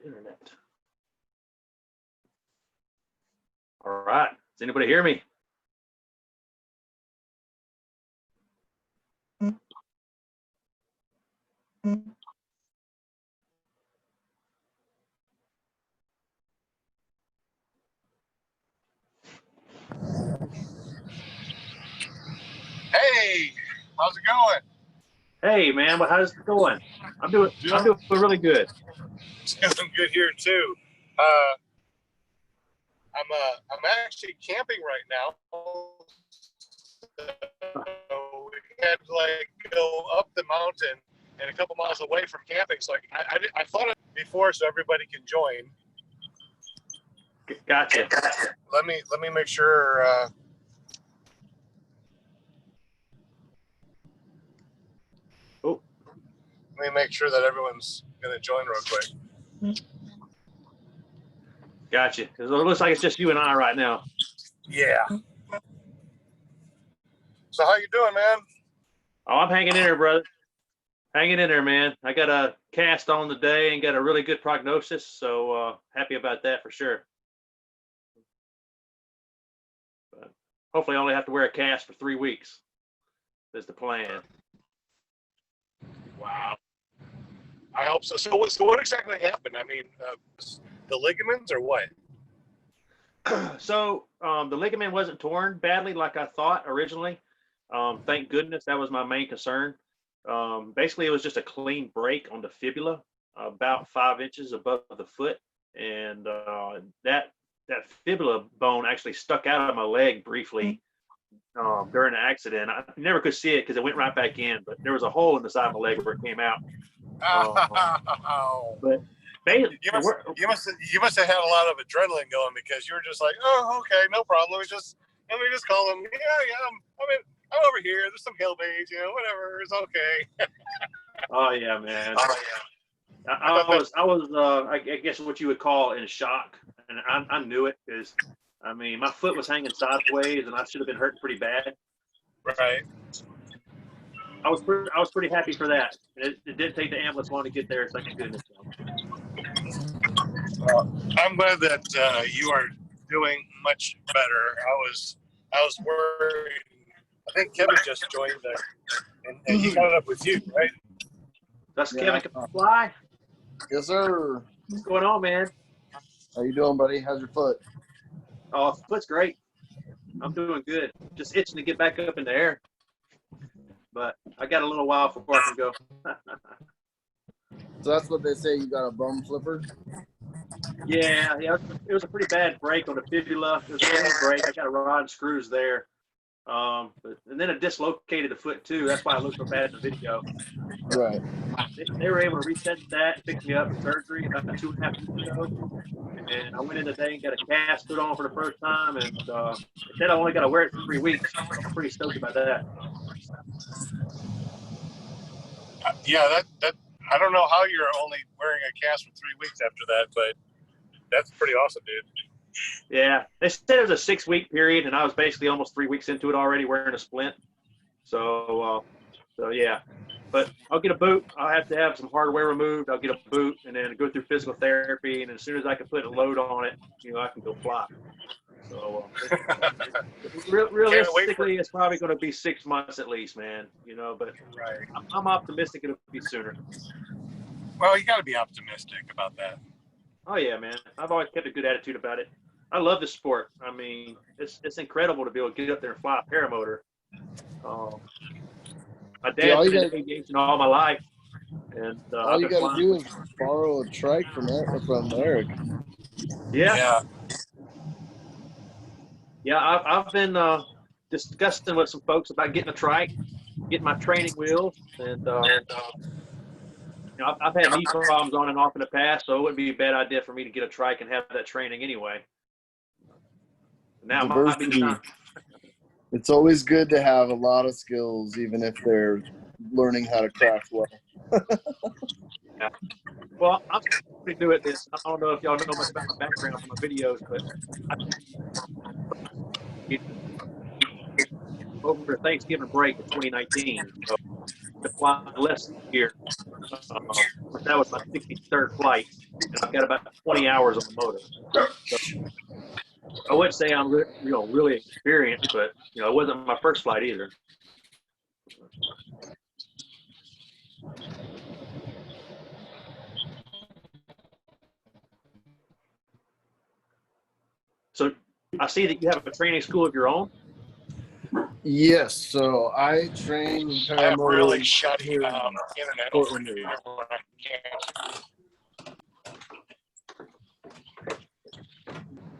internet. All right. Does anybody hear me? Hey, how's it going? Hey man, how's it going? I'm doing really good. Doing good here too. I'm actually camping right now. So we had to like go up the mountain and a couple miles away from camping. So I thought it before so everybody can join. Gotcha. Let me make sure. Let me make sure that everyone's gonna join real quick. Gotcha. It looks like it's just you and I right now. Yeah. So how you doing, man? Oh, I'm hanging in there, brother. Hanging in there, man. I got a cast on today and got a really good prognosis, so happy about that for sure. But hopefully I only have to wear a cast for 3 weeks. That's the plan. Wow. I hope so. So what exactly happened? I mean, the ligaments or what? So the ligament wasn't torn badly like I thought originally. Thank goodness. That was my main concern. Basically, it was just a clean break on the fibula, about 5 inches above the foot, and that fibula bone actually stuck out of my leg briefly during the accident. I never could see it because it went right back in, but there was a hole in the side of my leg where it came out. But you must have had a lot of adrenaline going because you were just like, oh, okay, no problem. Let me just call him. Yeah, I'm over here. There's some hillbillies, whatever. It's okay. Oh yeah, man. Oh yeah. I was I guess what you would call in shock, and I knew it because I mean my foot was hanging sideways and I should have been hurting pretty bad. Right. I was pretty happy for that. It didn't take the ambulance long to get there. Thank goodness. I'm glad that you are doing much better. I was worried. I think Kevin just joined and he caught up with you, right? That's Kevin can fly. Yes, sir. What's going on, man? How you doing, buddy? How's your foot? Oh, foot's great. I'm doing good. Just itching to get back up in the air. But I got a little while before I can go. So that's what they say, you got a bum flipper? Yeah, it was a pretty bad break on the fibula. It was a clean break. I got a rod and screws there. And then it dislocated the foot too. That's why I looked so bad in the video. Right. They were able to reset that, fix me up for surgery about 2.5 weeks ago. And I went in today and got a cast put on for the first time. And they said I only got to wear it for 3 weeks. So I'm pretty stoked about that. Yeah, that I don't know how you're only wearing a cast for 3 weeks after that, but that's pretty awesome, dude. Yeah, they said it was a 6-week period, and I was basically almost 3 weeks into it already wearing a splint. So yeah. But I'll get a boot. I'll have to have some hardware removed. I'll get a boot and then go through physical therapy. And as soon as I can put a load on it, I can go fly. So realistically, it's probably going to be 6 months at least, man. But right. I'm optimistic it'll be sooner. Well, you got to be optimistic about that. Oh yeah, man. I've always kept a good attitude about it. I love the sport. I mean, it's incredible to be able to get up there and fly a paramotor. My dad's been in aviation all my life, and all you got to do is borrow a trike from Eric. Yeah. I've been discussing with some folks about getting a trike, getting my training wheels, and I've had knee problems on and off in the past, so it wouldn't be a bad idea for me to get a trike and have that training anyway. Now might be the time. It's always good to have a lot of skills, even if they're learning how to craft well. Yeah. Well, I'm pretty new at this. I don't know if y'all know much about my background from my videos, but over Thanksgiving break in 2019. So to fly less gear. That was my 63rd flight, and I've got about 20 hours on the motor. So I wouldn't say I'm really experienced, but it wasn't my first flight either. So I see that you have a training school of your own. Yes, so I train I have really paramotor shoddy here in internet over Portland here area. when I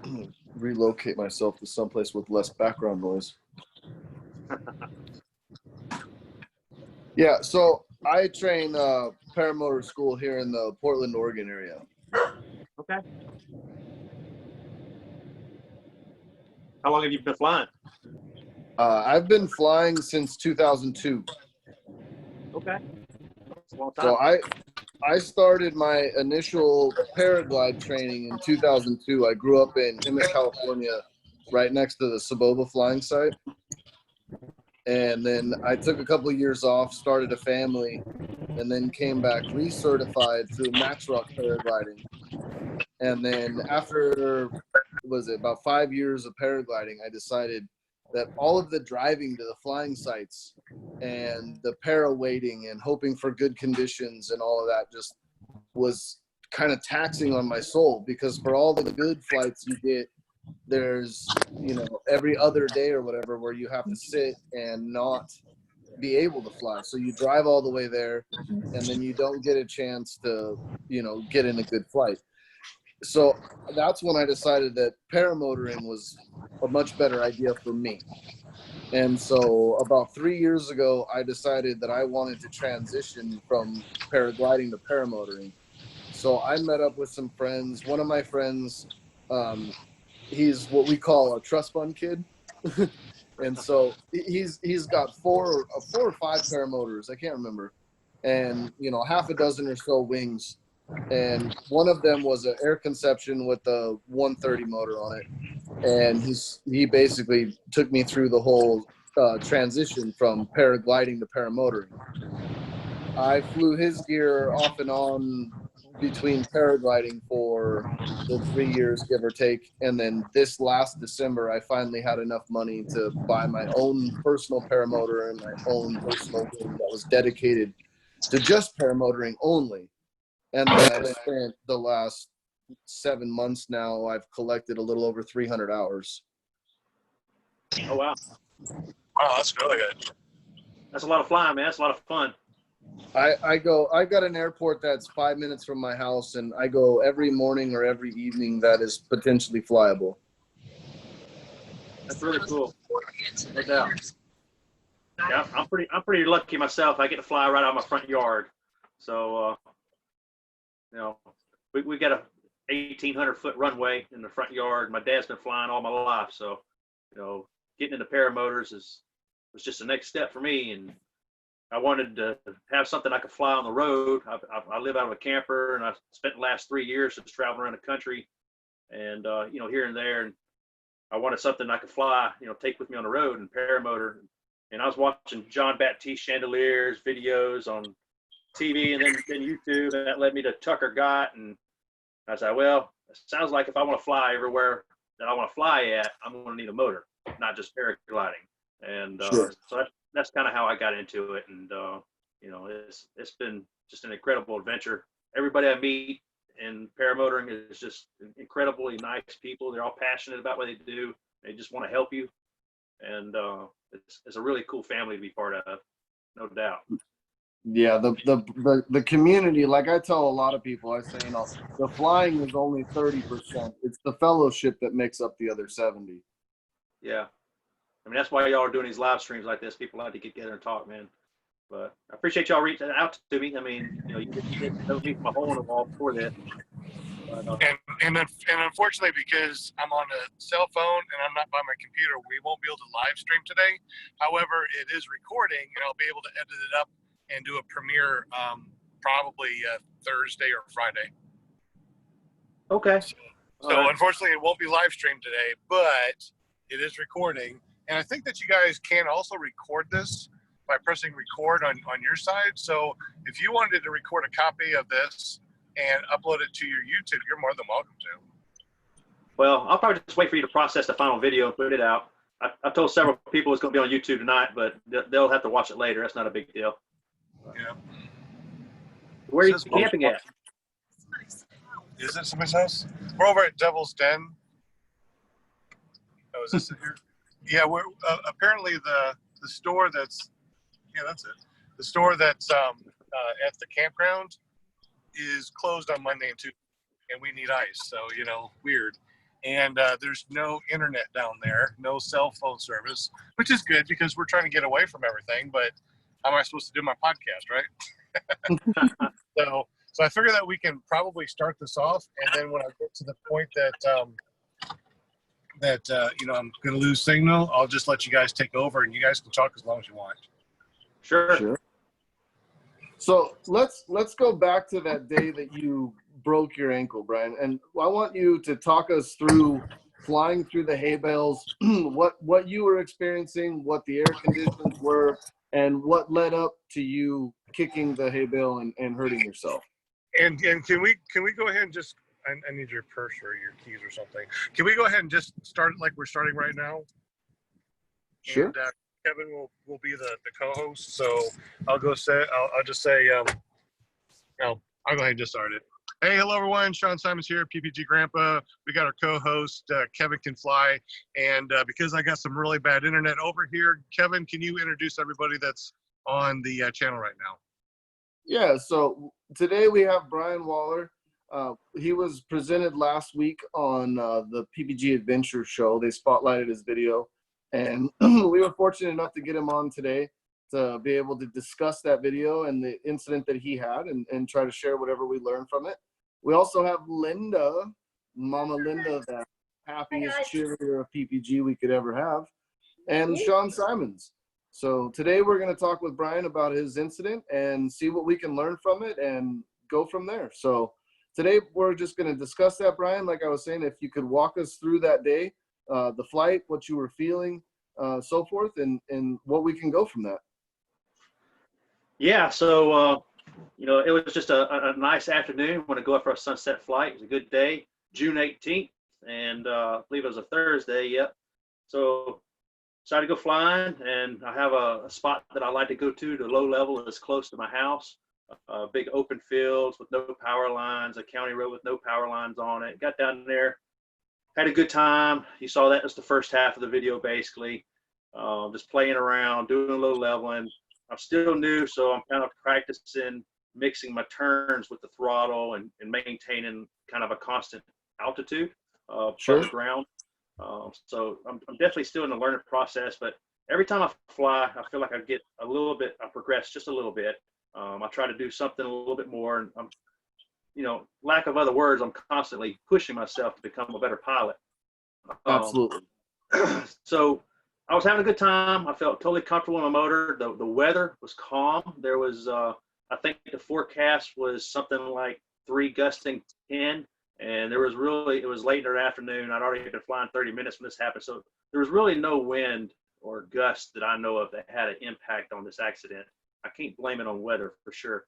can't. Relocate myself to someplace with less background noise. Yeah, so I train paramotor school here in the Portland, Oregon area. Okay. How long have you been flying? I've been flying since 2002. Okay. That's a long time. So I started my initial paraglide training in 2002. I grew up in Emmett, California, right next to the Saboba flying site. And then I took a couple of years off, started a family, and then came back recertified through Max Rock paragliding. And then after, about 5 years of paragliding, I decided that all of the driving to the flying sites and the para waiting and hoping for good conditions and all of that just was kind of taxing on my soul, because for all the good flights you get, there's every other day or whatever where you have to sit and not be able to fly. So you drive all the way there and then you don't get a chance to get in a good flight. So that's when I decided that paramotoring was a much better idea for me. And so about 3 years ago, I decided that I wanted to transition from paragliding to paramotoring. So I met up with some friends. One of my friends, he's what we call a trust fund kid. And so he's got four or five paramotors, I can't remember, and half a dozen or so wings. And one of them was an air conception with a 130 motor on it. And he basically took me through the whole transition from paragliding to paramotoring. I flew his gear off and on between paragliding for the 3 years, give or take. And then this last December, I finally had enough money to buy my own personal paramotor and my own personal wing that was dedicated to just paramotoring only. And then I've spent the last 7 months now, I've collected a little over 300 hours. Oh, wow. Wow, that's really good. That's a lot of flying, man. That's a lot of fun. I've got an airport that's 5 minutes from my house, and I go every morning or every evening that is potentially flyable. That's really cool. No doubt. Yeah, I'm pretty lucky myself. I get to fly right out of my front yard. So, we got a 1,800-foot runway in the front yard. My dad's been flying all my life, so getting into paramotors was just the next step for me. And I wanted to have something I could fly on the road. I live out of a camper, and I've spent the last 3 years just traveling around the country, and here and there. And I wanted something I could fly, take with me on the road and paramotor. And I was watching John Baptiste Chandelier's videos on TV and then YouTube, and that led me to Tucker Gott. And I said, well, it sounds like if I want to fly everywhere that I want to fly at, I'm going to need a motor, not just paragliding. And Sure. So that's kind of how I got into it. And it's been just an incredible adventure. Everybody I meet in paramotoring is just incredibly nice people. They're all passionate about what they do. They just want to help you. And it's a really cool family to be part of, no doubt. Yeah, the community, like I tell a lot of people, I say, the flying is only 30%. It's the fellowship that makes up the other 70. Yeah. I mean, that's why y'all are doing these live streams like this. People like to get together and talk, man. But I appreciate y'all reaching out to me. I mean, you didn't know me from a hole in the wall before that. But, And unfortunately, because I'm on a cell phone and I'm not by my computer, we won't be able to live stream today. However, it is recording, and I'll be able to edit it up and do a premiere probably Thursday or Friday. okay. So All right. unfortunately, it won't be live streamed today, but it is recording. And I think that you guys can also record this by pressing record on your side. So if you wanted to record a copy of this and upload it to your YouTube, you're more than welcome to. Well, I'll probably just wait for you to process the final video and put it out. I told several people it's going to be on YouTube tonight, but they'll have to watch it later. That's not a big deal. Yeah. Where are you camping at? Is it somebody's house? We're over at Devil's Den. Oh, is this it here? Yeah, we're apparently the store that's that's it. The store that's at the campground is closed on Monday and Tuesday, and we need ice. So weird. And there's no internet down there, no cell phone service, which is good because we're trying to get away from everything. But how am I supposed to do my podcast, right? So I figure that we can probably start this off, and then when I get to the point that I'm going to lose signal, I'll just let you guys take over, and you guys can talk as long as you want. Sure. So let's go back to that day that you broke your ankle, Brian, and I want you to talk us through flying through the hay bales, what you were experiencing, what the air conditions were, and what led up to you kicking the hay bale and hurting yourself. And can we go ahead and just I need your purse or your keys or something. Can we go ahead and just start like we're starting right now? Sure. And Kevin will be the co-host, so I'll go say I'll just say I'll go ahead and just start it. Hey, hello everyone. Sean Simons here, PPG Grandpa. We got our co-host Kevin Can Fly, and because I got some really bad internet over here, Kevin, can you introduce everybody that's on the channel right now? Yeah. So today we have Brian Waller. He was presented last week on the PPG Adventure Show. They spotlighted his video, and we were fortunate enough to get him on today to be able to discuss that video and the incident that he had and try to share whatever we learned from it. We also have Linda, Mama Linda, the happiest cheerleader of PPG we could ever have, and Sean Simons. So today we're going to talk with Brian about his incident and see what we can learn from it and go from there. So today we're just going to discuss that, Brian. Like I was saying, if you could walk us through that day, the flight, what you were feeling, so forth, and what we can go from that. Yeah, so it was just a nice afternoon. Want to go out for a sunset flight. It was a good day, June 18th, and I believe it was a Thursday. Yep. So decided to go flying, and I have a spot that I like to go to. The low level is close to my house. Big open fields with no power lines, a county road with no power lines on it. Got down there, had a good time. You saw that was the first half of the video, basically. Just playing around, doing low leveling. I'm still new, so I'm kind of practicing mixing my turns with the throttle and maintaining kind of a constant altitude Sure. from the ground. So I'm definitely still in the learning process, but every time I fly, I feel like I progress just a little bit. I try to do something a little bit more, and I'm, lack of other words, I'm constantly pushing myself to become a better pilot. Absolutely. So I was having a good time. I felt totally comfortable in my motor. The weather was calm. There was, I think the forecast was something like 3 gusting 10. And it was late in the afternoon. I'd already been flying 30 minutes when this happened. So there was really no wind or gust that I know of that had an impact on this accident. I can't blame it on weather for sure.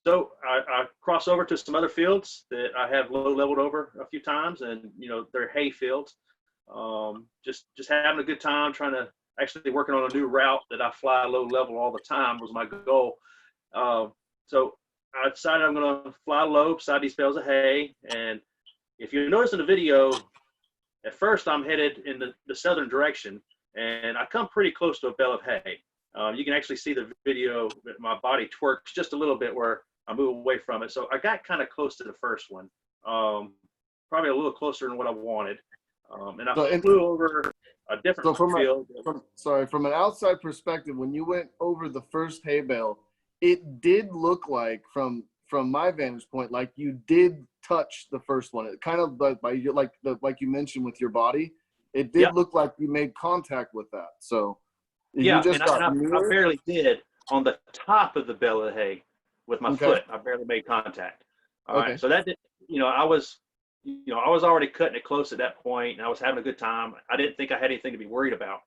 So I cross over to some other fields that I have low leveled over a few times, and they're hay fields. Just having a good time, trying to actually working on a new route that I fly low level all the time was my goal. So I decided I'm going to fly low beside these bales of hay. And if you notice in the video, at first I'm headed in the southern direction, and I come pretty close to a bale of hay. You can actually see the video that my body twerks just a little bit where I move away from it. So I got kind of close to the first one, probably a little closer than what I wanted. And I flew over a different field. From an outside perspective, when you went over the first hay bale, it did look like from my vantage point, like you did touch the first one. It kind of like you mentioned with your body, it did look like you made contact with that. So yeah, I barely did on the top of the bale of hay with my foot. I barely made contact. All right, so that did, I was already cutting it close at that point, and I was having a good time. I didn't think I had anything to be worried about.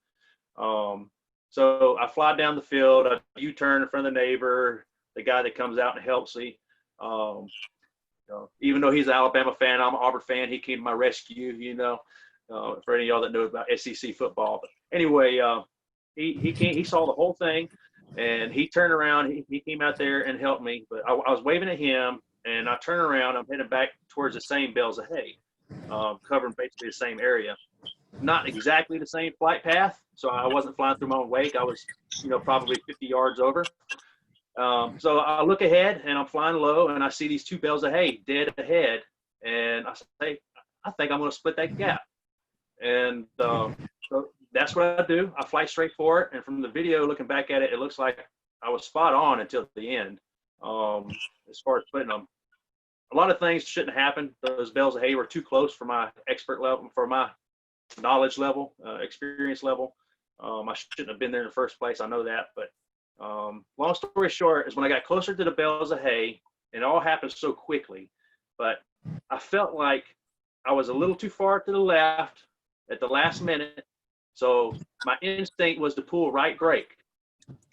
So I fly down the field, I U-turn in front of the neighbor, the guy that comes out and helps me. Even though he's an Alabama fan, I'm an Auburn fan. He came to my rescue, for any of y'all that know about SEC football. But anyway, he saw the whole thing, and he turned around. He came out there and helped me. But I was waving at him, and I turn around. I'm heading back towards the same bales of hay, covering basically the same area. Not exactly the same flight path, so I wasn't flying through my own wake. I was, probably 50 yards over. So I look ahead, and I'm flying low, and I see these 2 bales of hay dead ahead, and I say, I think I'm going to split that gap. And so that's what I do. I fly straight for it, and from the video, looking back at it, it looks like I was spot on until the end. As far as splitting them, a lot of things shouldn't happen. Those bales of hay were too close for my expert level, for my knowledge level, experience level. I shouldn't have been there in the first place. I know that, but long story short is when I got closer to the bales of hay, and it all happened so quickly, but I felt like I was a little too far to the left at the last minute. So my instinct was to pull right brake.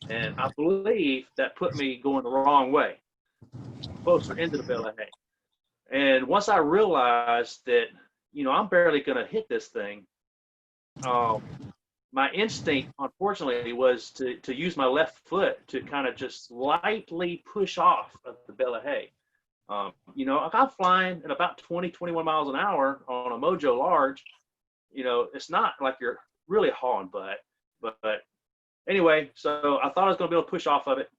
And I believe that put me going the wrong way, closer into the bale of hay. And once I realized that, I'm barely going to hit this thing, my instinct, unfortunately, was to use my left foot to kind of just lightly push off of the bale of hay. I'm flying at about 20, 21 miles an hour on a Mojo Large. It's not like you're really hauling butt. But anyway, so I thought I was going to be able to push off of it.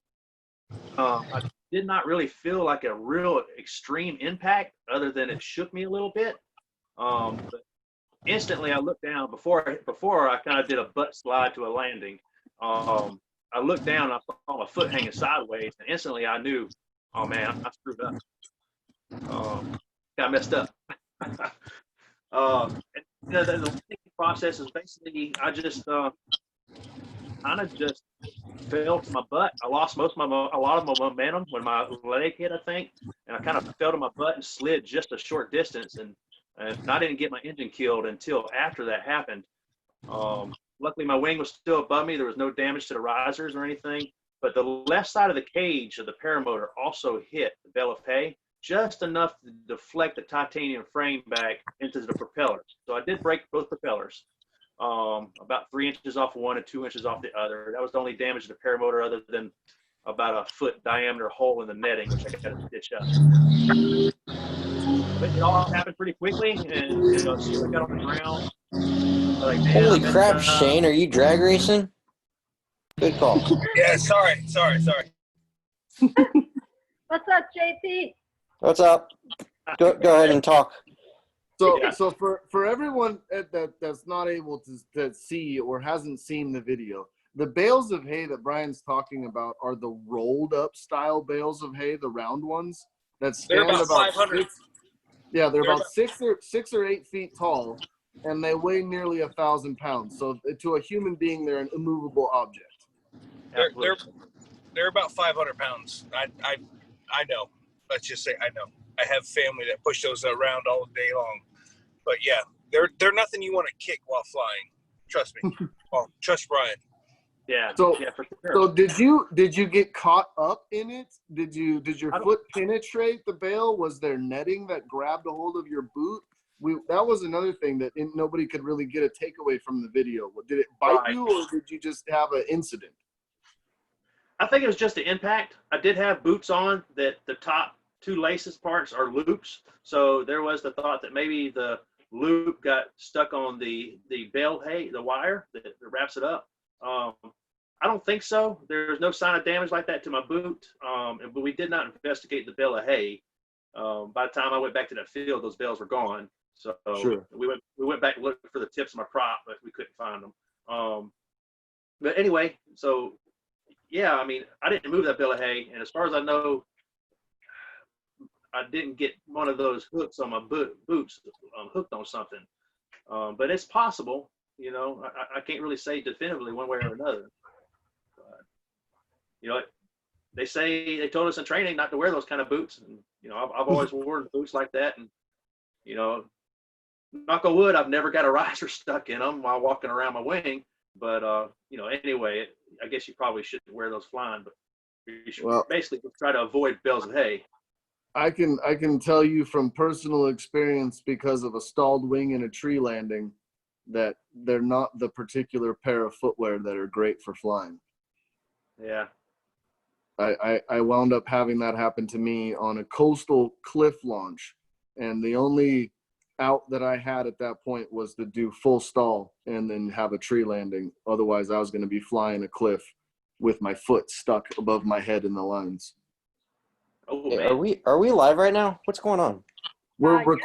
I did not really feel like a real extreme impact other than it shook me a little bit. But instantly I looked down before I kind of did a butt slide to a landing. I looked down and I saw my foot hanging sideways, and instantly I knew, oh man, I screwed up. Got messed up. The thinking process is basically I just kind of just fell to my butt. I lost a lot of my momentum when my leg hit, I think, and I kind of fell to my butt and slid just a short distance, and I didn't get my engine killed until after that happened. Luckily, my wing was still above me. There was no damage to the risers or anything, but the left side of the cage of the paramotor also hit the bale of hay, just enough to deflect the titanium frame back into the propellers. So I did break both propellers, about 3 inches off one and 2 inches off the other. That was the only damage to the paramotor, other than about a foot diameter hole in the netting, which I got to stitch up. But it all happened pretty quickly, and as soon as I got on the ground, like, man, Holy crap, Shane, are you drag racing? Good call. Yeah, sorry. What's up, JP? What's up? Go ahead and talk. So, Yeah. so for everyone that's not able to see or hasn't seen the video, the bales of hay that Brian's talking about are the rolled up style bales of hay, the round ones that stand They're about 500. They're about 6 or 8 feet tall, and they weigh nearly 1,000 pounds. So to a human being, they're an immovable object. They're about 500 pounds. I know. Let's just say I know. I have family that push those around all day long. But yeah, they're nothing you want to kick while flying. Trust me. Well, trust Brian. Yeah. So, yeah, for sure. So did you get caught up in it? Did your foot penetrate the bale? Was there netting that grabbed a hold of your boot? That was another thing that nobody could really get a takeaway from the video. Did it bite you, or did you just have an incident? I think it was just the impact. I did have boots on that the top 2 laces parts are loops. So there was the thought that maybe the loop got stuck on the bale hay, the wire that wraps it up. I don't think so. There's no sign of damage like that to my boot. But we did not investigate the bale of hay. By the time I went back to that field, those bales were gone. So Sure. we went back and looked for the tips of my prop, but we couldn't find them. But anyway, so yeah, I mean, I didn't move that bale of hay, and as far as I know, I didn't get one of those hooks on my boots hooked on something. But it's possible, I can't really say definitively one way or another. But, they told us in training not to wear those kind of boots, and I've always worn boots like that, and knock on wood, I've never got a riser stuck in them while walking around my wing. But anyway, I guess you probably shouldn't wear those flying, but you should Well, basically try to avoid bales of hay. I can tell you from personal experience, because of a stalled wing in a tree landing, that they're not the particular pair of footwear that are great for flying. Yeah. I wound up having that happen to me on a coastal cliff launch, and the only out that I had at that point was to do full stall and then have a tree landing. Otherwise, I was going to be flying a cliff with my foot stuck above my head in the lines. Oh, Hey, man. are we live right now? What's going on? We're Yeah.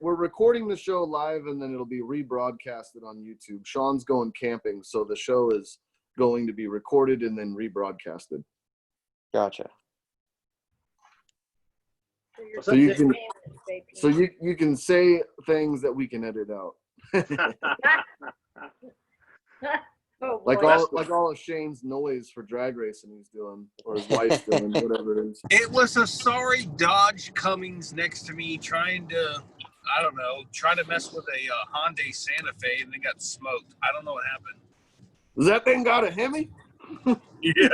recording the show live, and then it'll be rebroadcasted on YouTube. Sean's going camping, so the show is going to be recorded and then rebroadcasted. Gotcha. So you can you can say things that we can edit out. Oh, Like boy. all of Shane's noise for drag racing he's doing, or his wife's doing, whatever it is. It was a sorry Dodge Cummins next to me trying to, try to mess with a Hyundai Santa Fe, and they got smoked. I don't know what happened. Does that thing got a Hemi? Yeah.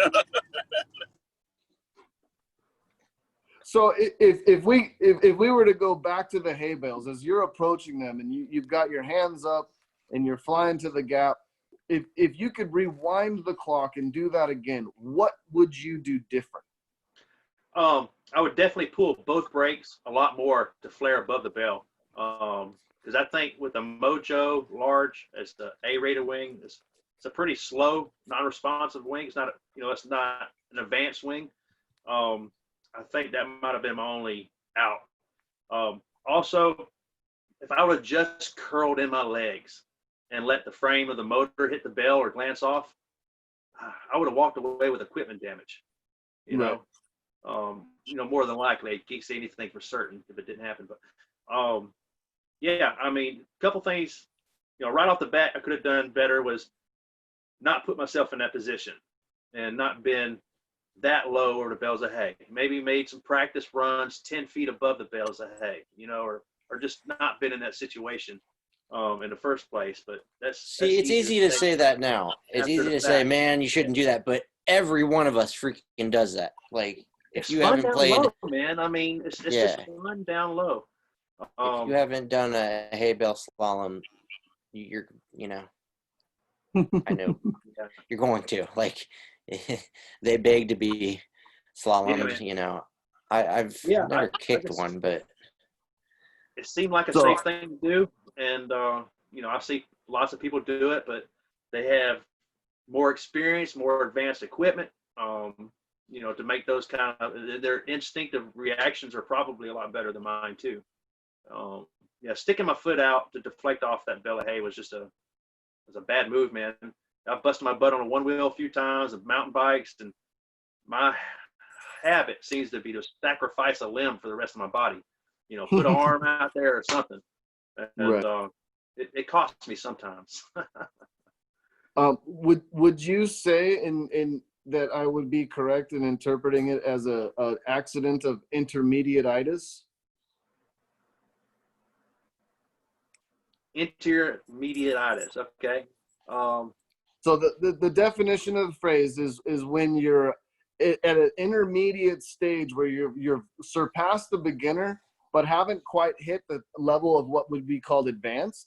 So if we were to go back to the hay bales, as you're approaching them and you've got your hands up and you're flying to the gap, if you could rewind the clock and do that again, what would you do different? I would definitely pull both brakes a lot more to flare above the bell. Because I think with a Mojo large as the A-rated wing, it's a pretty slow, non-responsive wing. It's not, it's not an advanced wing. I think that might have been my only out. Also, if I would have just curled in my legs and let the frame of the motor hit the bell or glance off, I would have walked away with equipment damage. Right. More than likely, I can't say anything for certain if it didn't happen. But yeah, I mean, a couple things, right off the bat, I could have done better was not put myself in that position and not been that low over the bales of hay. Maybe made some practice runs 10 feet above the bales of hay, or just not been in that situation in the first place. But that's It's easy to say that now. It's easy to say, man, you shouldn't do that. But every one of us freaking does that. Like, if you haven't played, low, man. I mean, it's just fun down low. If you haven't done a hay bale slalom, you're I know you're going to. Like, they beg to be slalomed. Yeah, I've never kicked one, but it seemed like a safe thing to do, and I see lots of people do it, but they have more experience, more advanced equipment. To make those kind of, their instinctive reactions are probably a lot better than mine too. Sticking my foot out to deflect off that bale of hay was a bad move, man. I've busted my butt on a one wheel a few times of mountain bikes, and my habit seems to be to sacrifice a limb for the rest of my body. Put an arm out there or something, and Right. It costs me sometimes. Would you say in that I would be correct in interpreting it as a accident of intermediate-itis? Intermediate-itis, okay. So the definition of the phrase is when you're at an intermediate stage where you've surpassed the beginner but haven't quite hit the level of what would be called advanced,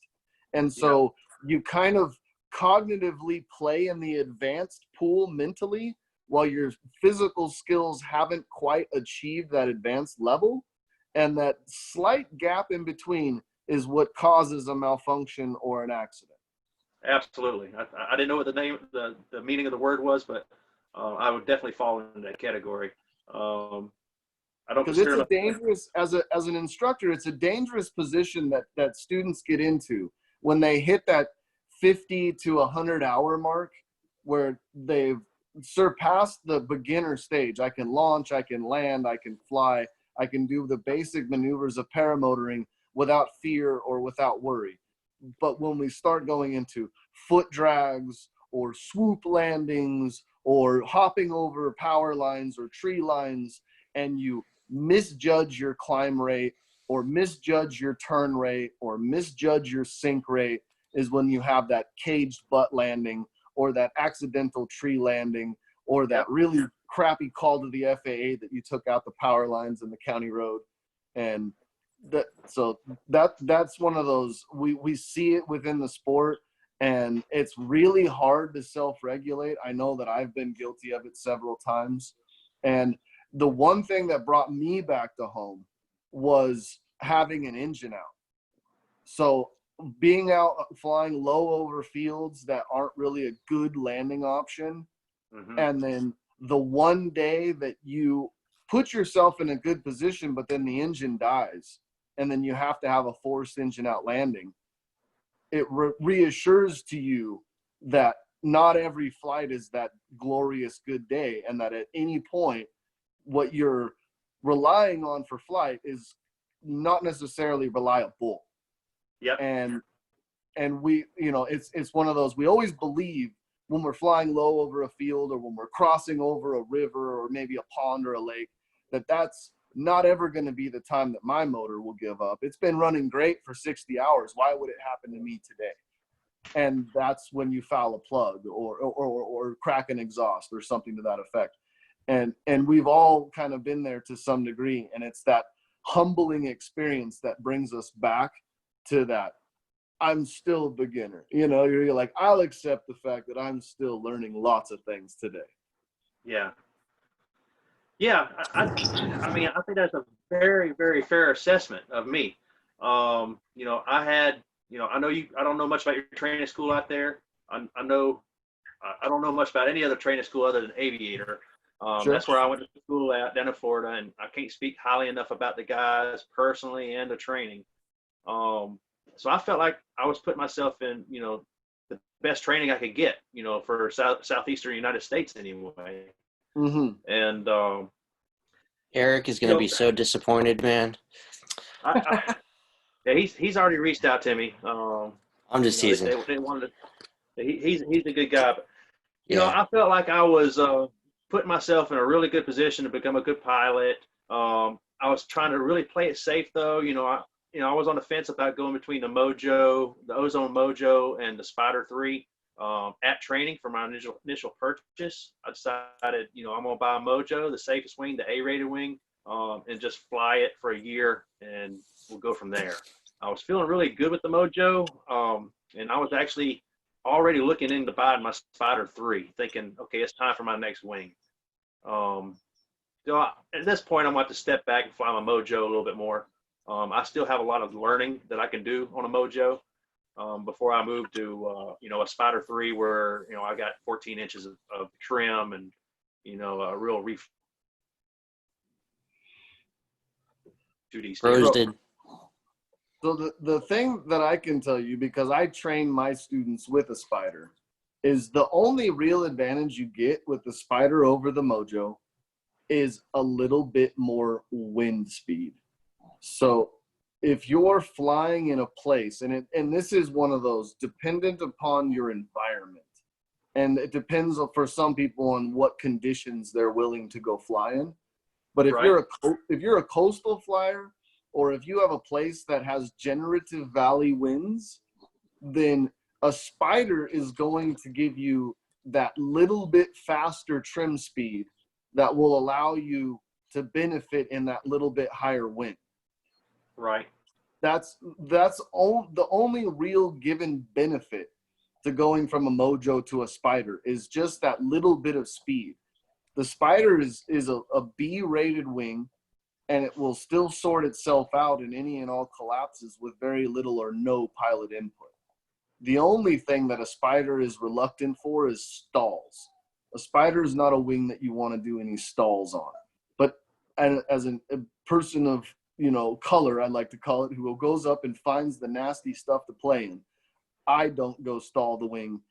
and so you kind of cognitively play in the advanced pool mentally while your physical skills haven't quite achieved that advanced level, and that slight gap in between is what causes a malfunction or an accident. Absolutely. I didn't know what the meaning of the word was, but I would definitely fall into that category. I don't Because consider it's a dangerous, as an instructor, it's a dangerous position that students get into when they hit that 50 to 100 hour mark, where they've surpassed the beginner stage. I can launch, I can land, I can fly, I can do the basic maneuvers of paramotoring without fear or without worry. But when we start going into foot drags or swoop landings or hopping over power lines or tree lines, and you misjudge your climb rate or misjudge your turn rate or misjudge your sink rate, is when you have that caged butt landing or that accidental tree landing or that really crappy call to the FAA that you took out the power lines in the county road. And that's one of those, we see it within the sport, and it's really hard to self-regulate. I know that I've been guilty of it several times. And the one thing that brought me back to home was having an engine out. So being out flying low over fields that aren't really a good landing option. And then the one day that you put yourself in a good position, but then the engine dies, and then you have to have a forced engine out landing, it reassures to you that not every flight is that glorious good day, and that at any point, what you're relying on for flight is not necessarily reliable. Yep. And we, you know, it's one of those, we always believe when we're flying low over a field or when we're crossing over a river or maybe a pond or a lake, that's not ever going to be the time that my motor will give up. It's been running great for 60 hours. Why would it happen to me today? And that's when you foul a plug or crack an exhaust or something to that effect. And we've all kind of been there to some degree. And it's that humbling experience that brings us back to that. I'm still a beginner. You know, you're like, I'll accept the fact that I'm still learning lots of things today. Yeah. Yeah. I mean, I think that's a very, very fair assessment of me. You know, I don't know much about your training school out there. I don't know much about any other training school other than Aviator. Sure. That's where I went to school at, down in Florida, and I can't speak highly enough about the guys personally and the training. So I felt like I was putting myself in, you know, the best training I could get, you know, for Southeastern United States anyway. And Eric is going to be so disappointed, man. Yeah, he's already reached out to me. I'm just teasing. They wanted to, he's a good guy, but you know, I felt like I was putting myself in a really good position to become a good pilot. I was trying to really play it safe, though. I was on the fence about going between the Ozone Mojo and the Spider 3 at training for my initial purchase. I decided, I'm going to buy a Mojo, the safest wing, the A-rated wing, and just fly it for a year, and we'll go from there. I was feeling really good with the Mojo, and I was actually already looking into buying my Spider 3, thinking, okay, it's time for my next wing. So at this point, I'm going to have to step back and fly my Mojo a little bit more. I still have a lot of learning that I can do on a Mojo before I move to, a Spider 3 where, I got 14 inches of trim and, a real reef. 2D Roasted. So the thing that I can tell you, because I train my students with a Spider, is the only real advantage you get with the Spider over the Mojo is a little bit more wind speed. So if you're flying in a place, and this is one of those dependent upon your environment, and it depends for some people on what conditions they're willing to go fly in. But if you're a coastal flyer, or if you have a place that has generative valley winds, then a Spider is going to give you that little bit faster trim speed that will allow you to benefit in that little bit higher wind. Right. That's the only real given benefit to going from a Mojo to a Spider is just that little bit of speed. The Spider is a B-rated wing, and it will still sort itself out in any and all collapses with very little or no pilot input. The only thing that a Spider is reluctant for is stalls. A Spider is not a wing that you want to do any stalls on. But as a person of color, I like to call it, who goes up and finds the nasty stuff to play in, I don't go stall the wing.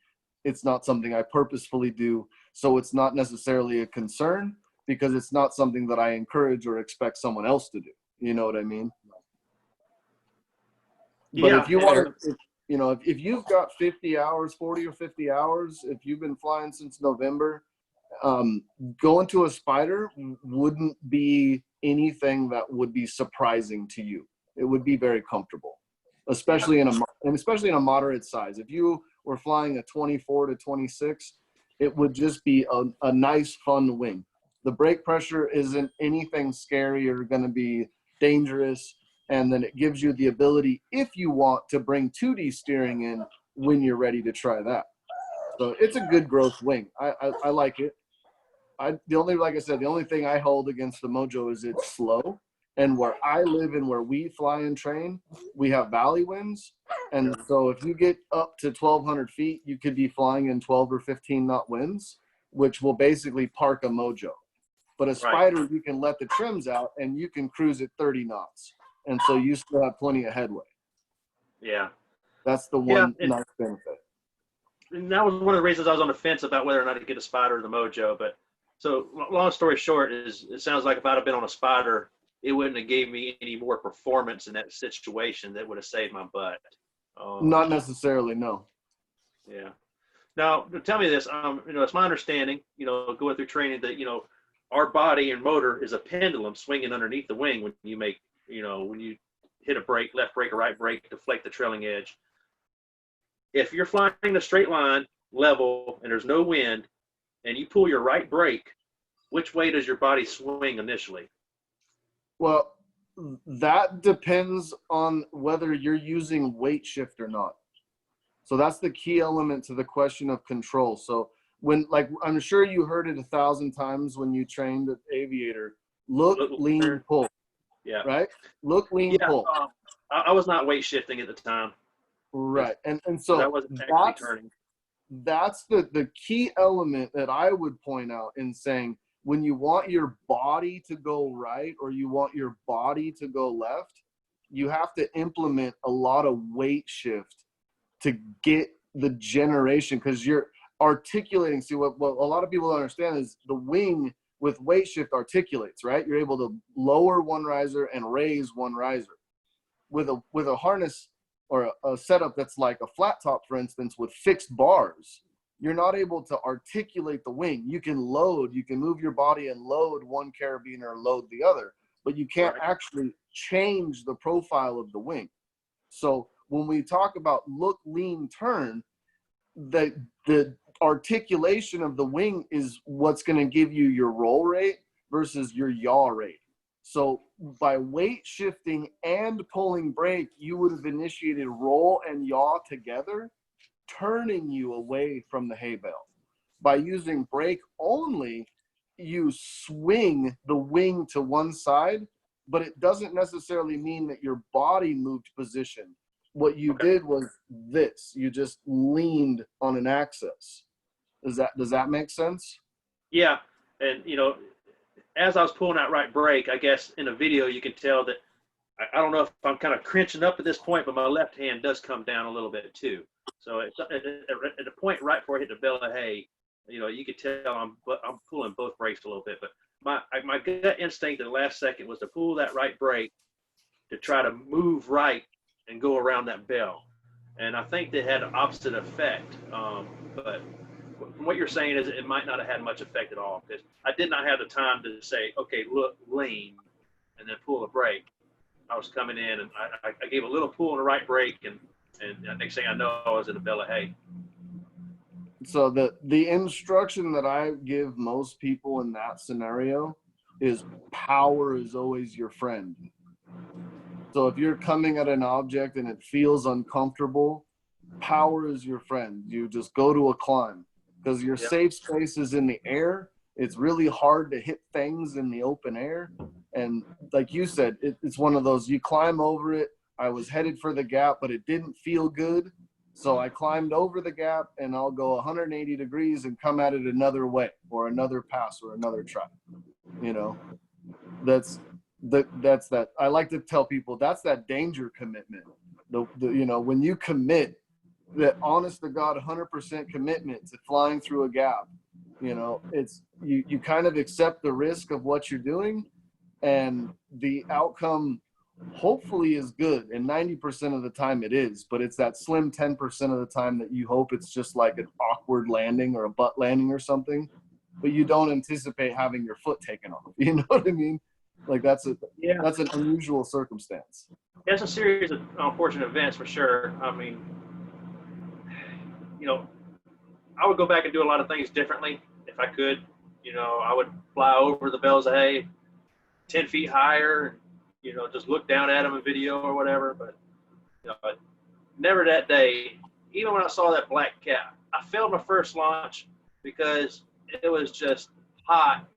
It's not something I purposefully do. So it's not necessarily a concern because it's not something that I encourage or expect someone else to do. You know what I mean? But if you want to, if you've got 50 hours, 40 or 50 hours, if you've been flying since November, going to a Spider wouldn't be anything that would be surprising to you. It would be very comfortable, especially in a moderate size. If you were flying a 24 to 26, it would just be a nice, fun wing. The brake pressure isn't anything scary or going to be dangerous. And then it gives you the ability, if you want, to bring 2D steering in when you're ready to try that. So it's a good growth wing. I like it. Like I said, the only thing I hold against the Mojo is it's slow. And where I live and where we fly and train, we have valley winds. And so if you get up to 1,200 feet, you could be flying in 12 or 15 knot winds, which will basically park a Mojo. But a Spider, you can let the trims out and you can cruise at 30 knots. And so you still have plenty of headway. Yeah. That's the one nice benefit. And that was one of the reasons I was on the fence about whether or not to get a Spider or the Mojo. But so long story short is it sounds like if I'd have been on a Spider, it wouldn't have gave me any more performance in that situation that would have saved my butt. Not necessarily, no. Yeah. Now, tell me this, it's my understanding, going through training that, our body and motor is a pendulum swinging underneath the wing when you make, when you hit a brake, left brake or right brake, deflect the trailing edge. If you're flying a straight line, level, and there's no wind, and you pull your right brake, which way does your body swing initially? Well, that depends on whether you're using weight shift or not. So that's the key element to the question of control. So when, like, I'm sure you heard it 1,000 times when you trained at Aviator, look, lean, pull. Yeah. Right? Look, lean, pull. I was not weight shifting at the time. Right. And so that wasn't actually turning. That's the key element that I would point out in saying, when you want your body to go right or you want your body to go left, you have to implement a lot of weight shift to get the generation, because you're articulating. See, what a lot of people don't understand is the wing with weight shift articulates, right? You're able to lower one riser and raise one riser. With a harness or a setup that's like a flat top, for instance, with fixed bars, you're not able to articulate the wing. You can move your body and load one carabiner or load the other, but you can't actually change the profile of the wing. So when we talk about look, lean, turn, the articulation of the wing is what's going to give you your roll rate versus your yaw rate. So by weight shifting and pulling brake, you would have initiated roll and yaw together, turning you away from the hay bale. By using brake only, you swing the wing to one side, but it doesn't necessarily mean that your body moved position. What you did was this. You just leaned on an axis. Does that make sense? Yeah. And, as I was pulling that right brake, I guess in a video you can tell that I don't know if I'm kind of crinching up at this point, but my left hand does come down a little bit too. So at the point right before I hit the bale of hay, you could tell I'm pulling both brakes a little bit. But my gut instinct at the last second was to pull that right brake to try to move right and go around that bell. And I think they had an opposite effect. But from what you're saying is it might not have had much effect at all, because I did not have the time to say, okay, look, lean, and then pull the brake. I was coming in and I gave a little pull on the right brake, and the next thing I know, I was in a bale of hay. So the instruction that I give most people in that scenario is power is always your friend. So if you're coming at an object and it feels uncomfortable, power is your friend. You just go to a climb, because your safe space is in the air. It's really hard to hit things in the open air. And like you said, it's one of those, you climb over it. I was headed for the gap, but it didn't feel good. So I climbed over the gap, and I'll go 180 degrees and come at it another way, or another pass, or another track. That's that. I like to tell people that's that danger commitment. When you commit, that honest to God 100% commitment to flying through a gap, it's you kind of accept the risk of what you're doing, and the outcome hopefully is good, and 90% of the time it is, but it's that slim 10% of the time that you hope it's just like an awkward landing or a butt landing or something, but you don't anticipate having your foot taken off. You know what I mean? Like that's an unusual circumstance. It's a series of unfortunate events for sure. I mean, you know, I would go back and do a lot of things differently if I could. You know, I would fly over the bales of hay 10 feet higher, and, you know, just look down at them in video or whatever. But, you know, never that day. Even when I saw that black cat, I failed my first launch because it was just hot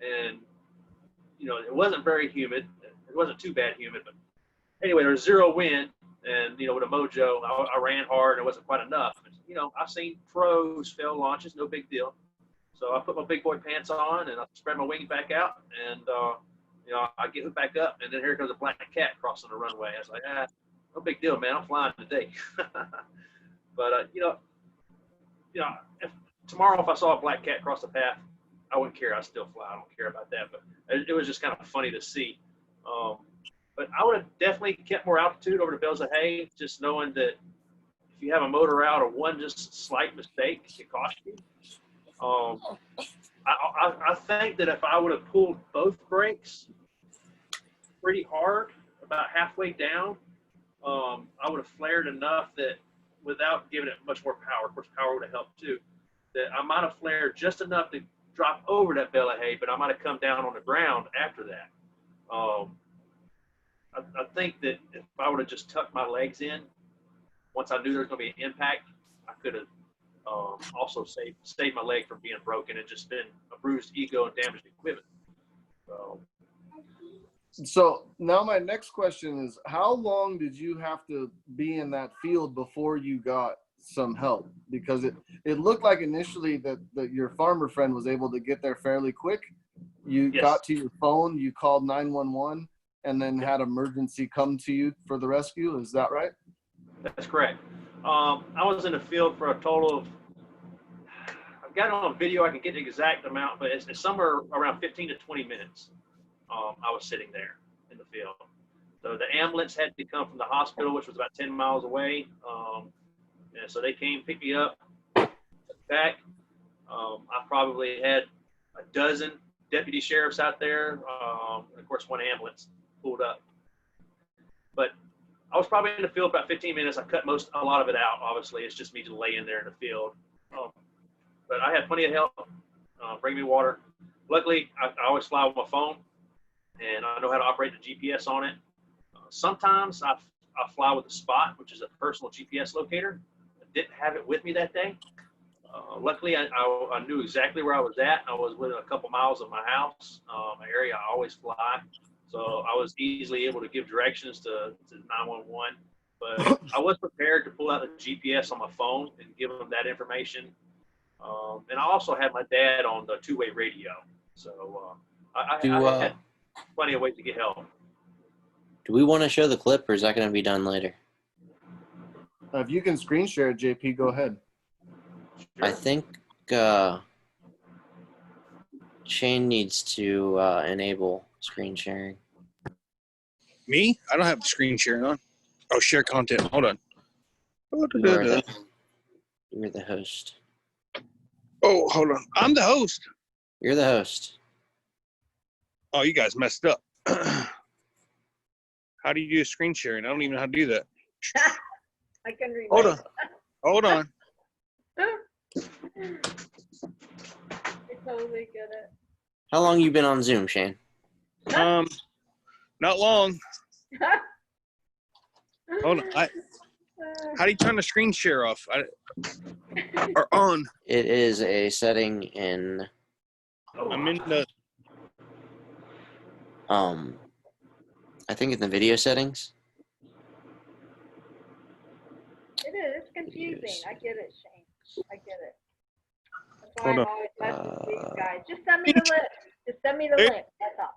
and, you know, it wasn't very humid. It wasn't too bad humid, but anyway, there was zero wind. And, you know, with a mojo, I ran hard and it wasn't quite enough. You know, I've seen pros fail launches, no big deal. So I put my big boy pants on and I spread my wings back out and, you know, I get hooked back up and then here comes a black cat crossing the runway. I was like, no big deal, man. I'm flying today. But, you know, tomorrow if I saw a black cat cross the path, I wouldn't care. I'd still fly. I don't care about that. But it was just kind of funny to see. But I would have definitely kept more altitude over the bales of hay, just knowing that if you have a motor out or one just slight mistake, it can cost you. I think that if I would have pulled both brakes pretty hard, about halfway down, I would have flared enough that without giving it much more power, of course power would have helped too, that I might have flared just enough to drop over that bale of hay, but I might have come down on the ground after that. I think that if I would have just tucked my legs in, once I knew there was going to be an impact, I could have also saved my leg from being broken and just been a bruised ego and damaged equipment. So now my next question is, how long did you have to be in that field before you got some help? Because it looked like initially that your farmer friend was able to get there fairly quick. You Yes. got to your phone, you called 911, and then had emergency come to you for the rescue. Is that right? That's correct. I was in the field for a total of, I've got it on video, I can get the exact amount, but it's somewhere around 15 to 20 minutes. I was sitting there in the field. So the ambulance had to come from the hospital, which was about 10 miles away. And so they came, picked me up, back. I probably had a dozen deputy sheriffs out there, and of course one ambulance pulled up. But I was probably in the field about 15 minutes. I cut a lot of it out. Obviously, it's just me just laying there in the field. But I had plenty of help. Bring me water. Luckily, I always fly with my phone, and I know how to operate the GPS on it. Sometimes I fly with a Spot, which is a personal GPS locator. I didn't have it with me that day. Luckily, I knew exactly where I was at. I was within a couple miles of my house, an area I always fly. So I was easily able to give directions to 911. But I was prepared to pull out the GPS on my phone and give them that information. And I also had my dad on the two-way radio. So I had plenty of ways to get help. Do we want to show the clip, or is that going to be done later? If you can screen share it, JP, go ahead. I think Shane needs to enable screen sharing. Me? I don't have the screen sharing on. Oh, share content. Hold on. You're the host. Oh, hold on. I'm the host. You're the host. Oh, you guys messed up. How do you do screen sharing? I don't even know how to do that. I can read. Hold on. Hold on. I totally get it. How long you been on Zoom, Shane? Not long. Hold on. How do you turn the screen share off? Or on? It is a setting in. I'm in the. I think in the video settings. It is. It's confusing. I get it, Shane. I get it. That's why Hold I'm on. always messing with these guys. Just send me the link. Just send me the link. That's all.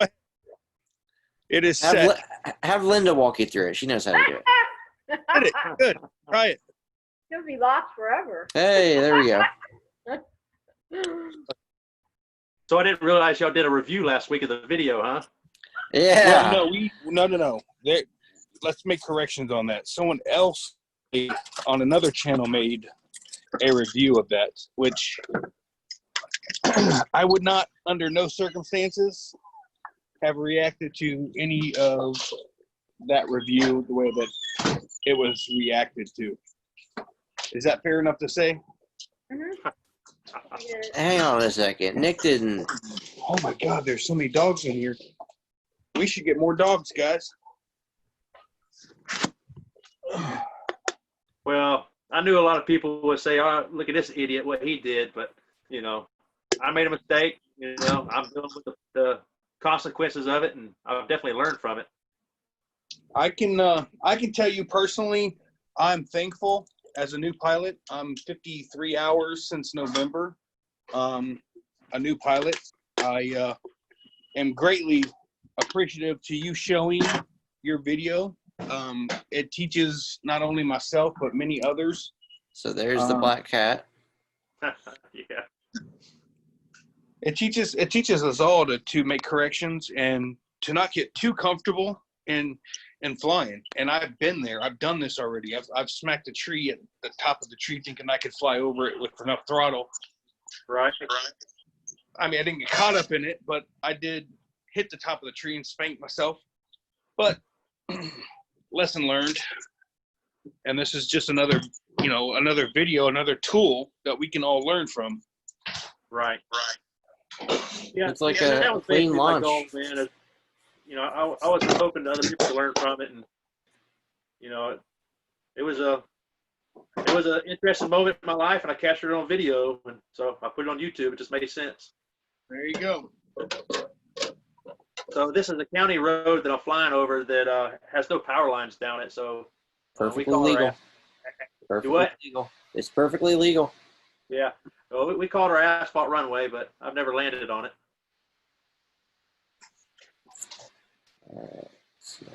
It is set. Have Linda walk you through it. She knows how to do it. Did it. Good. Try it. You'll be lost forever. Hey, there we go. So I didn't realize y'all did a review last week of the video, huh? Yeah. Well, no. Let's make corrections on that. Someone else on another channel made a review of that, which I would not, under no circumstances, have reacted to any of that review the way that it was reacted to. Is that fair enough to say? Mhm. I get it. Hang on a second. Nick didn't. Oh my God, there's so many dogs in here. We should get more dogs, guys. Well, I knew a lot of people would say, "Oh, look at this idiot, what he did," but you know, I made a mistake. You know, I'm dealing with the consequences of it, and I've definitely learned from it. I can tell you personally, I'm thankful as a new pilot. I'm 53 hours since November. A new pilot. I am greatly appreciative to you showing your video. It teaches not only myself but many others. So there's the black cat. Yeah. It teaches us all to make corrections and to not get too comfortable in flying. And I've been there. I've done this already. I've smacked a tree at the top of the tree thinking I could fly over it with enough throttle. Right. I mean, I didn't get caught up in it, but I did hit the top of the tree and spank myself. But lesson learned. And this is just another video, another tool that we can all learn from. Right. Yeah, It's like that a was clean basically my launch. goal, man. You know, I was hoping other people to learn from it, and you know, it was an interesting moment in my life, and I captured it on video, and so I put it on YouTube. It just made sense. There you go. So this is a county road that I'm flying over that has no power lines down it. So we Perfectly call legal. our Perfectly what? legal. It's perfectly legal. Yeah, well, we called our asphalt runway, but I've never landed on it. So,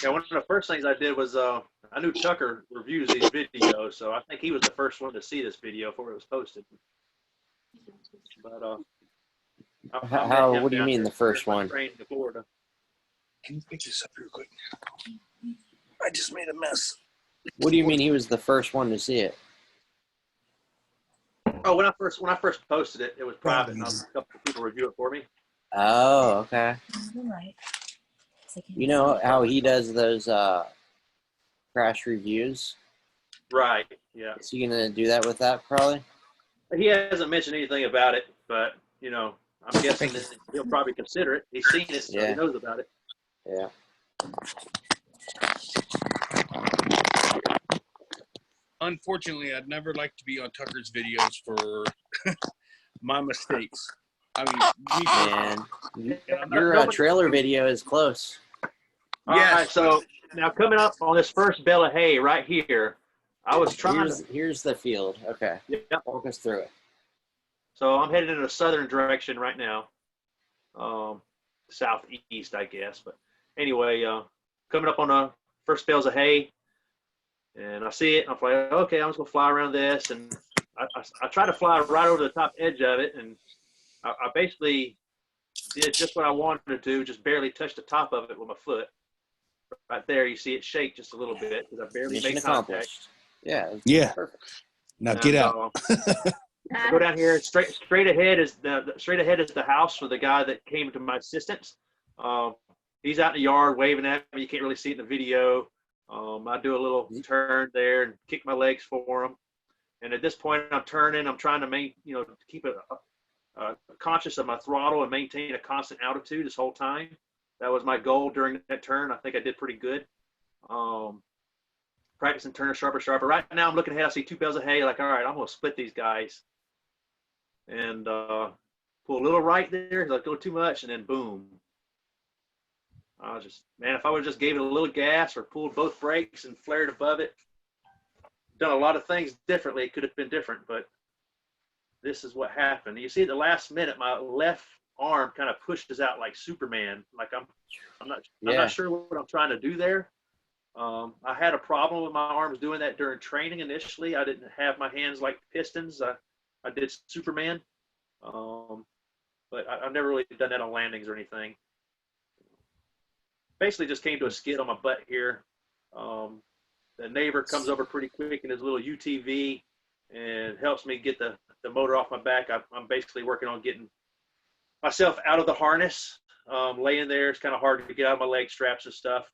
Yeah, one of the first things I did was I knew Tucker reviews these videos, so I think he was the first one to see this video before it was posted. But what do you mean the first one? Train to Florida. Can you pick this up real quick? I just made a mess. What do you mean he was the first one to see it? Oh, when I first posted it, it was private, and a couple of people review it for me. Oh, okay. Right. You know how he does those crash reviews? Right. Yeah. Is he gonna do that with that probably? He hasn't mentioned anything about it, but you know, I'm guessing that he'll probably consider it. He's seen it, so Yeah. he knows about it. Yeah. Unfortunately, I'd never like to be on Tucker's videos for my mistakes. I mean, Man, your trailer video is close. All Yes. right, so now coming up on this first bale of hay right here, I was trying to. Here's the field. Okay. Yeah. Walk us through it. So I'm headed in a southern direction right now, southeast, I guess. But anyway, coming up on the first bales of hay, and I see it, and I'm like, okay, I'm just gonna fly around this, and I try to fly right over the top edge of it, and I basically did just what I wanted to do, just barely touched the top of it with my foot. Right there, you see it shake just a little bit because I barely Mission made contact. accomplished. Yeah. Yeah. Perfect. Now And, get out. I go down here. Straight ahead is the house for the guy that came to my assistance. He's out in the yard waving at me. You can't really see it in the video. I do a little turn there and kick my legs for him. And at this point, I'm turning. I'm trying to keep conscious of my throttle and maintain a constant altitude this whole time. That was my goal during that turn. I think I did pretty good. Practicing turning sharper. Right now, I'm looking ahead. I see 2 bales of hay. Like, all right, I'm going to split these guys. And pull a little right there. Like, go too much. And then boom. I was just, man, if I would have just gave it a little gas or pulled both brakes and flared above it, done a lot of things differently. It could have been different, but this is what happened. You see at the last minute, my left arm kind of pushes out like Superman. Like I'm not sure what I'm trying to do there. I had a problem with my arms doing that during training initially. I didn't have my hands like pistons. I did Superman, but I've never really done that on landings or anything. Basically just came to a skid on my butt here. The neighbor comes over pretty quick in his little UTV and helps me get the motor off my back. I'm basically working on getting myself out of the harness. laying there. It's kind of hard to get out of my leg straps and stuff.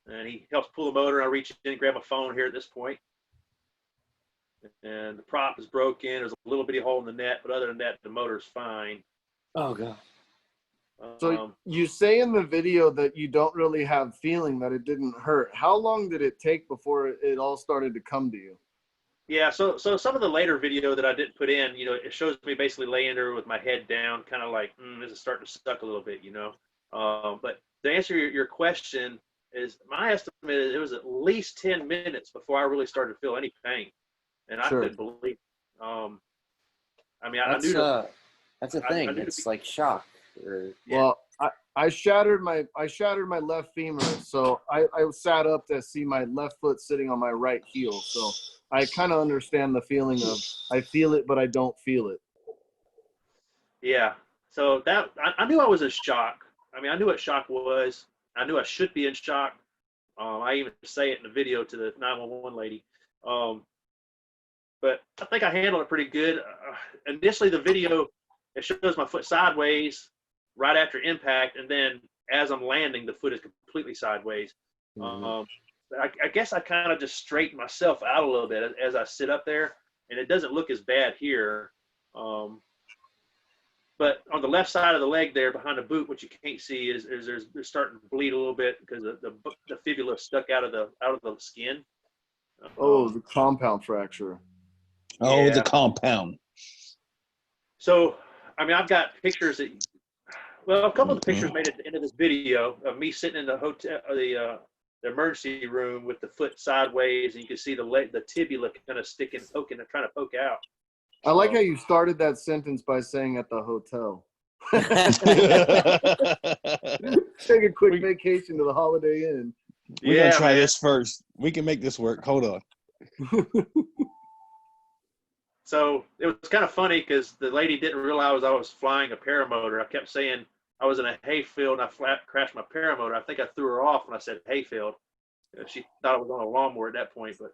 And he helps pull the motor. I reach in and grab my phone here at this point. And the prop is broken. There's a little bitty hole in the net, but other than that, the motor's fine. Oh god. So you say in the video that you don't really have feeling, that it didn't hurt. How long did it take before it all started to come to you? Yeah, so some of the later video that I didn't put in, you know, it shows me basically laying there with my head down, kind of like, this is starting to suck a little bit, you know. But to answer your question, is my estimate is it was at least 10 minutes before I really started to feel any pain, and I couldn't believe it. I mean, I knew that's a thing. It's like shock. Well, I shattered my left femur, so I sat up to see my left foot sitting on my right heel. So I kind of understand the feeling of I feel it, but I don't feel it. Yeah. So that I knew I was in shock. I mean, I knew what shock was. I knew I should be in shock. I even say it in the video to the 911 lady. But I think I handled it pretty good. Initially, the video, it shows my foot sideways right after impact, and then as I'm landing, the foot is completely sideways. I guess I kind of just straightened myself out a little bit as I sit up there, and it doesn't look as bad here. But on the left side of the leg there behind the boot, what you can't see is there's starting to bleed a little bit because the fibula stuck out of the skin. The compound fracture. Oh, Yeah. the compound. So, I mean, I've got pictures a couple of the pictures made at the end of this video of me sitting in the hotel, the emergency room with the foot sideways, and you can see the tibia kind of poking and trying to poke out. I like how you started that sentence by saying at the hotel. Take a quick vacation to the Holiday Inn. We're going to try this first. We can make this work. Hold on. So it was kind of funny because the lady didn't realize I was flying a paramotor. I kept saying I was in a hayfield and I crashed my paramotor. I think I threw her off when I said hayfield. She thought I was on a lawnmower at that point, but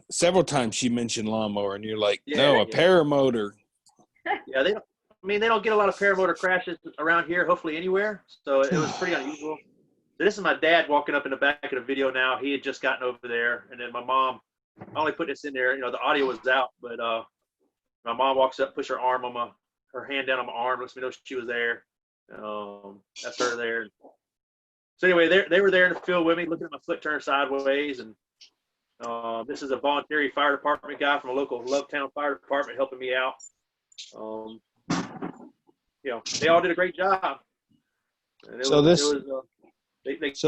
several times she mentioned lawnmower, and you're like, no, a paramotor. Yeah, they don't get a lot of paramotor crashes around here, hopefully anywhere. So it was pretty unusual. So this is my dad walking up in the back of the video now. He had just gotten over there, and then my mom. I only put this in there, you know, the audio was out, but my mom walks up, puts her hand down on my arm, lets me know she was there. That's her there. So anyway, they were there in the field with me, looking at my foot turn sideways, and this is a voluntary fire department guy from a local Lovetown fire department helping me out. You know, they all did a great job. And they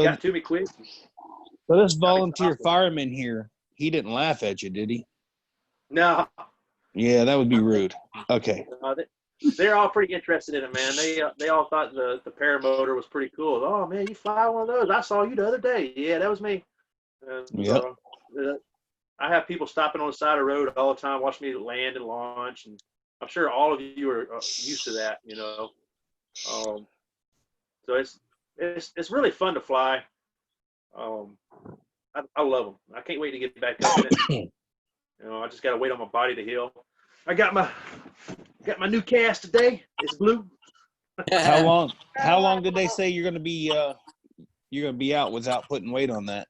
got to me quick. So this volunteer fireman here, he didn't laugh at you, did he? No. Yeah, that would be rude. Okay. They're all pretty interested in it, man. They all thought the paramotor was pretty cool. Oh man, you fly one of those? I saw you the other day. Yeah, that was me. I have people stopping on the side of the road all the time, watching me land and launch, and I'm sure all of you are used to that, you know. So it's really fun to fly. I love them. I can't wait to get back up in it. You know, I just got to wait on my body to heal. I got my new cast today. It's blue. How long did they say you're going to be out without putting weight on that?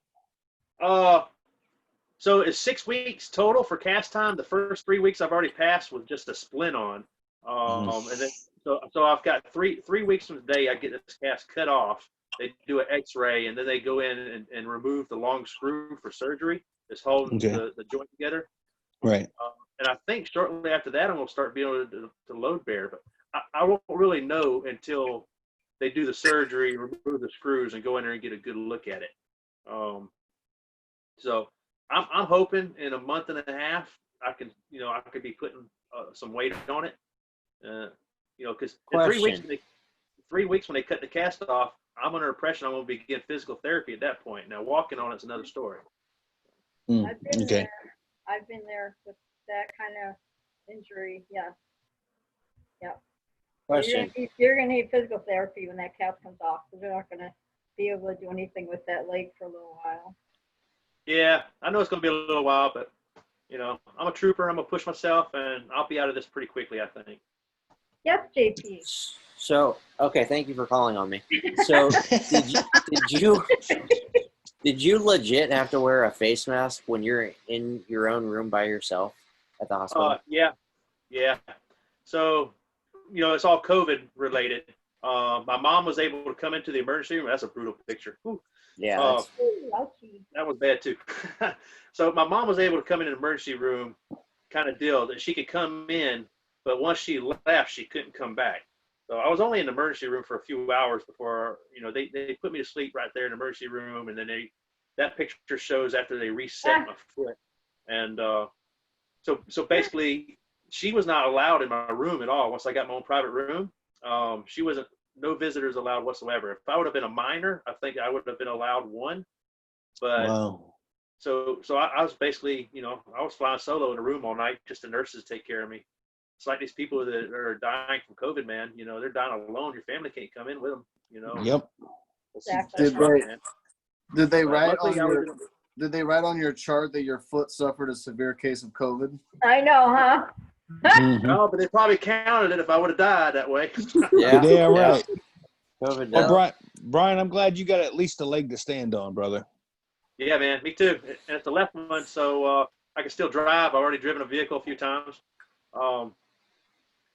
So it's 6 weeks total for cast time. The first 3 weeks I've already passed with just a splint on. And then so I've got three weeks from today I get this cast cut off. They do an x-ray, and then they go in and remove the long screw for surgery that's holding the joint together. Right. And I think shortly after that, I'm going to start being able to load bear. But I won't really know until they do the surgery, remove the screws, and go in there and get a good look at it. So I'm hoping in a month and a half I could be putting some weight on it. Because in 3 weeks when they cut the cast off, I'm under impression I'm going to begin physical therapy at that point. Now walking on it's another story. I've been there with that kind of injury. Yeah. Question. You're gonna need physical therapy when that cast comes off, because you're not gonna be able to do anything with that leg for a little while. Yeah, I know it's gonna be a little while, but I'm a trooper. I'm gonna push myself, and I'll be out of this pretty quickly, I think. Yes, JP. So, okay, thank you for calling on me. So, did you legit have to wear a face mask when you're in your own room by yourself at the hospital? Yeah. So, it's all COVID related. My mom was able to come into the emergency room. That's a brutal picture. Whew. Yeah. That was bad too. So my mom was able to come in an emergency room kind of deal that she could come in, but once she left, she couldn't come back. So I was only in the emergency room for a few hours before, they put me to sleep right there in the emergency room. And then that picture shows after they reset my foot. And so basically she was not allowed in my room at all. Once I got my own private room, no visitors allowed whatsoever. If I would have been a minor, I think I would have been allowed one. But Wow. so I was basically, I was flying solo in a room all night, just the nurses take care of me. It's like these people that are dying from COVID, man. They're dying alone. Your family can't come in with them. Yep. Exactly. Did they write on your chart that your foot suffered a severe case of COVID? I know, huh? Mhm. No, but they probably counted it if I would have died that way. Yeah, right. COVID Well, Brian, I'm glad you got at least a leg to stand on, brother. Yeah, man, me too. And it's the left one, so I can still drive. I've already driven a vehicle a few times.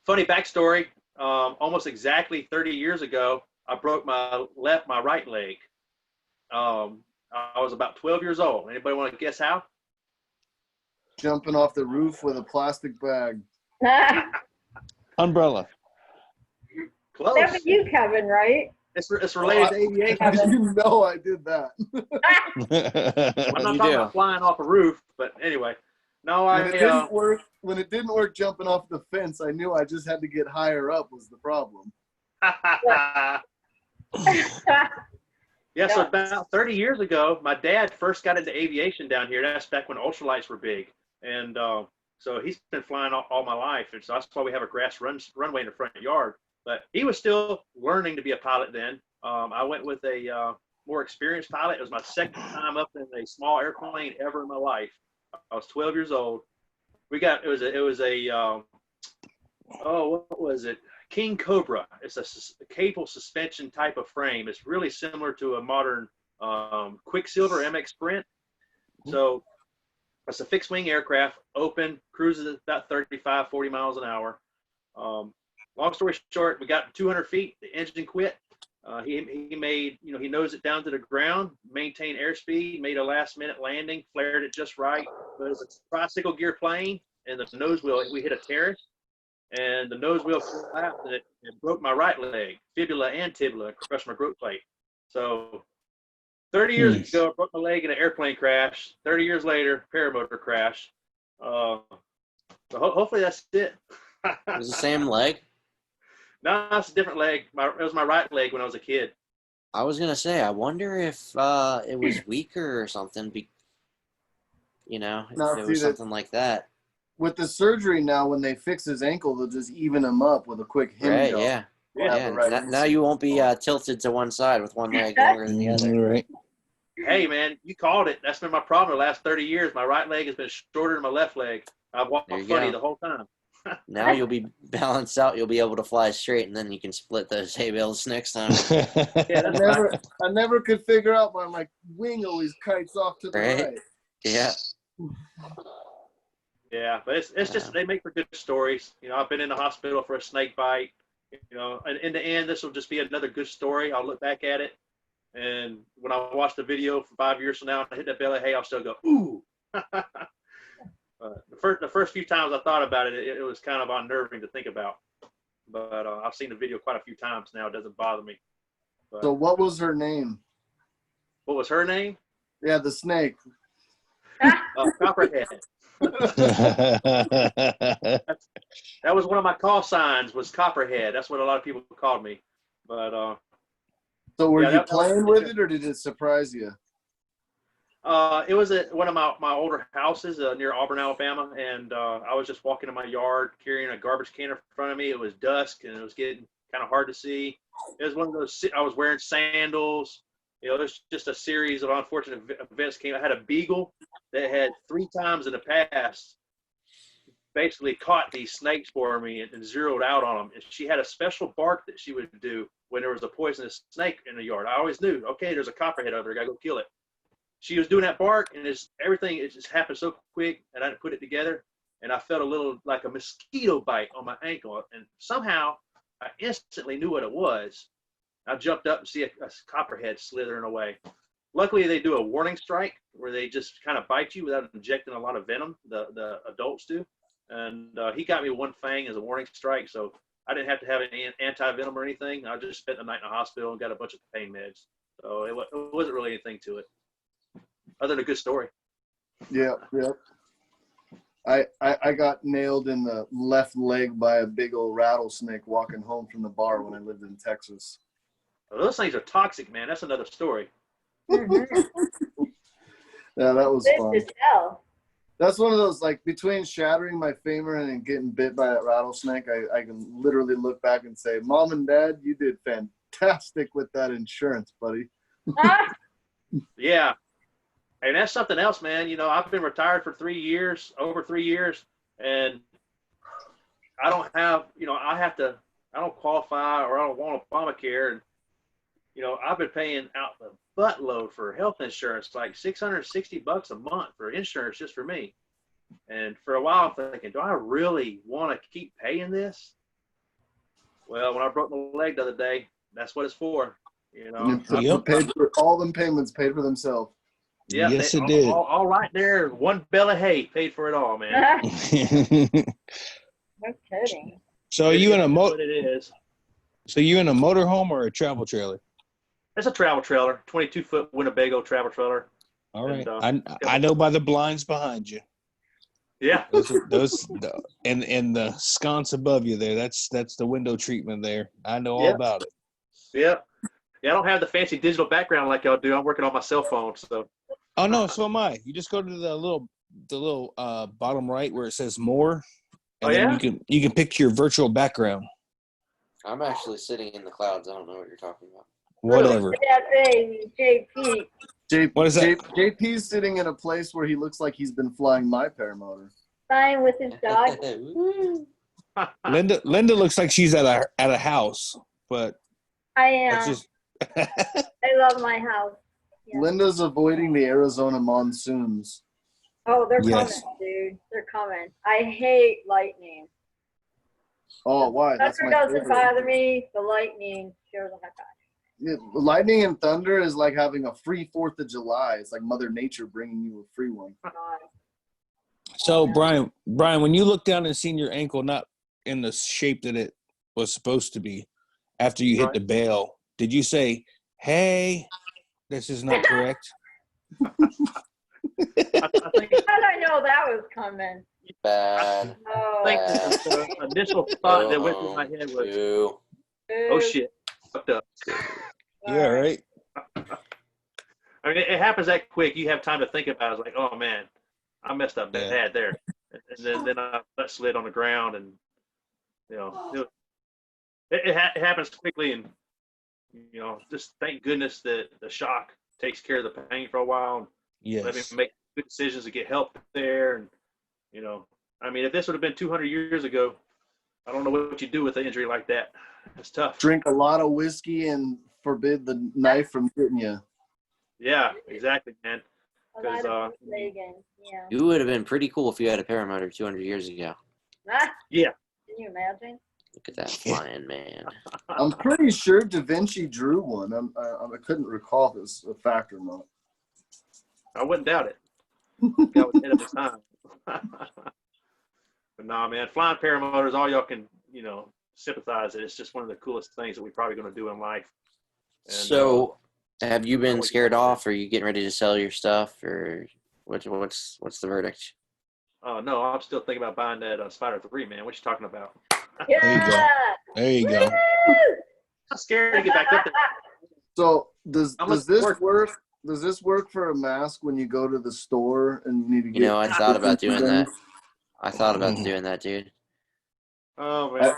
Funny backstory, almost exactly 30 years ago, I broke my right leg. I was about 12 years old. Anybody want to guess how? Jumping off the roof with a plastic bag. Umbrella. Close. That was you, Kevin, right? It's related to aviation. You know I did that. I'm not You talking do. about flying off a roof, but anyway. No, When it didn't work jumping off the fence, I knew I just had to get higher up was the problem. Yeah, so about 30 years ago, my dad first got into aviation down here. That's back when ultralights were big. And so he's been flying all my life. And so that's why we have a grass runway in the front yard. But he was still learning to be a pilot then. I went with a more experienced pilot. It was my second time up in a small airplane ever in my life. I was 12 years old. What was it? King Cobra. It's a cable suspension type of frame. It's really similar to a modern Quicksilver MX Sprint. So it's a fixed wing aircraft, open, cruises at about 35, 40 miles an hour. Long story short, we got 200 feet, the engine quit. He made, he nosed it down to the ground, maintained airspeed, made a last minute landing, flared it just right. But it was a tricycle gear plane, and the nose wheel, we hit a terrace, and the nose wheel collapsed, and it broke my right leg, fibula and tibula, crushed my growth plate. So 30 years ago, I broke my leg in an airplane crash. 30 years later, paramotor crash. So hopefully that's it. It was the same leg? No, it's a different leg. It was my right leg when I was a kid. I was going to say, I wonder if it was weaker or something. If it was something like that. With the surgery now, when they fix his ankle, they'll just even him up with a quick hemi Right, job. yeah. Now you won't be tilted to one side with one leg longer than the other. Right. Hey, man, you called it. That's been my problem the last 30 years. My right leg has been shorter than my left leg. I've walked funny the whole time. Now you'll be balanced out. You'll be able to fly straight, and then you can split those hay bales next time. Yeah, I never could figure out why my wing always kites off to the right. Yeah. Yeah, but it's just they make for good stories. I've been in the hospital for a snake bite. And in the end, this will just be another good story. I'll look back at it, and when I watch the video from 5 years from now, and I hit that bale of hay, I'll still go, ooh. The first few times I thought about it, it was kind of unnerving to think about. But I've seen the video quite a few times now. It doesn't bother me. But, So what was her name? What was her name? Yeah, the snake. Copperhead. That was one of my call signs, was Copperhead. That's what a lot of people called me. But so were you playing with it, or did it surprise you? It was at one of my older houses near Auburn, Alabama, and I was just walking in my yard carrying a garbage can in front of me. It was dusk, and it was getting kind of hard to see. It was one of those. I was wearing sandals. There's just a series of unfortunate events came. I had a beagle that had 3 times in the past basically caught these snakes for me and zeroed out on them. And she had a special bark that she would do when there was a poisonous snake in the yard. I always knew, okay, there's a copperhead over there, gotta go kill it. She was doing that bark, and it just happened so quick, and I didn't put it together, and I felt a little like a mosquito bite on my ankle, and somehow I instantly knew what it was. I jumped up and see a copperhead slithering away. Luckily, they do a warning strike where they just kind of bite you without injecting a lot of venom. The adults do. And he got me one fang as a warning strike, so I didn't have to have any anti-venom or anything. I just spent the night in the hospital and got a bunch of pain meds. So it wasn't really anything to it, other than a good story. Yeah. I got nailed in the left leg by a big old rattlesnake walking home from the bar when I lived in Texas. Well, those things are toxic, man. That's another story. Mm-hmm. Yeah, that was fun. Good to tell. That's one of those, like, between shattering my femur and getting bit by a rattlesnake, I can literally look back and say, Mom and Dad, you did fantastic with that insurance, buddy. Yeah. And that's something else, man. You know, I've been retired for over 3 years, and I don't have, I don't qualify, or I don't want Obamacare. And, I've been paying out the buttload for health insurance, like $660 a month for insurance just for me. And for a while, I'm thinking, do I really want to keep paying this? Well, when I broke my leg the other day, that's what it's for. Paid for, all them payments paid for themselves. Yeah, yes, it did. All right there, one bale of hay paid for it all, man. No kidding. So are you in a What it is. So you in a motorhome or a travel trailer? It's a travel trailer, 22-foot Winnebago travel trailer. All right. And, I know by the blinds behind you. Yeah. Those and the sconce above you there. That's the window treatment there. I know all about it. Yeah. Yeah, I don't have the fancy digital background like y'all do. I'm working on my cell phone, so. Oh no, so am I. You just go to the little bottom right where it says more, and then you can pick your virtual background. I'm actually sitting in the clouds. I don't know what you're talking about. Whatever. Yeah, baby, JP. What is that? JP's sitting in a place where he looks like he's been flying my paramotor. Flying with his dog. Linda looks like she's at a house, but I am. that's just I love my house. Yeah. Linda's avoiding the Arizona monsoons. Oh, they're Yes. coming, dude. They're coming. I hate lightning. Oh, why? That's Thunder my doesn't favorite. bother me. The lightning sure the heck out. Yeah, lightning and thunder is like having a free 4th of July. It's like Mother Nature bringing you a free one. God. so. Brian, when you looked down and seen your ankle not in the shape that it was supposed to be after you hit the bail, did you say, "Hey, this is not correct"? I think How did I know that was coming? Bad. Oh, the initial thought that went through my head was, Two. oh shit, fucked up. Yeah, right. I mean, it happens that quick. You have time to think about it. It's like, oh man, I messed up bad there. And then I slid on the ground, and it happens quickly, and just thank goodness that the shock takes care of the pain for a while. And let me Yes. make good decisions to get help there. And I mean, if this would have been 200 years ago, I don't know what you do with an injury like that. It's tough. Drink a lot of whiskey and forbid the knife from getting you. Yeah, exactly, man. a lot 'Cause, of Reagan. Yeah. You would have been pretty cool if you had a paramotor 200 years ago. Ah, Yeah. can you imagine? Look at that flying man. I'm pretty sure Da Vinci drew one. I couldn't recall if it was a fact or not. I wouldn't doubt it. Guy was ahead of his time. But nah, man, flying paramotors, all y'all can, sympathize it. It's just one of the coolest things that we're probably going to do in life. And, So, have you been scared off? Or are you getting ready to sell your stuff, or what's the verdict? Oh no, I'm still thinking about buying that Spider 3, man. What you talking about? Yeah. There you go. I'm scared to get back up there. So does this work. work? Does this work for a mask when you go to the store and you need to get? I thought about doing that. things? I thought about doing that, dude. Oh man.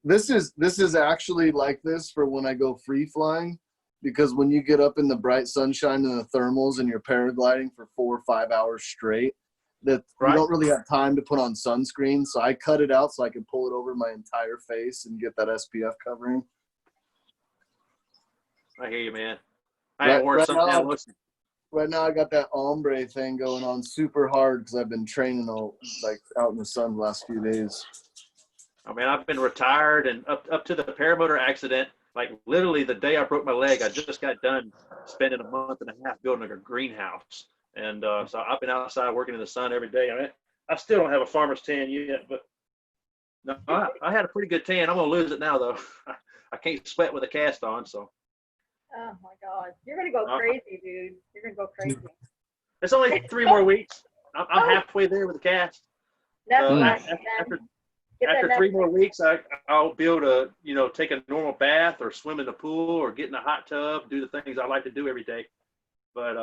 This is actually like this for when I go free flying, because when you get up in the bright sunshine and the thermals and you're paragliding for 4 or 5 hours straight, that Right. you don't really have time to put on sunscreen. So I cut it out so I can pull it over my entire face and get that SPF covering. I hear you, man. I haven't worn something now, now. Right now I got that ombre thing going on super hard because I've been training out in the sun the last few days. I mean, I've been retired and up to the paramotor accident, like literally the day I broke my leg, I just got done spending a month and a half building a greenhouse. And so I've been outside working in the sun every day. I mean, I still don't have a farmer's tan yet, but no, I had a pretty good tan. I'm going to lose it now, though. I can't sweat with a cast on, so. Oh my God. You're going to go crazy, dude. You're going to go crazy. It's only 3 more weeks. I'm halfway there with the cast. That's So nice. after 3 more weeks, I'll be able to, take a normal bath or swim in the pool or get in a hot tub, do the things I like to do every day. But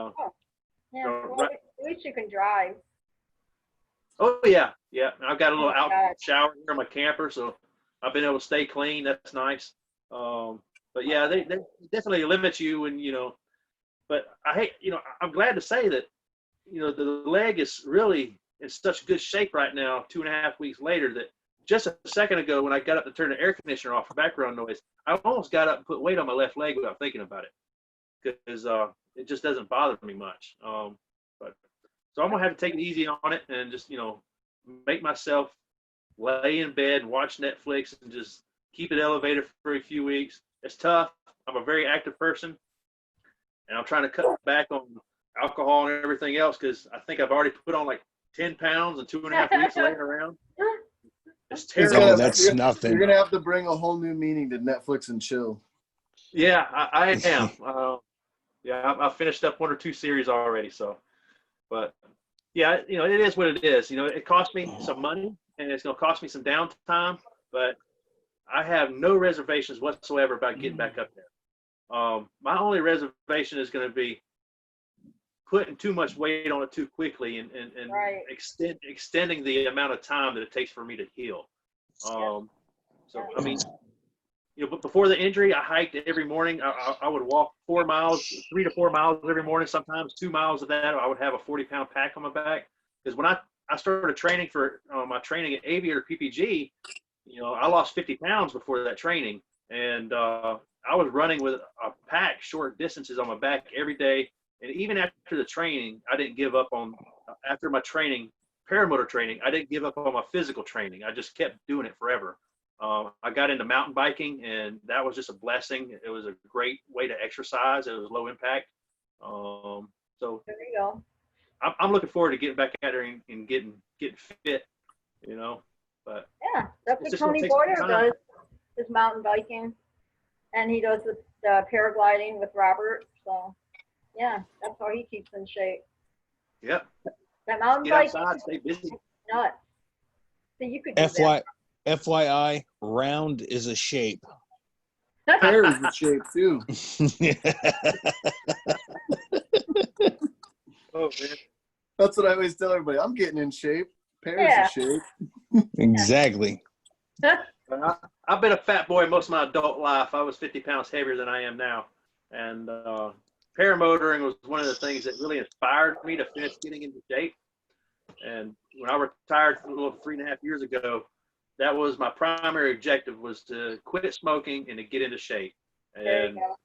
Yeah, well, at least you can drive. oh yeah. I've got a little Oh, out God. shower here in my camper, so I've been able to stay clean. That's nice. But yeah, they definitely limit you, and But I hate, I'm glad to say that, the leg is really in such good shape right now. 2.5 weeks later, that just a second ago when I got up to turn the air conditioner off for background noise, I almost got up and put weight on my left leg without thinking about it, because it just doesn't bother me much. But so I'm gonna have to take it easy on it and just make myself lay in bed and watch Netflix and just keep it elevated for a few weeks. It's tough. I'm a very active person, and I'm trying to cut back on alcohol and everything else because I think I've already put on like 10 pounds in 2.5 weeks laying around. It's terrible. Oh, that's nothing. You're gonna have to bring a whole new meaning to Netflix and chill. Yeah, I am. Yeah, I finished up 1 or 2 series already. So, but yeah, it is what it is. It cost me some money and it's going to cost me some downtime, but I have no reservations whatsoever about getting back up there. My only reservation is going to be putting too much weight on it too quickly and Right. extending the amount of time that it takes for me to heal. So, I mean, but before the injury, I hiked every morning. I would walk 4 miles, 3 to 4 miles every morning. Sometimes 2 miles of that, I would have a 40-pound pack on my back. Because when I started training for my training at Aviator PPG, I lost 50 pounds before that training. And I was running with a pack short distances on my back every day. And even after the training, I didn't give up on, after my training, paramotor training, I didn't give up on my physical training. I just kept doing it forever. I got into mountain biking, and that was just a blessing. It was a great way to exercise. It was low impact. So There you go. I'm looking forward to getting back out there and getting fit, but Yeah, that's it's what just gonna Tony take some Boyer time. does, is mountain biking. And he does the paragliding with Robert. So, yeah, that's how he keeps in shape. Yep. That mountain Get biking outside, is stay busy. nuts. So you could do that. FYI, round is a shape. Pear is the shape too. Oh, man. That's what I always tell everybody. I'm getting in shape. Pear Yeah. is the shape. Exactly. I've been a fat boy most of my adult life. I was 50 pounds heavier than I am now. And paramotoring was one of the things that really inspired me to finish getting into shape. And when I retired a little 3.5 years ago, that was my primary objective, was to quit smoking and to get into shape. There you And go.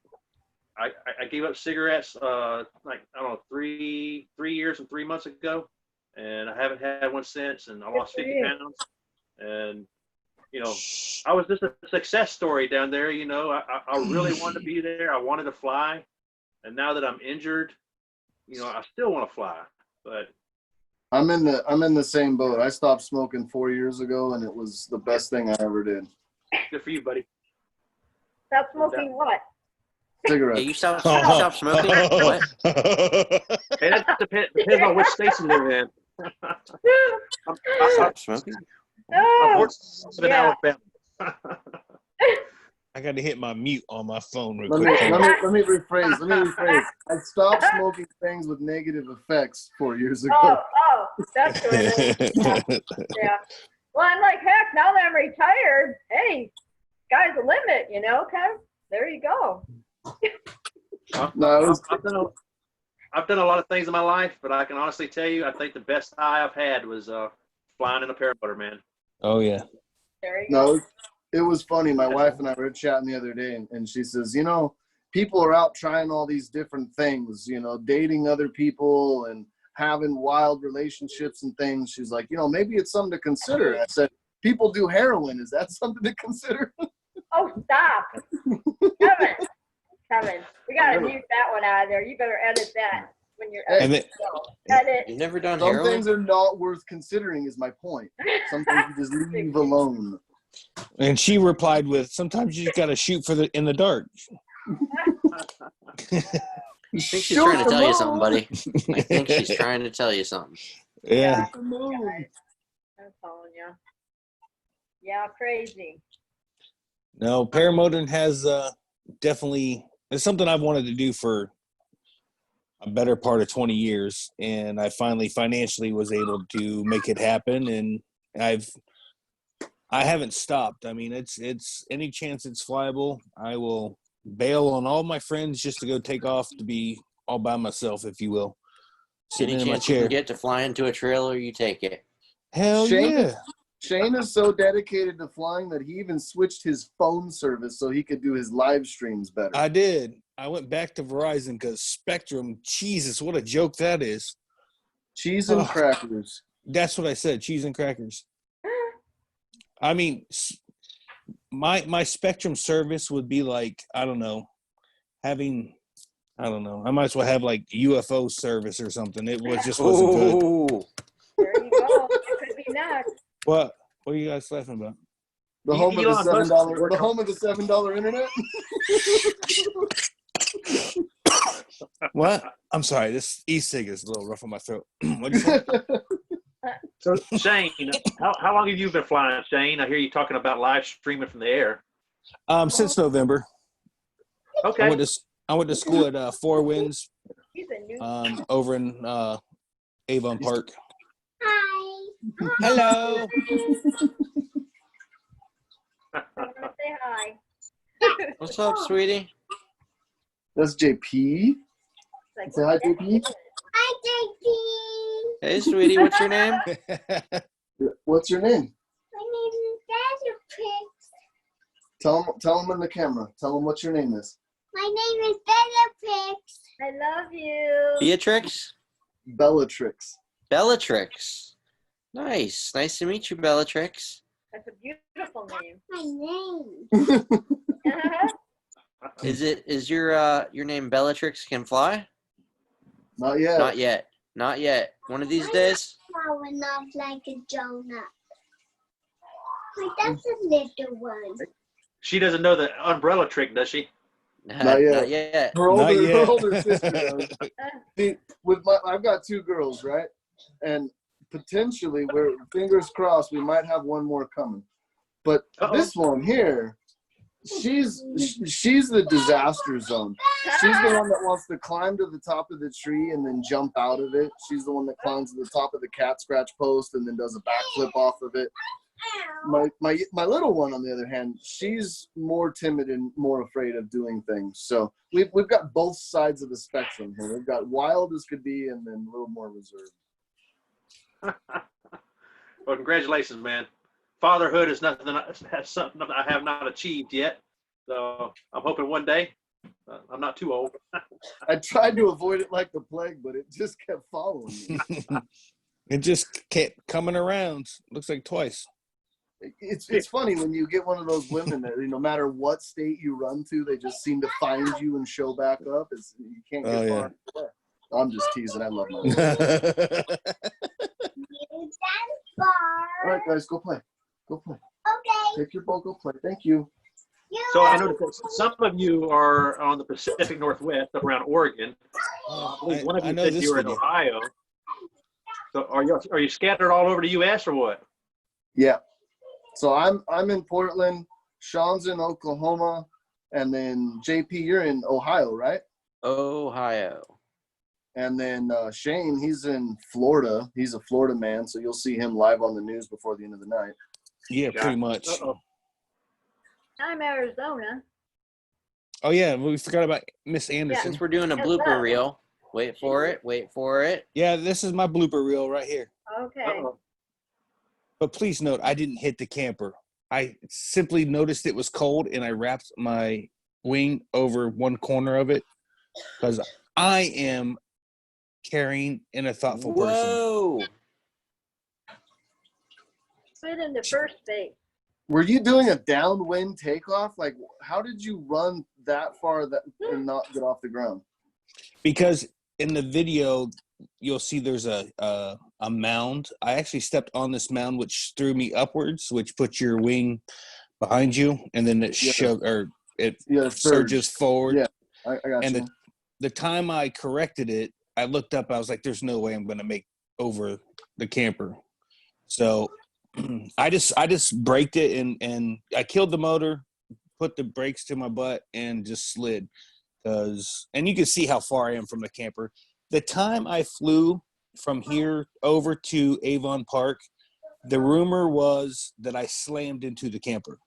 I gave up cigarettes I don't know, 3 years and 3 months ago, and I haven't had one since. And I lost 50 pounds. And I was just a success story down there. I really wanted to be there. I wanted to fly, and now that I'm injured, I still want to fly. But I'm in the same boat. I stopped smoking 4 years ago, and it was the best thing I ever did. good for you, buddy. Stop smoking what? Yeah, Cigarettes. you stop smoking? What? Hey, that depends on which state you live in. Stop smoking? Oh, in yeah. Alabama. I got to hit my mute on my phone real Let quick. me rephrase. I stopped smoking things with negative effects 4 years ago. Oh, that's good. Yeah. Well, I'm like, heck, now that I'm retired, hey, sky's the limit, I've done a lot of things in my life, but I can honestly tell you, I think the best high I've had was flying in a paramotor, man. Oh yeah. There you go. No, it was funny. My wife and I were chatting the other day, and she says, you know, people are out trying all these different things, you know, dating other people and having wild relationships and things. She's like, you know, maybe it's something to consider. I said, people do heroin. Is that something to consider? Oh, stop. Kevin, we gotta mute that one out of there. You better edit that when you're And editing. then, Edit. You've never done Some heroin? things are not worth considering is my point. Sometimes you just leave alone. and she replied with, "Sometimes you just gotta shoot in the dark." I think she's trying to tell you something, buddy. I think she's trying to tell you something. Yeah. I'm telling you. Yeah, crazy. No, paramotoring has definitely, it's something I've wanted to do for a better part of 20 years, and I finally financially was able to make it happen, and I haven't stopped. I mean, it's any chance it's flyable, I will bail on all my friends just to go take off to be all by myself, if you will. Sitting Any in my chance you chair. can get to fly into a trailer, you take it. Hell Shane, yeah. Shane is so dedicated to flying that he even switched his phone service so he could do his live streams better. I did. I went back to Verizon because Spectrum, Jesus, what a joke that is. Cheese and crackers. That's what I said, cheese and crackers. I mean, my Spectrum service would be like, I don't know, I might as well have like UFO service or something. It just wasn't good. Ooh. There you go. It could be next. What are you guys laughing about? The home of the Elon Musk $7. The home of the $7 internet. What? I'm sorry. This e-cig is a little rough on my throat. What'd you say? So Shane, how long have you been flying, Shane? I hear you talking about live streaming from the air. Since November. Okay. I went to school at Four Winds He's a new. over in Avon Park. Hi. Hello. Say hi. What's up, sweetie? That's JP. Like, Say hi, JP. Hi, JP. Hey, sweetie, what's your name? What's your name? My name is Bellatrix. Tell him in the camera. Tell him what your name is. My name is Bellatrix. I love you. Beatrix? Bellatrix. Bellatrix. Nice. Nice to meet you, Bellatrix. That's a beautiful name. My name. Is your name Bellatrix can fly? Not yet. Not yet. Not yet. One of these days? Flowing off like a donut. Like that's a little one. She doesn't know the umbrella trick, does she? Not yet. Not yet. Her older, Not yet. her older sister does. See, I've got two girls, right? And potentially, we're fingers crossed, we might have one more coming. But this one here, she's the disaster zone. She's the one that wants to climb to the top of the tree and then jump out of it. She's the one that climbs to the top of the cat scratch post and then does a backflip off of it. My little one, on the other hand, she's more timid and more afraid of doing things. So we've got both sides of the spectrum here. We've got wild as could be and then a little more reserved. Well, congratulations, man. Fatherhood is something I have not achieved yet. So I'm hoping one day. I'm not too old. I tried to avoid it like the plague, but it just kept following me. It just kept coming around. Looks like twice. It's funny when you get one of those women that no matter what state you run to, they just seem to find you and show back up. You can't get far. Yeah. I'm just teasing. I love my wife. All right, guys, go play. Go play. Okay. Take your ball, go play. Thank you. So I know that some of you are on the Pacific Northwest, up around Oregon. One of you said you were in Ohio. So are you scattered all over the U.S. or what? Yeah. So I'm in Portland. Sean's in Oklahoma, and then JP, you're in Ohio, right? Ohio. And then Shane, he's in Florida. He's a Florida man, so you'll see him live on the news before the end of the night. Yeah, pretty much. I'm Arizona. Oh yeah, we forgot about Miss Anderson. Since we're doing a blooper reel, Wait for it. Wait for it. Yeah, this is my blooper reel right here. Okay. Uh-oh. But please note, I didn't hit the camper. I simply noticed it was cold, and I wrapped my wing over one corner of it because I am caring and a thoughtful person. Whoa. Put in the first base. Were you doing a downwind takeoff? Like, how did you run that far and not get off the ground? Because in the video, you'll see there's a mound. I actually stepped on this mound, which threw me upwards, which puts your wing behind you, and then it surges forward. Yeah, I got and you. the time I corrected it, I looked up. I was like, "There's no way I'm going to make over the camper." So I just braked it and I killed the motor, put the brakes to my butt, and just slid. And you can see how far I am from the camper. The time I flew from here over to Avon Park, the rumor was that I slammed into the camper.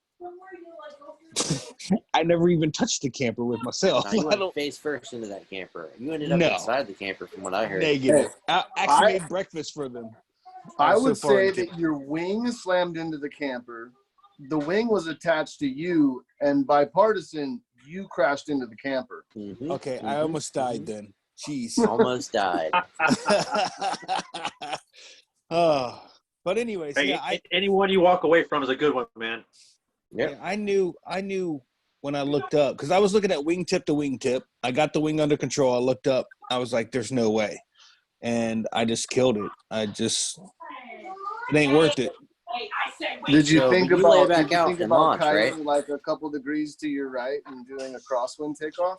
I never even touched the camper with myself. No, you went face first into that camper. You ended up inside the camper, from what I heard. Negative. I actually made breakfast for them. I would say that your wing slammed into the camper. The wing was attached to you, and bipartisan, you crashed into the camper. Mm-hmm. Okay, I almost died then. Jeez. Almost died. Oh, but anyways, Hey, yeah, anyone you walk away from is a good one, man. Yep. yeah, I knew when I looked up, because I was looking at wingtip to wingtip. I got the wing under control. I looked up. I was like, "There's no way," and I just killed it. It ain't worth it. Did you So, think but you lay about back out and launch, kiting right? like a couple degrees to your right and doing a crosswind takeoff?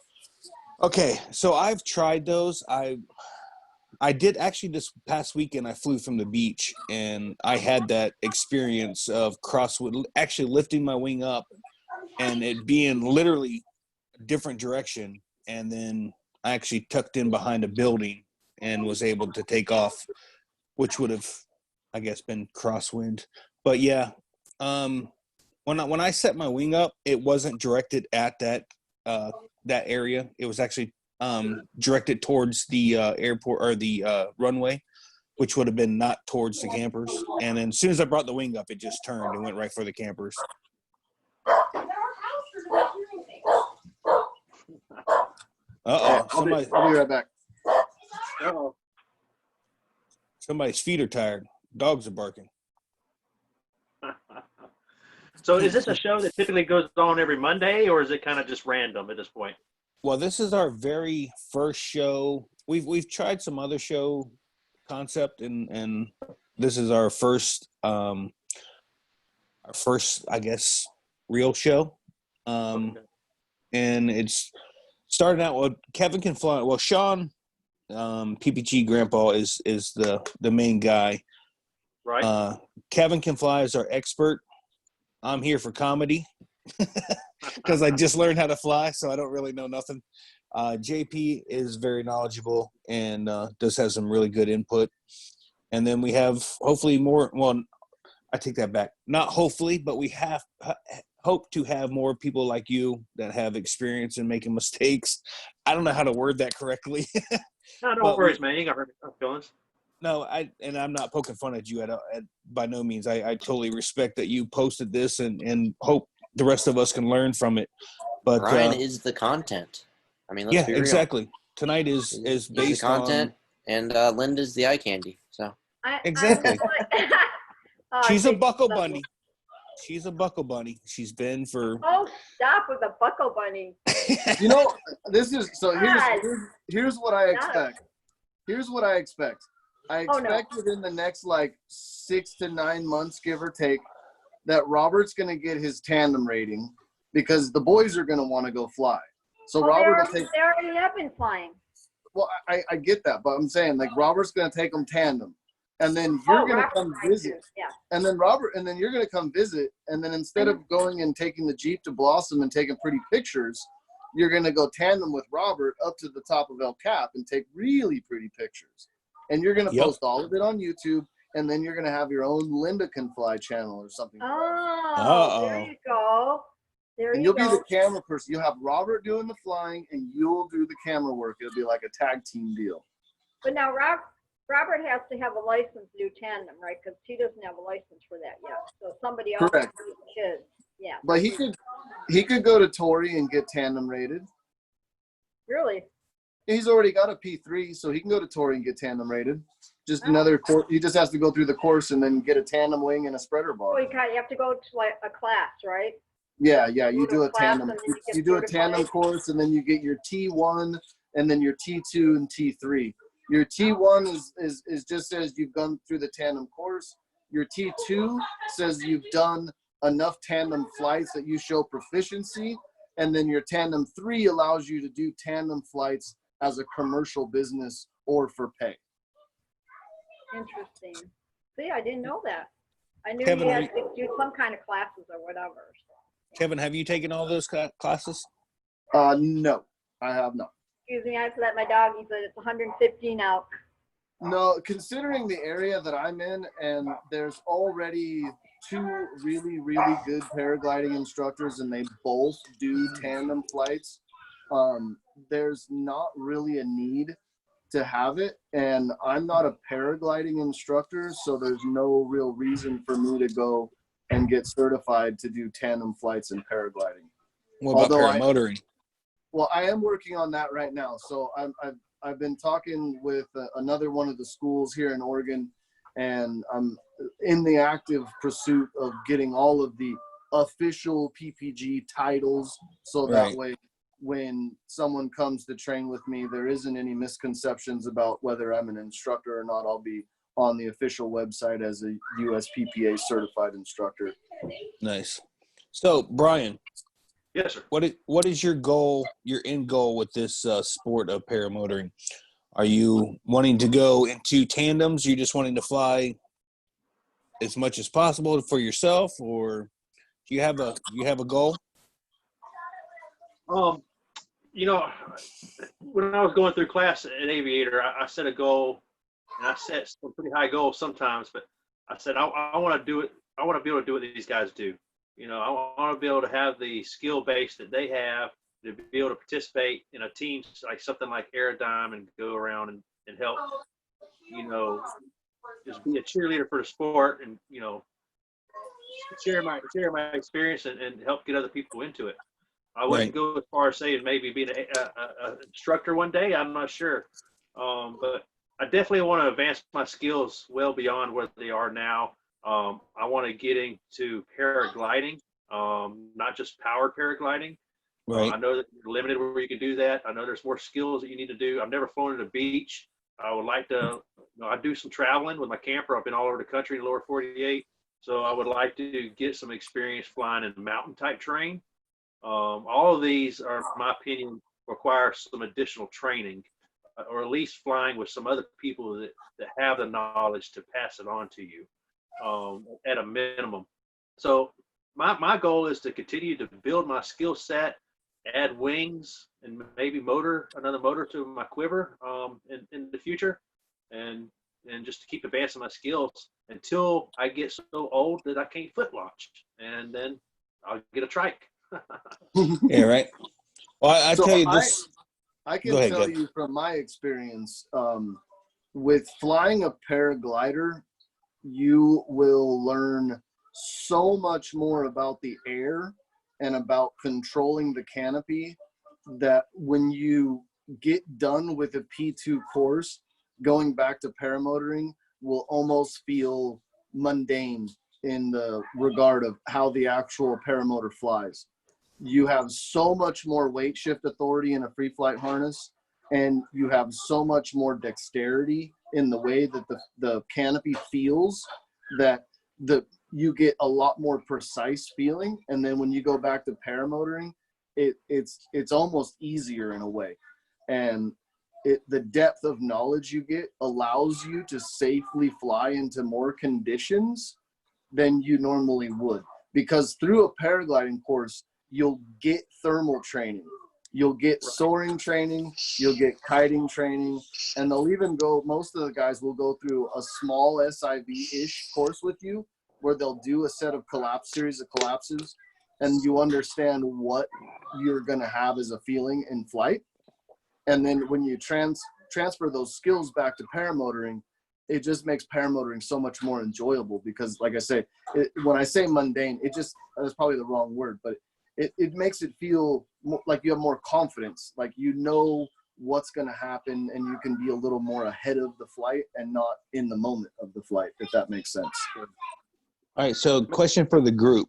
Okay, so I've tried those. I did actually this past weekend. I flew from the beach, and I had that experience of crosswind, actually lifting my wing up, and it being literally a different direction. And then I actually tucked in behind a building and was able to take off, which would have, I guess, been crosswind. But yeah, when I set my wing up, it wasn't directed at that area. It was actually directed towards the airport or the runway, which would have been not towards the campers. And then as soon as I brought the wing up, it just turned and went right for the campers. Uh-oh. I'll be right back. Uh-oh. Somebody's feet are tired. Dogs are barking. So is this a show that typically goes on every Monday, or is it kind of just random at this point? Well, this is our very first show. We've tried some other show concept, and this is our first, I guess, real show. Okay. And it's starting out with Kevin can fly. Well, Sean, PPG Grandpa is the main guy. Right. Kevin can fly is our expert. I'm here for comedy because I just learned how to fly, so I don't really know nothing. JP is very knowledgeable and does have some really good input. And then we have hopefully more. Well, I take that back. Not hopefully, but we hope to have more people like you that have experience in making mistakes. I don't know how to word that correctly. No, don't worry, man. You got hurt feelings. No, I'm not poking fun at you by no means. I totally respect that you posted this and hope the rest of us can learn from it. But Ryan is the content. I mean, let's be real. Exactly. Tonight is He's based the content, on, and Linda's the eye candy. So Exactly. Oh, she's a thank you buckle so bunny. much. She's a buckle bunny. She's been for. Oh, stop with the buckle bunny. You know, this is so. God. Here's what I God. expect. Here's what I expect. I Oh, no. expect within the next like 6 to 9 months, give or take, that Robert's going to get his tandem rating because the boys are going to want to go fly. So Oh, Robert will take. they already have been flying. Well, I get that, but I'm saying like Robert's going to take them tandem, and then you're going to Robert's come flying visit. too. Yeah. And then you're going to come visit, and then instead Mm-hmm. of going and taking the Jeep to Blossom and taking pretty pictures, you're going to go tandem with Robert up to the top of El Cap and take really pretty pictures. And you're going to Yep. post all of it on YouTube, and then you're going to have your own Linda Can Fly channel or something. Oh, Uh-oh. there you go. There And you you'll be go. the camera person. You'll have Robert doing the flying, and you'll do the camera work. It'll be like a tag team deal. But now Robert has to have a license to do tandem, right? Because he doesn't have a license for that yet. So somebody else Correct. should. Yeah. But he could go to Tory and get tandem rated. Really? He's already got a P3, so he can go to Tory and get tandem rated. Just Oh. another course. He just has to go through the course and then get a tandem wing and a spreader Oh, bar. you have to go to like a class, right? Yeah. You do a class tandem. and then you get You do a certified. tandem course, and then you get your T1, and then your T2 and T3. Your T1 is just says you've gone through the tandem course. Your T2 says you've done enough tandem flights that you show proficiency, and then your tandem 3 allows you to do tandem flights as a commercial business or for pay. Interesting. See, I didn't know that. I knew Kevin, you had to do some kind of classes or whatever. Kevin, have you taken all those classes? No, I have not. Excuse me, I have to let my dog, he said it's 115 out. No, considering the area that I'm in, and there's already 2 really, really good paragliding instructors, and they both do tandem flights. There's not really a need to have it, and I'm not a paragliding instructor, so there's no real reason for me to go and get certified to do tandem flights in paragliding. What about Although paramotoring? Well, I am working on that right now. So I've been talking with another one of the schools here in Oregon, and I'm in the active pursuit of getting all of the official PPG titles, so that Right. way when someone comes to train with me, there isn't any misconceptions about whether I'm an instructor or not. I'll be on the official website as a USPPA certified instructor. Nice. So, Brian, Yes, sir. what is your goal, your end goal with this sport of paramotoring? Are you wanting to go into tandems? You just wanting to fly as much as possible for yourself, or do you have a goal? You know, when I was going through class at Aviator, I set a goal, and I set some pretty high goals sometimes, but I said, I want to do it. I want to be able to do what these guys do. You know, I want to be able to have the skill base that they have, to be able to participate in a team like something like Aerodyne and go around and help, you know, just be a cheerleader for the sport and, you know, share my experience and help get other people into it. I wouldn't go as far as saying maybe being an instructor one day. I'm not sure. But I definitely want to advance my skills well beyond where they are now. I want to get into paragliding, not just powered paragliding. Right. I know that you're limited where you can do that. I know there's more skills that you need to do. I've never flown at a beach. I would like to, I do some traveling with my camper. I've been all over the country in the lower 48. So I would like to get some experience flying in mountain type terrain. All of these are, in my opinion, require some additional training, or at least flying with some other people that have the knowledge to pass it on to you at a minimum. So my goal is to continue to build my skill set, add wings, and maybe another motor to my quiver in the future, and just to keep advancing my skills until I get so old that I can't foot launch, and then I'll get a trike. Yeah, right. Well, I So tell you this. I can Go ahead, tell Kev. you from my experience, with flying a paraglider, you will learn so much more about the air and about controlling the canopy that when you get done with a P2 course, going back to paramotoring will almost feel mundane in the regard of how the actual paramotor flies. You have so much more weight shift authority in a free flight harness, and you have so much more dexterity in the way that the canopy feels, that you get a lot more precise feeling. And then when you go back to paramotoring, it's almost easier in a way. And the depth of knowledge you get allows you to safely fly into more conditions than you normally would. Because through a paragliding course, you'll get thermal training, you'll get soaring training, you'll get kiting training, and they'll even go, most of the guys will go through a small SIV-ish course with you, where they'll do a set of series of collapses, and you understand what you're going to have as a feeling in flight. And then when you transfer those skills back to paramotoring, it just makes paramotoring so much more enjoyable because, like I say, when I say mundane, that's probably the wrong word, but it makes it feel like you have more confidence, like you know what's going to happen and you can be a little more ahead of the flight and not in the moment of the flight, if that makes sense. All right, so question for the group.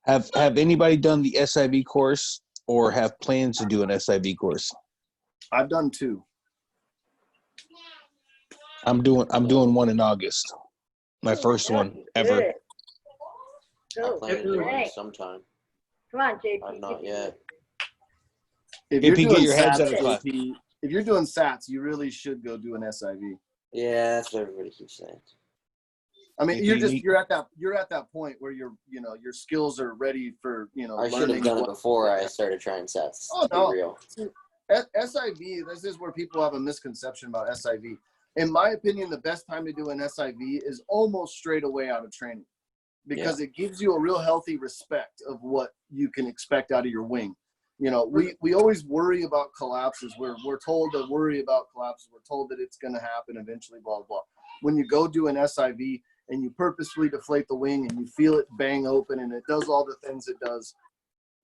Have anybody done the SIV course or have plans to do an SIV course? I've done 2. I'm doing one in August. My first one ever. Good. I Go. plan to do Hey, it sometime. come on, JP. I've not yet. If If you're you get doing your heads SATs, out of class. JP, if you're doing SATs, you really should go do an SIV. Yeah, that's what everybody keeps saying. I mean, If you're you at that point where your skills are ready for, I should have done it before I started trying sets. Oh, To no. be real. SIV, this is where people have a misconception about SIV. In my opinion, the best time to do an SIV is almost straight away out of training because it gives you a real healthy respect of what you can expect out of your wing. You know, we always worry about collapses. We're told to worry about collapses. We're told that it's going to happen eventually, blah, blah, blah. When you go do an SIV and you purposefully deflate the wing and you feel it bang open and it does all the things it does,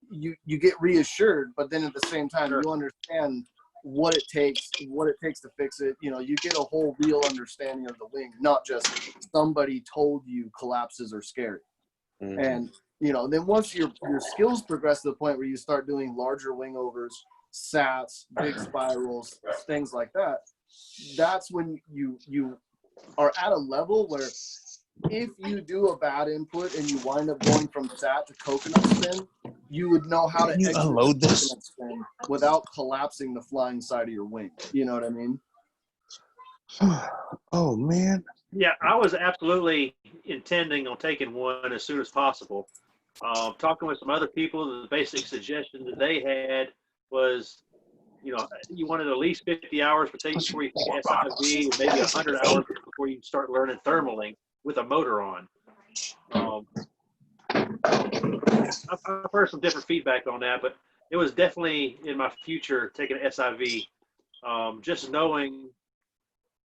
you get reassured, but then at the same time, you understand what it takes to fix it. You know, you get a whole real understanding of the wing, not just somebody told you collapses are scary. Mm-hmm. And, you know, then once your skills progress to the point where you start doing larger wing overs, sats, big spirals, things like that, that's when you are at a level where if you do a bad input and you wind up going from sat to coconut spin, you would know how to Can you exit unload the this? coconut spin without collapsing the flying side of your wing. You know what I mean? Oh man. Yeah, I was absolutely intending on taking one as soon as possible. Talking with some other people, the basic suggestion that they had was, you know, you wanted at least 50 hours before you take SIV, and maybe 100 hours before you start learning thermaling with a motor on. I've heard some different feedback on that, but it was definitely in my future taking an SIV. Just knowing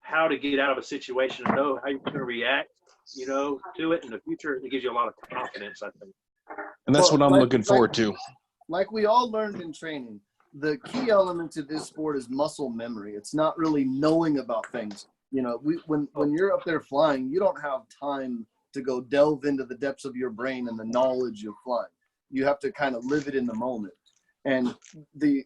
how to get out of a situation and know how you're going to react, you know, to it in the future, it gives you a lot of confidence, I think. And that's what I'm looking forward to. Like we all learned in training, the key element to this sport is muscle memory. It's not really knowing about things. You know, when you're up there flying, you don't have time to go delve into the depths of your brain and the knowledge of flying. You have to kind of live it in the moment. And the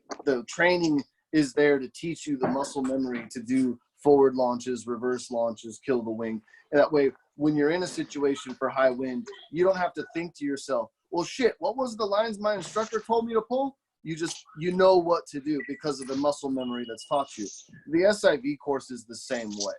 training is there to teach you the muscle memory to do forward launches, reverse launches, kill the wing. And that way, when you're in a situation for high wind, you don't have to think to yourself, well, shit, what was the lines my instructor told me to pull? You know what to do because of the muscle memory that's taught you. The SIV course is the same way.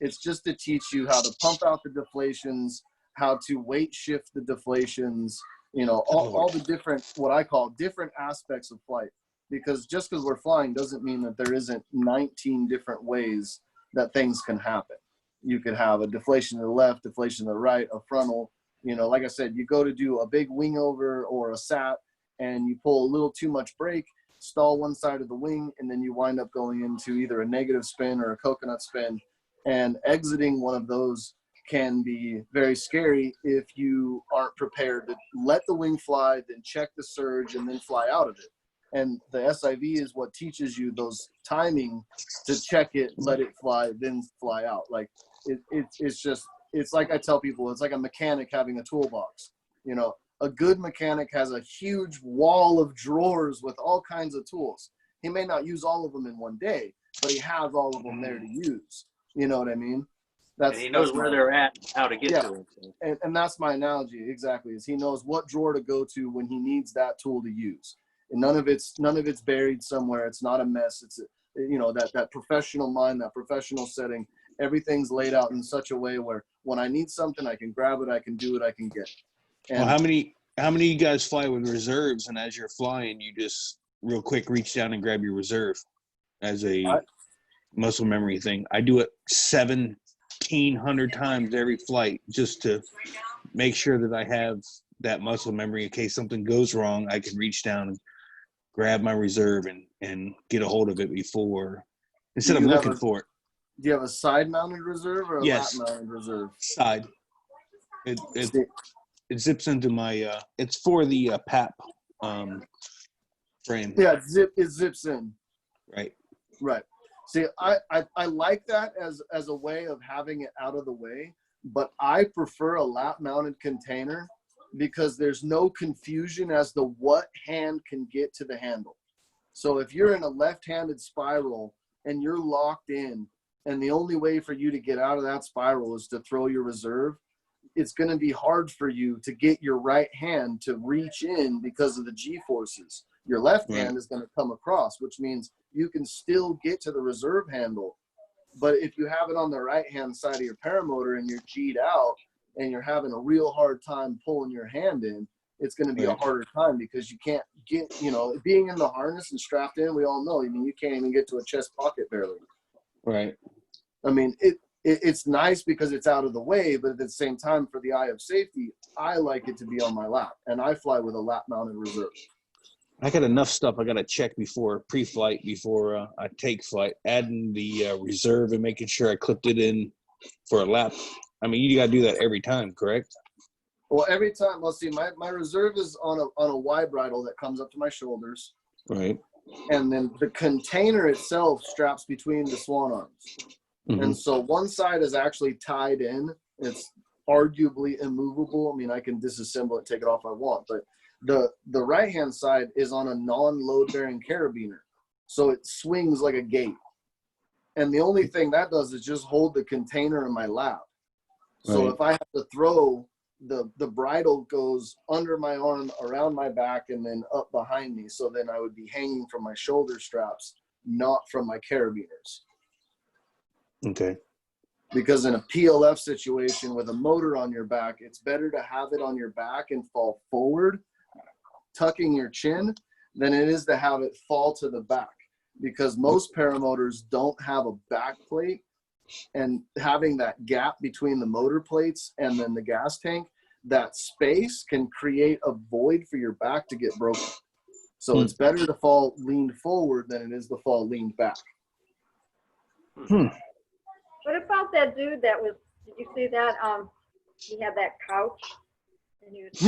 It's just to teach you how to pump out the deflations, how to weight shift the deflations, you know, all the different, what I call different aspects of flight. Because just because we're flying doesn't mean that there isn't 19 different ways that things can happen. You could have a deflation to the left, deflation to the right, a frontal. You know, like I said, you go to do a big wing over or a sat and you pull a little too much brake, stall one side of the wing, and then you wind up going into either a negative spin or a coconut spin. And exiting one of those can be very scary if you aren't prepared to let the wing fly, then check the surge, and then fly out of it. And the SIV is what teaches you those timing to check it, let it fly, then fly out. Like it's like I tell people, it's like a mechanic having a toolbox. You know, a good mechanic has a huge wall of drawers with all kinds of tools. He may not use all of them in one day, but he has all of them there to use. You know what I mean? And he knows where they're at, how to get to them. And that's my analogy exactly. Is he knows what drawer to go to when he needs that tool to use. And none of it's buried somewhere. It's not a mess. It's, you know, that professional mind, that professional setting. Everything's laid out in such a way where when I need something, I can grab it, I can do it, I can get it. And Well, how many of you guys fly with reserves? And as you're flying, you just real quick reach down and grab your reserve as a muscle memory thing. I do it 1,700 times every flight just to make sure that I have that muscle memory in case something goes wrong. I can reach down and grab my reserve and get a hold of it before, instead of looking for it. Do you have a side-mounted reserve or a lap-mounted reserve? Side. It zips into my. It's for the PAP frame. Yeah, it zips in. Right. Right. See, I like that as a way of having it out of the way, but I prefer a lap-mounted container because there's no confusion as to what hand can get to the handle. So if you're in a left-handed spiral and you're locked in, and the only way for you to get out of that spiral is to throw your reserve, it's going to be hard for you to get your right hand to reach in because of the G-forces. Your left hand is going to come across, which means you can still get to the reserve handle. But if you have it on the right-hand side of your paramotor and you're G'd out and you're having a real hard time pulling your hand in, it's going to be a harder time because you can't get, being in the harness and strapped in, we all know, you can't even get to a chest pocket barely. Right. I mean, it's nice because it's out of the way, but at the same time, for the eye of safety, I like it to be on my lap, and I fly with a lap-mounted reserve. I got enough stuff I got to check before pre-flight, before I take flight, adding the reserve and making sure I clipped it in for a lap. I mean, you got to do that every time, correct? Well, every time. Well, see, my reserve is on a Y bridle that comes up to my shoulders. Right. And then the container itself straps between the swan arms. Mm-hmm. And so one side is actually tied in. It's arguably immovable. I mean, I can disassemble it, take it off if I want, but the right-hand side is on a non-load-bearing carabiner. So it swings like a gate. And the only thing that does is just hold the container in my lap. So if I have to throw, the bridle goes under my arm, around my back, and then up behind me. So then I would be hanging from my shoulder straps, not from my carabiners. Okay. Because in a PLF situation with a motor on your back, it's better to have it on your back and fall forward, tucking your chin, than it is to have it fall to the back. Because most paramotors don't have a back plate, and having that gap between the motor plates and then the gas tank, that space can create a void for your back to get broken. So it's better to fall leaned forward than it is to fall leaned back. What about that dude that was, did you see that? He had that couch. And he was,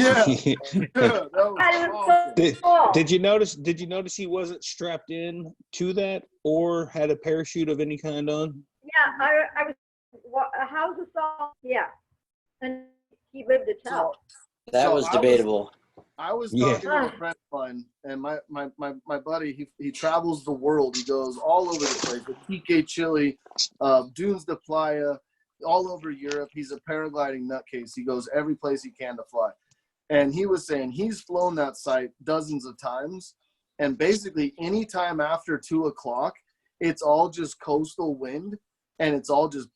That was awesome. Did you notice he wasn't strapped in to that or had a parachute of any kind on? Yeah, I was, how's this all? Yeah. And he lived to tell. That was debatable. I was talking to a friend of mine, and my buddy, he travels the world. He goes all over the place. The PK Chile, Dunes de Playa, all over Europe. He's a paragliding nutcase. He goes every place he can to fly. And he was saying he's flown that site dozens of times. And basically any time after 2 o'clock, it's all just coastal wind, and it's all just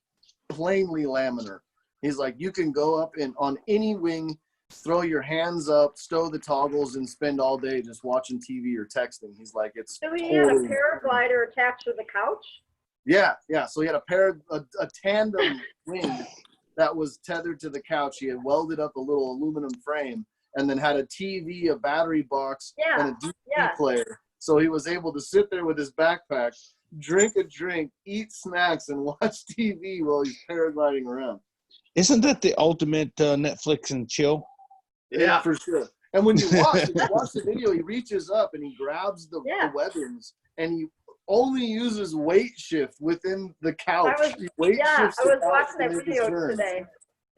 plainly laminar. He's like, you can go up and on any wing, throw your hands up, stow the toggles, and spend all day just watching TV or texting. He's like, it's so he had a paraglider attached to the couch? Yeah. So he had a tandem wing that was tethered to the couch. He had welded up a little aluminum frame and then had a TV, a battery box, and a DVD player. So he was able to sit there with his backpack, drink a drink, eat snacks, and watch TV while he's paragliding around. Isn't that the ultimate Netflix and chill? Yeah, for sure. And when you watch the video, he reaches up and he grabs the weapons, and he only uses weight shift within the couch. I was watching that video today.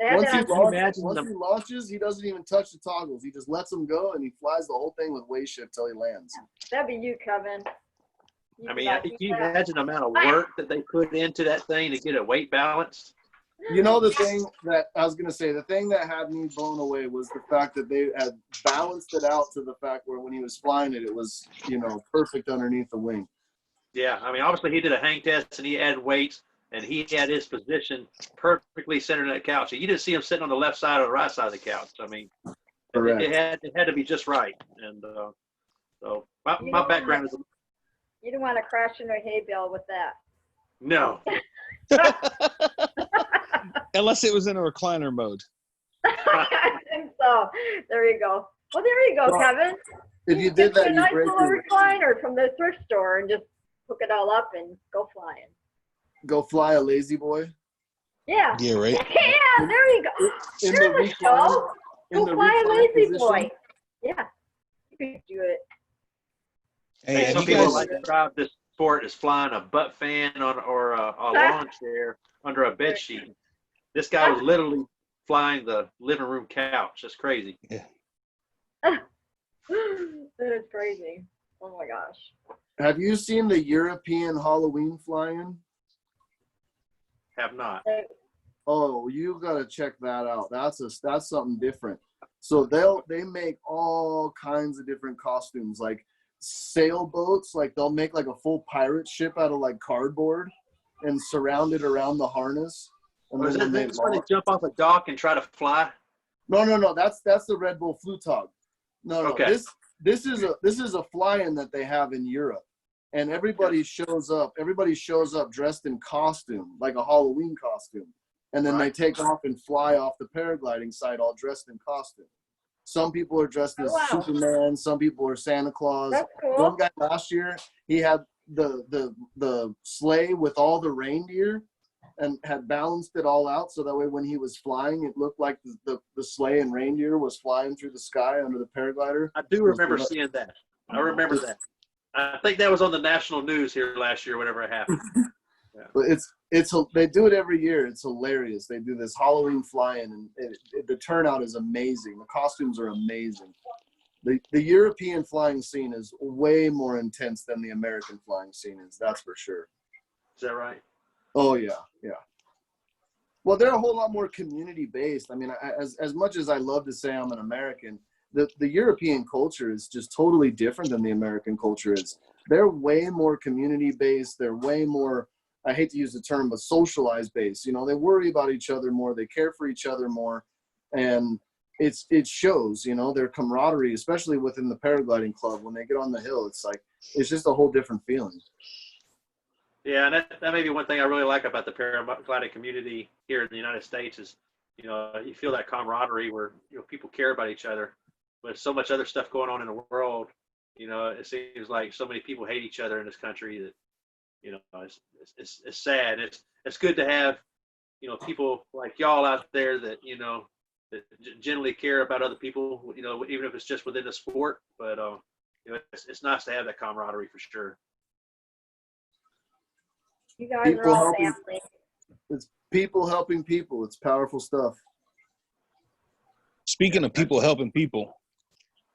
Once he launches, he doesn't even touch the toggles. He just lets them go, and he flies the whole thing with weight shift till he lands. That'd be you, Kevin. I mean, can you imagine the amount of work that they put into that thing to get it weight balanced? You know, the thing that I was going to say, the thing that had me blown away was the fact that they had balanced it out to the fact where when he was flying it, it was, perfect underneath the wing. Yeah, I mean, obviously he did a hang test and he added weights and he had his position perfectly centered in that couch. You didn't see him sitting on the left side or the right side of the couch. I mean, it had to be just right. And so my background is. You don't want to crash into a hay bale with that. No. Unless it was in a recliner mode. I think so. Oh, there you go. Well, there you go, Well, Kevin. If you Get did that, a you nice break little your, recliner from the thrift store and just hook it all up and go flying. go fly a lazy boy. Yeah, right. Yeah, there you go. In There's the a recline, show. in Go the fly a recline lazy position. boy. Yeah, you could do it. Hey, have Some you people guys? like to describe this sport as flying a butt fan or a lawn chair under a bed sheet. This guy was literally flying the living room couch. That's crazy. That is crazy. Oh my gosh. Have you seen the European Halloween flying? Have not. Oh, you gotta check that out. That's something different. So they make all kinds of different costumes, like sailboats. Like they'll make like a full pirate ship out of like cardboard and surround it around the harness. And Or is then when this when they jump off a dock and try to fly? no, that's the Red Bull Flugtag. No, Okay. this is a fly-in that they have in Europe, and everybody shows up dressed in costume, like a Halloween costume, and then they take off and fly off the paragliding site all dressed in costume. Some people are dressed as Superman, some people are Santa Claus. That's cool. One guy last year, he had the sleigh with all the reindeer and had balanced it all out so that way when he was flying, it looked like the sleigh and reindeer was flying through the sky under the paraglider. I do remember seeing that. I remember that. I think that was on the national news here last year, whenever it happened. Yeah. But they do it every year. It's hilarious. They do this Halloween fly-in, and the turnout is amazing. The costumes are amazing. The European flying scene is way more intense than the American flying scene is. That's for sure. Is that right? Oh yeah. Well, they're a whole lot more community-based. I mean, as much as I love to say I'm an American, the European culture is just totally different than the American culture is. They're way more community-based. They're way more, I hate to use the term, but socialized based. You know, they worry about each other more. They care for each other more. And it shows, you know, their camaraderie, especially within the paragliding club. When they get on the hill, it's just a whole different feeling. Yeah, and that may be one thing I really like about the paragliding community here in the United States is, you know, you feel that camaraderie where, you know, people care about each other. But so much other stuff going on in the world, you know, it seems like so many people hate each other in this country that, you know, it's sad. It's good to have, you know, people like y'all out there that, you know, that generally care about other people, you know, even if it's just within the sport. But, you know, it's nice to have that camaraderie for sure. You guys are all family. It's people helping people. It's powerful stuff. Speaking of people helping people,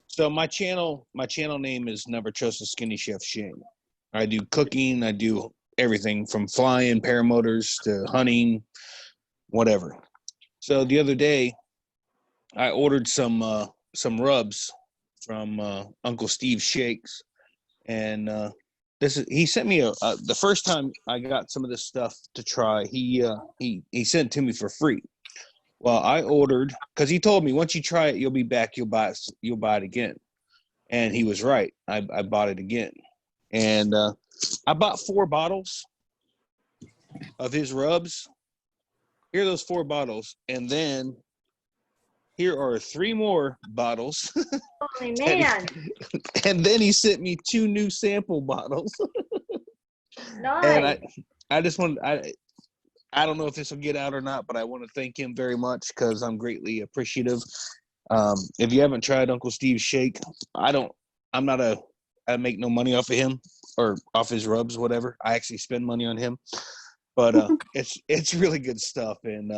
so my channel name is Never Trust a Skinny Chef Shane. I do cooking. I do everything from flying paramotors to hunting, whatever. So the other day, I ordered some rubs from Uncle Steve's Shakes, and he sent me the first time I got some of this stuff to try. He sent it to me for free. Well, I ordered because he told me once you try it, you'll be back. You'll buy it again, and he was right. I bought it again, and I bought 4 bottles of his rubs. Here are those 4 bottles, and then here are 3 more bottles. Oh man! And then he sent me 2 new sample bottles. Nice. And I just want I don't know if this will get out or not, but I want to thank him very much because I'm greatly appreciative. If you haven't tried Uncle Steve's Shake, I make no money off of him or off his rubs, whatever. I actually spend money on him, but it's really good stuff, and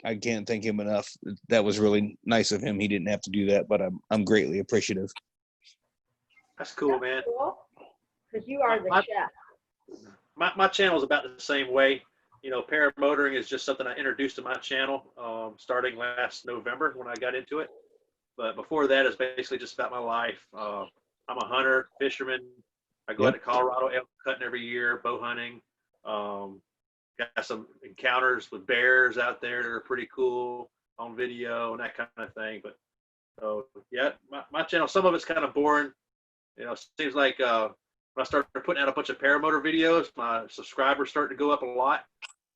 I can't thank him enough. That was really nice of him. He didn't have to do that, but I'm greatly appreciative. That's cool, man. Because you are the chef. My channel is about the same way. You know, paramotoring is just something I introduced to my channel starting last November when I got into it. But before that, it's basically just about my life. I'm a hunter, fisherman. I go out to Colorado elk hunting every year, bow hunting. Got some encounters with bears out there that are pretty cool on video and that kind of thing. But so yeah, my channel, some of it's kind of boring. You know, it seems like when I started putting out a bunch of paramotor videos, my subscribers started to go up a lot.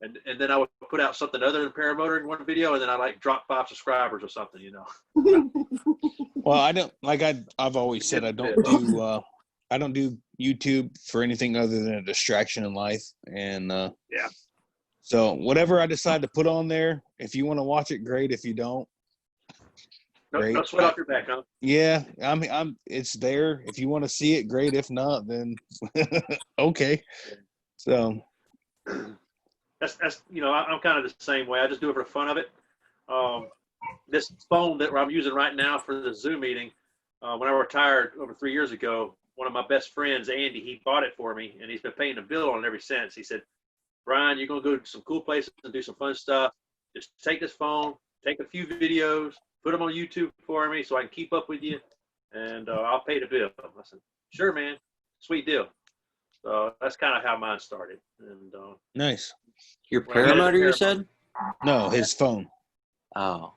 And then I would put out something other than paramotor in one video, and then I like drop 5 subscribers or something, you know. Well, I don't like I've always said I don't do YouTube for anything other than a distraction in life. And Yeah. So whatever I decide to put on there, if you want to watch it, great. If you don't, great. No sweat off your back, huh? Yeah, it's there. If you want to see it, great. If not, then okay. So that's you know, I'm kind of the same way. I just do it for the fun of it. This phone that I'm using right now for the Zoom meeting, when I retired over 3 years ago, one of my best friends, Andy, he bought it for me, and he's been paying a bill on it ever since. He said, Brian, you're going to go to some cool places and do some fun stuff. Just take this phone, take a few videos, put them on YouTube for me so I can keep up with you, and I'll pay the bill. I said, sure, man. Sweet deal. So that's kind of how mine started. And nice. Your Well, I got a paramotor, you paramotor. said? No, his phone. Oh.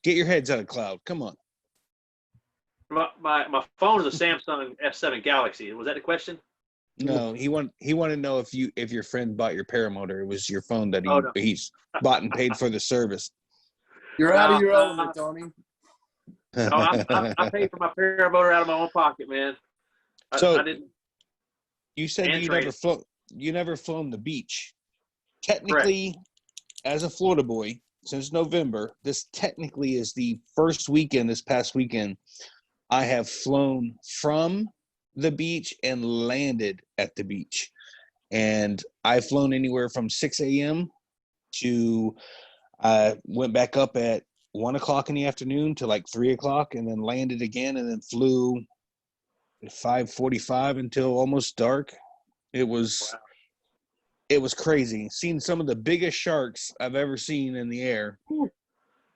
Get your heads out of cloud. Come on. My phone is a Samsung F7 Galaxy. Was that the question? No, he wanted to know if your friend bought your paramotor. It was your phone that Oh, no. he's bought and paid for the service. You're out of your element, Tony. No, I paid for my paramotor out of my own pocket, man. I didn't. You said And you never flown the beach. Technically, as a Florida boy, since November, this technically is the first weekend, this past weekend, I have flown from the beach and landed at the beach. And I've flown anywhere from 6 a.m. to went back up at 1 o'clock in the afternoon to like 3 o'clock, and then landed again, and then flew at 5:45 until almost dark. It was crazy. Seeing some of the biggest sharks I've ever seen in the air.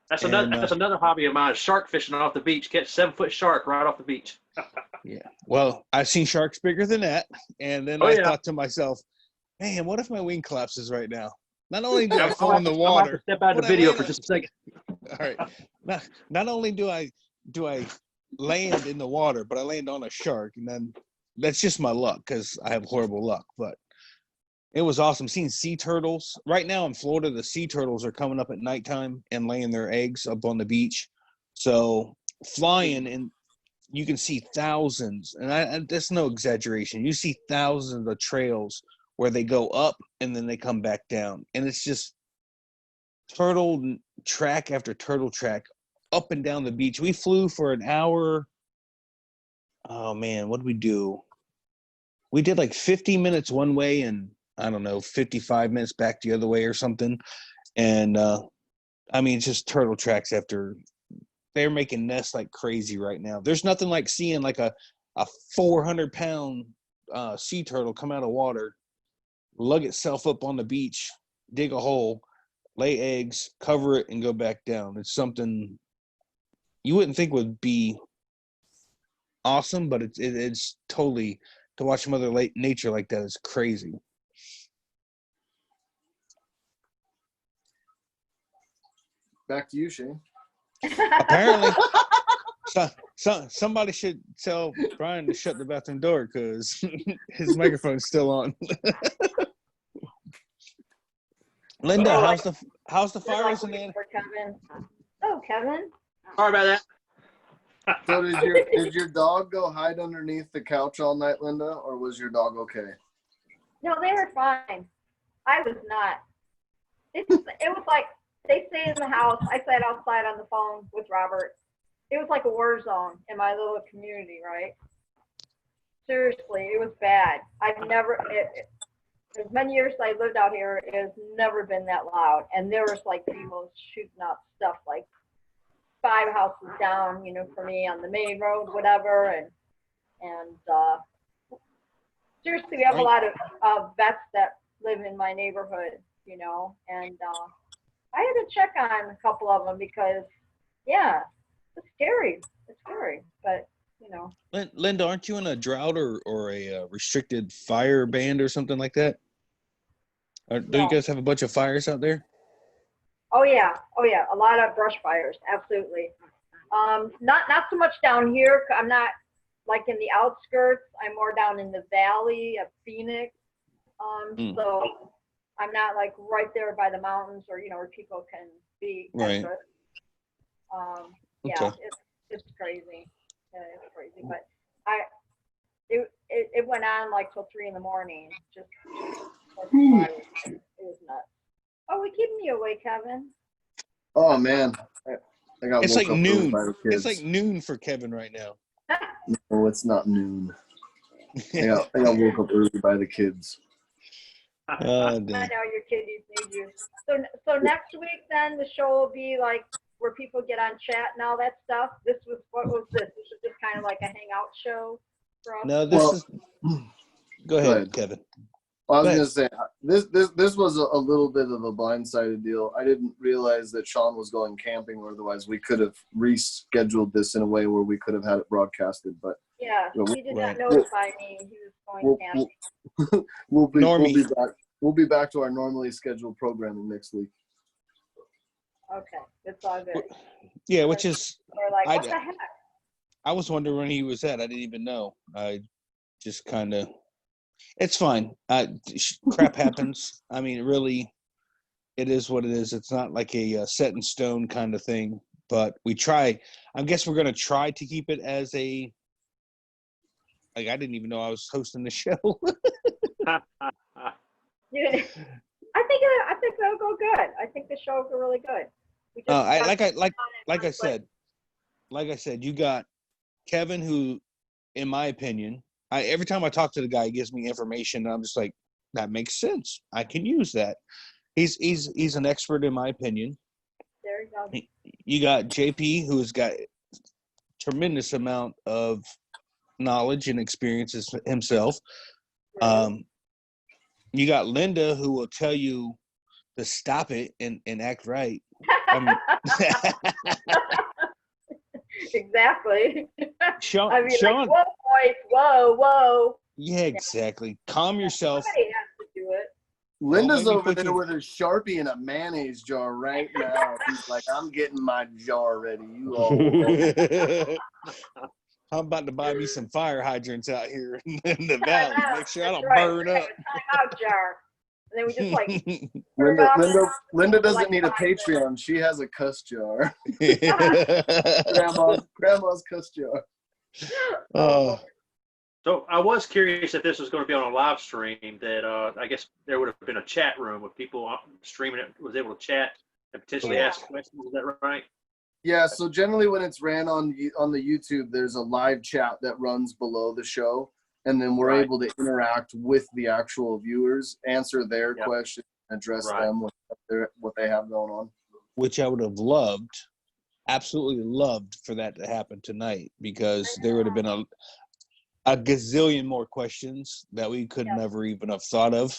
That's another hobby of mine, shark fishing off the beach. Catch 7-foot shark right off the beach. Yeah. Well, I've seen sharks bigger than that. And then I thought to myself, man, what if my wing collapses right now? Not only do I fall in the water. I'm gonna step out of the video for just a second. All right. Not only do I land in the water, but I land on a shark, and then that's just my luck because I have horrible luck. But it was awesome seeing sea turtles. Right now in Florida, the sea turtles are coming up at nighttime and laying their eggs up on the beach. So flying, and you can see thousands, and that's no exaggeration. You see thousands of trails where they go up and then they come back down. And it's just turtle track after turtle track up and down the beach. We flew for an hour. Oh, man, what did we do? We did like 50 minutes one way and, I don't know, 55 minutes back the other way or something. And, I mean, it's just turtle tracks after – they're making nests like crazy right now. There's nothing like seeing like a 400-pound sea turtle come out of water, lug itself up on the beach, dig a hole, lay eggs, cover it, and go back down. It's something you wouldn't think would be awesome, but it's totally – to watch Mother Nature like that is crazy. Back to you, Shane. Apparently, somebody should tell Brian to shut the bathroom door because his microphone's still on. Linda, how's the fires in there? Kevin. Oh, Kevin. Sorry about that. So did your dog go hide underneath the couch all night, Linda, or was your dog okay? No, they were fine. I was not. It was like they stayed in the house. I sat outside on the phone with Robert. It was like a war zone in my little community, right? Seriously, it was bad. I've never, as many years as I lived out here, it has never been that loud. And there was like people shooting up stuff like 5 houses down, you know, for me on the main road, whatever. And seriously, we have a lot of vets that live in my neighborhood, you know, and I had to check on a couple of them because, yeah, it's scary. It's scary, but you know. Linda, aren't you in a drought or a restricted fire band or something like that? Don't you guys have a bunch of fires out there? Oh yeah, a lot of brush fires, absolutely. Not so much down here. I'm not like in the outskirts. I'm more down in the valley of Phoenix. So I'm not like right there by the mountains or, you know, where people can be. Right. Yeah, Okay. it's crazy. Yeah, it's crazy. But it went on like till 3 a.m. Just it was nuts. Oh, we keeping you awake, Kevin? Oh man, I got It's woke like up early noon. by the kids. It's like noon for Kevin right now. No, it's not noon. I got woke up early by the kids. Oh, I damn. know your kiddies need you. So next week then the show will be like where people get on chat and all that stuff. What was this? This is just kind of like a hangout show for us. No, this Well, is. Go ahead, Kevin. Well, I was Go gonna say this was a little bit of a blindsided deal. I didn't realize that Sean was going camping, or otherwise we could have rescheduled this in a way where we could have had it broadcasted. But Yeah, you know, he did not Right. notify me he was going camping. we'll be back to our normally scheduled programming next week. Okay, it's all good. Yeah, which is. We're like, what the heck? I was wondering when he was at. I didn't even know. I just kind of. It's fine. Crap happens. I mean, really, it is what it is. It's not like a set in stone kind of thing. But we try. I guess we're going to try to keep it as a. Like, I didn't even know I was hosting the show. Yeah. I think it'll go good. I think the show will go really good. We just like I said, you got Kevin, who, in my opinion, every time I talk to the guy, he gives me information, and I'm just like, that makes sense. I can use that. He's an expert in my opinion. There you go. You got JP, who's got tremendous amount of knowledge and experiences himself. Right. You got Linda, who will tell you to stop it and act right. Exactly. Sean, I mean, like, whoa, boys, whoa. Yeah, exactly. Calm yourself. Somebody has to do it. Linda's over there with a Sharpie and a mayonnaise jar right now. He's like, I'm getting my jar ready. You all. I'm about to buy me some fire hydrants out here in the valley. Make sure I don't burn up. Timeout jar. And then we just like Linda doesn't need a Patreon. She has a cuss jar. grandma's cuss jar. Oh. So I was curious if this was going to be on a live stream. That I guess there would have been a chat room with people streaming it was able to chat and potentially ask questions. Is that right? Yeah. So generally, when it's ran on the YouTube, there's a live chat that runs below the show, and then we're able to interact with the actual viewers, answer their questions, address them with what they have going on. Which I would have loved, absolutely loved for that to happen tonight, because there would have been a gazillion more questions that we could never even have thought of.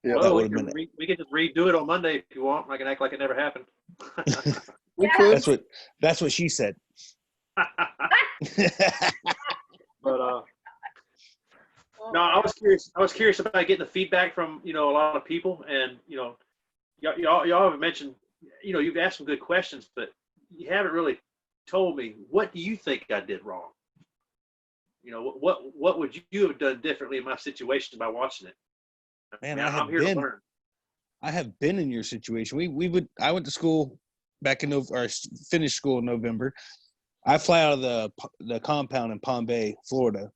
Yeah, well, we could just redo it on Monday if you want. I can act like it never happened. We could. That's what she said. But no, I was curious about getting the feedback from a lot of people, and y'all have mentioned you've asked some good questions, but you haven't really told me, what do you think I did wrong? What would you have done differently in my situation by watching it? Man, I'm here to learn. I have been in your situation. I went to school back in or finished school in November. I fly out of the compound in Palm Bay, Florida.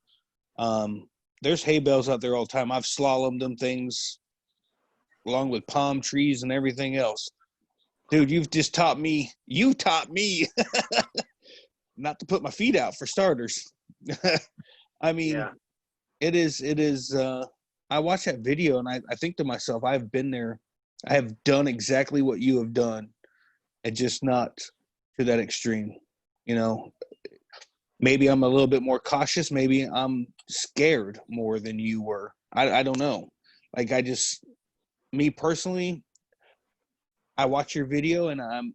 There's hay bales out there all the time. I've slalomed them things along with palm trees and everything else. Dude, you taught me not to put my feet out, for starters. I mean, it is I watch that video and I think to myself, I've been there. I have done exactly what you have done, and just not to that extreme. Maybe I'm a little bit more cautious. Maybe I'm scared more than you were. I don't know. Like, me personally, I watch your video, and I'm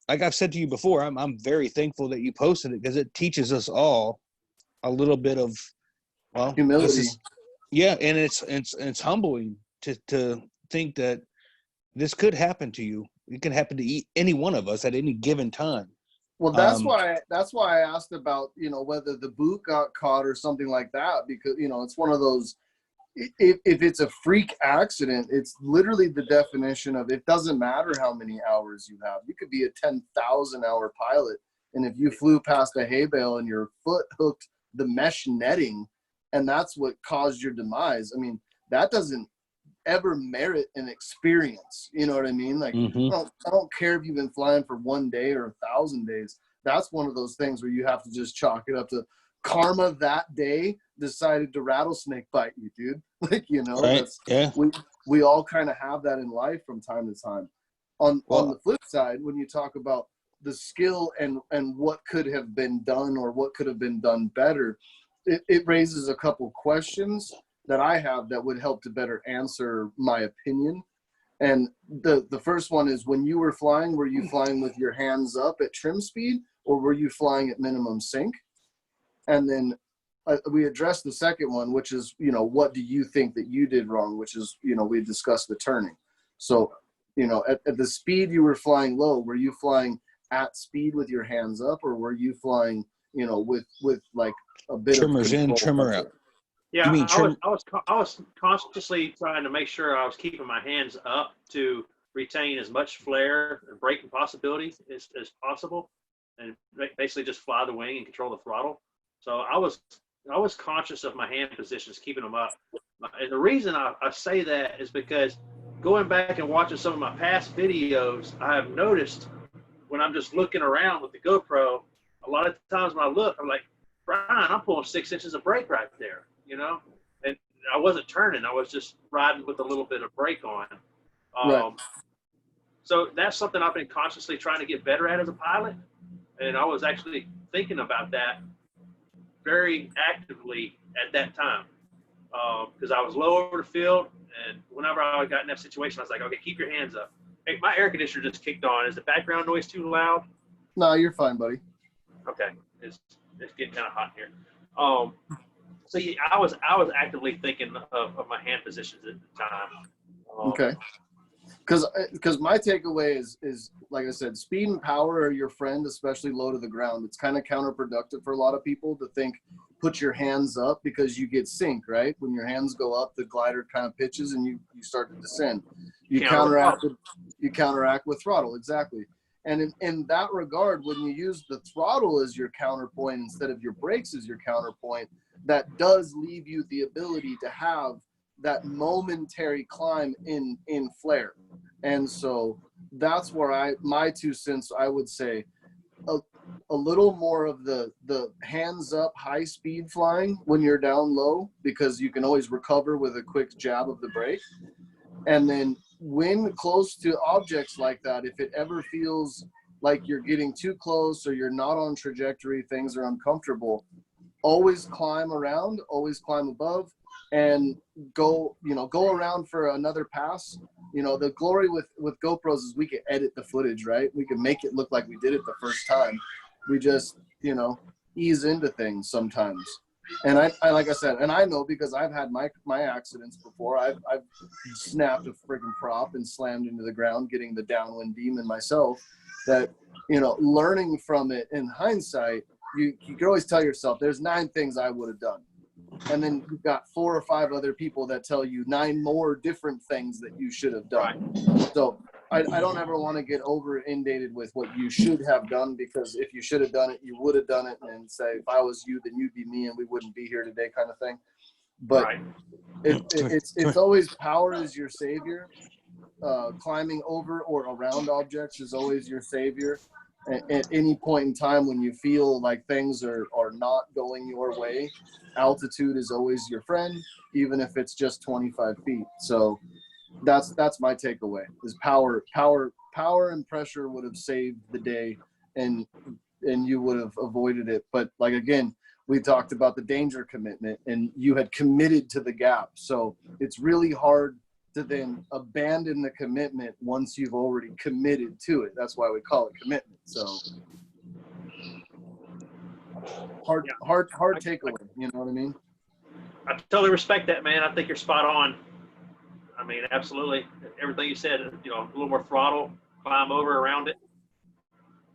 like I've said to you before, I'm very thankful that you posted it, because it teaches us all a little bit of, well, humility. And it's humbling to think that this could happen to you. It can happen to any one of us at any given time. Well, that's why I asked about whether the boot got caught or something like that, because it's one of those if it's a freak accident, it's literally the definition of it doesn't matter how many hours you have. You could be a 10,000-hour pilot, and if you flew past a hay bale and your foot hooked the mesh netting, and that's what caused your demise, I mean, that doesn't ever merit an experience. You know what I mean? Like, I don't care if you've been flying for 1 day or 1,000 days. That's one of those things where you have to just chalk it up to karma. That day decided to rattlesnake bite you, dude. Like, you know, Right. that's, Yeah. we all kind of have that in life from time to time. On the flip side, when you talk about the skill and what could have been done or what could have been done better, it raises a couple questions that I have that would help to better answer my opinion. And the first one is, when you were flying with your hands up at trim speed, or were you flying at minimum sync? And then we addressed the second one, which is, you know, what do you think that you did wrong? Which is, you know, we discussed the turning. So, you know, at the speed you were flying low, were you flying at speed with your hands up, or were you flying, you know, with like a bit Trimmers of in, control trimmer out. Yeah, You mean I was consciously trying to make sure I was keeping my hands up to retain as much flare and braking possibility as possible, and basically just fly the wing and control the throttle. So I was conscious of my hand positions, keeping them up. And the reason I say that is because going back and watching some of my past videos, I have noticed when I'm just looking around with the GoPro, a lot of times when I look, I'm like, Brian, I'm pulling 6 inches of brake right there, you know? And I wasn't turning. I was just riding with a little bit of brake on. Right. So that's something I've been consciously trying to get better at as a pilot. And I was actually thinking about that very actively at that time, because I was low over the field, and whenever I got in that situation, I was like, okay, keep your hands up. Hey, my air conditioner just kicked on. Is the background noise too loud? No, you're fine, buddy. Okay, it's getting kind of hot here. So yeah, I was actively thinking of my hand positions at the time. Okay. Because my takeaway is like I said, speed and power are your friend, especially low to the ground. It's kind of counterproductive for a lot of people to think put your hands up, because you get sync, right? When your hands go up, the glider kind of pitches and you start to descend. You counteract with throttle, exactly. And in that regard, when you use the throttle as your counterpoint instead of your brakes as your counterpoint, that does leave you the ability to have that momentary climb in flare. And so that's where my 2 cents, I would say a little more of the hands up high speed flying when you're down low, because you can always recover with a quick jab of the brake. And then when close to objects like that, if it ever feels like you're getting too close or you're not on trajectory, things are uncomfortable, always climb around, always climb above, and go around for another pass. You know, the glory with GoPros is we can edit the footage, right? We can make it look like we did it the first time. We just, you know, ease into things sometimes. And I like I said, and I know because I've had my accidents before. I've snapped a freaking prop and slammed into the ground, getting the downwind demon myself. That, you know, learning from it in hindsight, you can always tell yourself there's 9 things I would have done. And then you've got 4 or 5 other people that tell you 9 more different things that you should have done. Right. So I don't ever want to get over inundated with what you should have done, because if you should have done it, you would have done it, and say, if I was you, then you'd be me and we wouldn't be here today, kind of thing. But right. It's always power is your savior. Climbing over or around objects is always your savior. At any point in time when you feel like things are not going your way, altitude is always your friend, even if it's just 25 feet. So that's my takeaway, is power and pressure would have saved the day, and you would have avoided it. But like, again, we talked about the danger commitment, and you had committed to the gap. So it's really hard to then abandon the commitment once you've already committed to it. That's why we call it commitment. So hard takeaway, you know what I mean? I totally respect that, man. I think you're spot on. I mean, absolutely. Everything you said, you know, a little more throttle, climb over around it.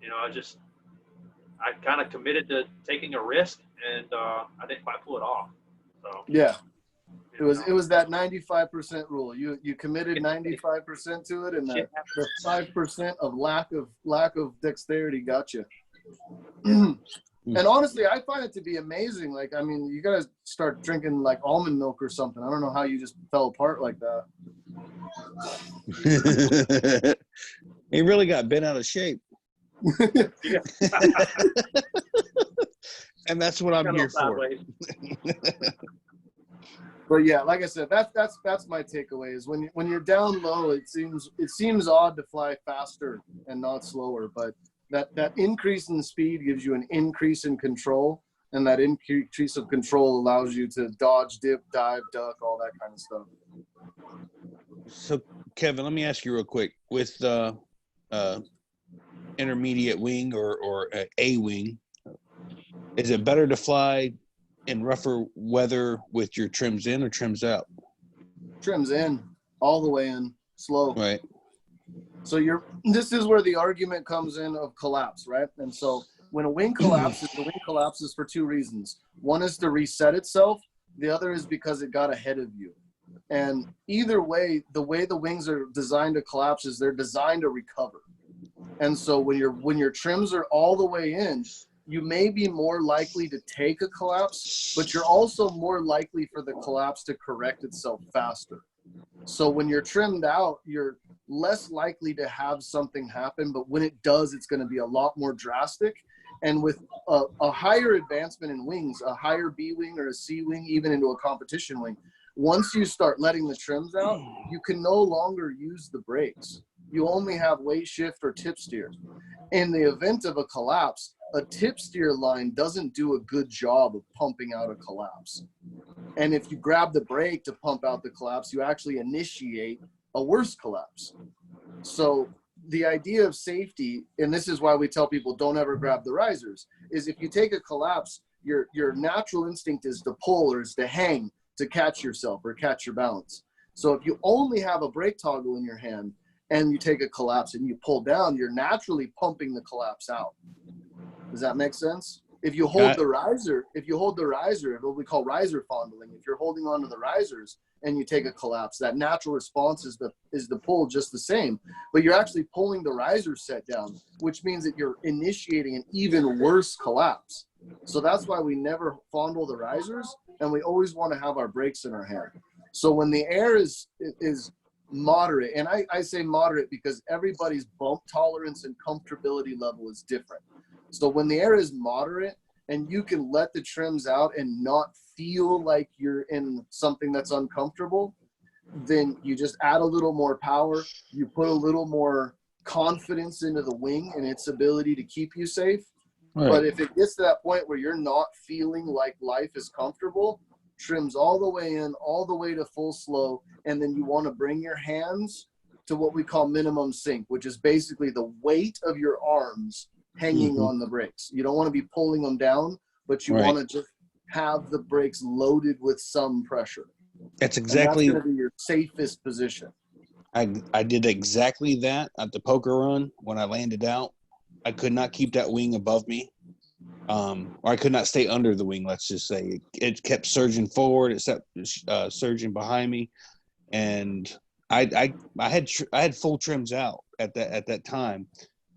You know, I kind of committed to taking a risk, and I didn't quite pull it off. So yeah. It was that 95% rule. You committed 95% to it, and the 5% of lack of dexterity got you. And honestly, I find it to be amazing. Like, I mean, you gotta start drinking like almond milk or something. I don't know how you just fell apart like that. He really got bent out of shape. And that's what I'm here for. But yeah, like I said, that's my takeaway is when you're down low, it seems odd to fly faster and not slower, but that increase in speed gives you an increase in control, and that increase of control allows you to dodge, dip, dive, duck, all that kind of stuff. So, Kevin, let me ask you real quick. With intermediate wing or a wing, is it better to fly in rougher weather with your trims in or trims out? Trims in, all the way in, slow. Right. So this is where the argument comes in of collapse, right? And so when a wing collapses, the wing collapses for two reasons. One is to reset itself. The other is because it got ahead of you. And either way the wings are designed to collapse is they're designed to recover. And so when your trims are all the way in, you may be more likely to take a collapse, but you're also more likely for the collapse to correct itself faster. So when you're trimmed out, you're less likely to have something happen, but when it does, it's going to be a lot more drastic. And with a higher advancement in wings, a higher B wing or a C wing, even into a competition wing, once you start letting the trims out, you can no longer use the brakes. You only have weight shift or tip steer. In the event of a collapse, a tip steer line doesn't do a good job of pumping out a collapse. And if you grab the brake to pump out the collapse, you actually initiate a worse collapse. So the idea of safety, and this is why we tell people don't ever grab the risers, is if you take a collapse, your natural instinct is to pull or is to hang to catch yourself or catch your balance. So if you only have a brake toggle in your hand and you take a collapse and you pull down, you're naturally pumping the collapse out. Does that make sense? If you hold the riser, what we call riser fondling, if you're holding onto the risers and you take a collapse, that natural response is the pull just the same, but you're actually pulling the riser set down, which means that you're initiating an even worse collapse. So that's why we never fondle the risers, and we always want to have our brakes in our hand. So when the air is moderate, and I say moderate because everybody's bump tolerance and comfortability level is different. So when the air is moderate and you can let the trims out and not feel like you're in something that's uncomfortable, then you just add a little more power. You put a little more confidence into the wing and its ability to keep you safe. Right. But if it gets to that point where you're not feeling like life is comfortable, trims all the way in, all the way to full slow, and then you want to bring your hands to what we call minimum sink, which is basically the weight of your arms hanging on the brakes. You don't want to be pulling them down, but you want to just have the brakes loaded with some pressure. That's exactly going to be your safest position. I did exactly that at the poker run when I landed out. I could not keep that wing above me, or I could not stay under the wing. Let's just say it kept surging forward, it kept surging behind me, and I had full trims out at that time.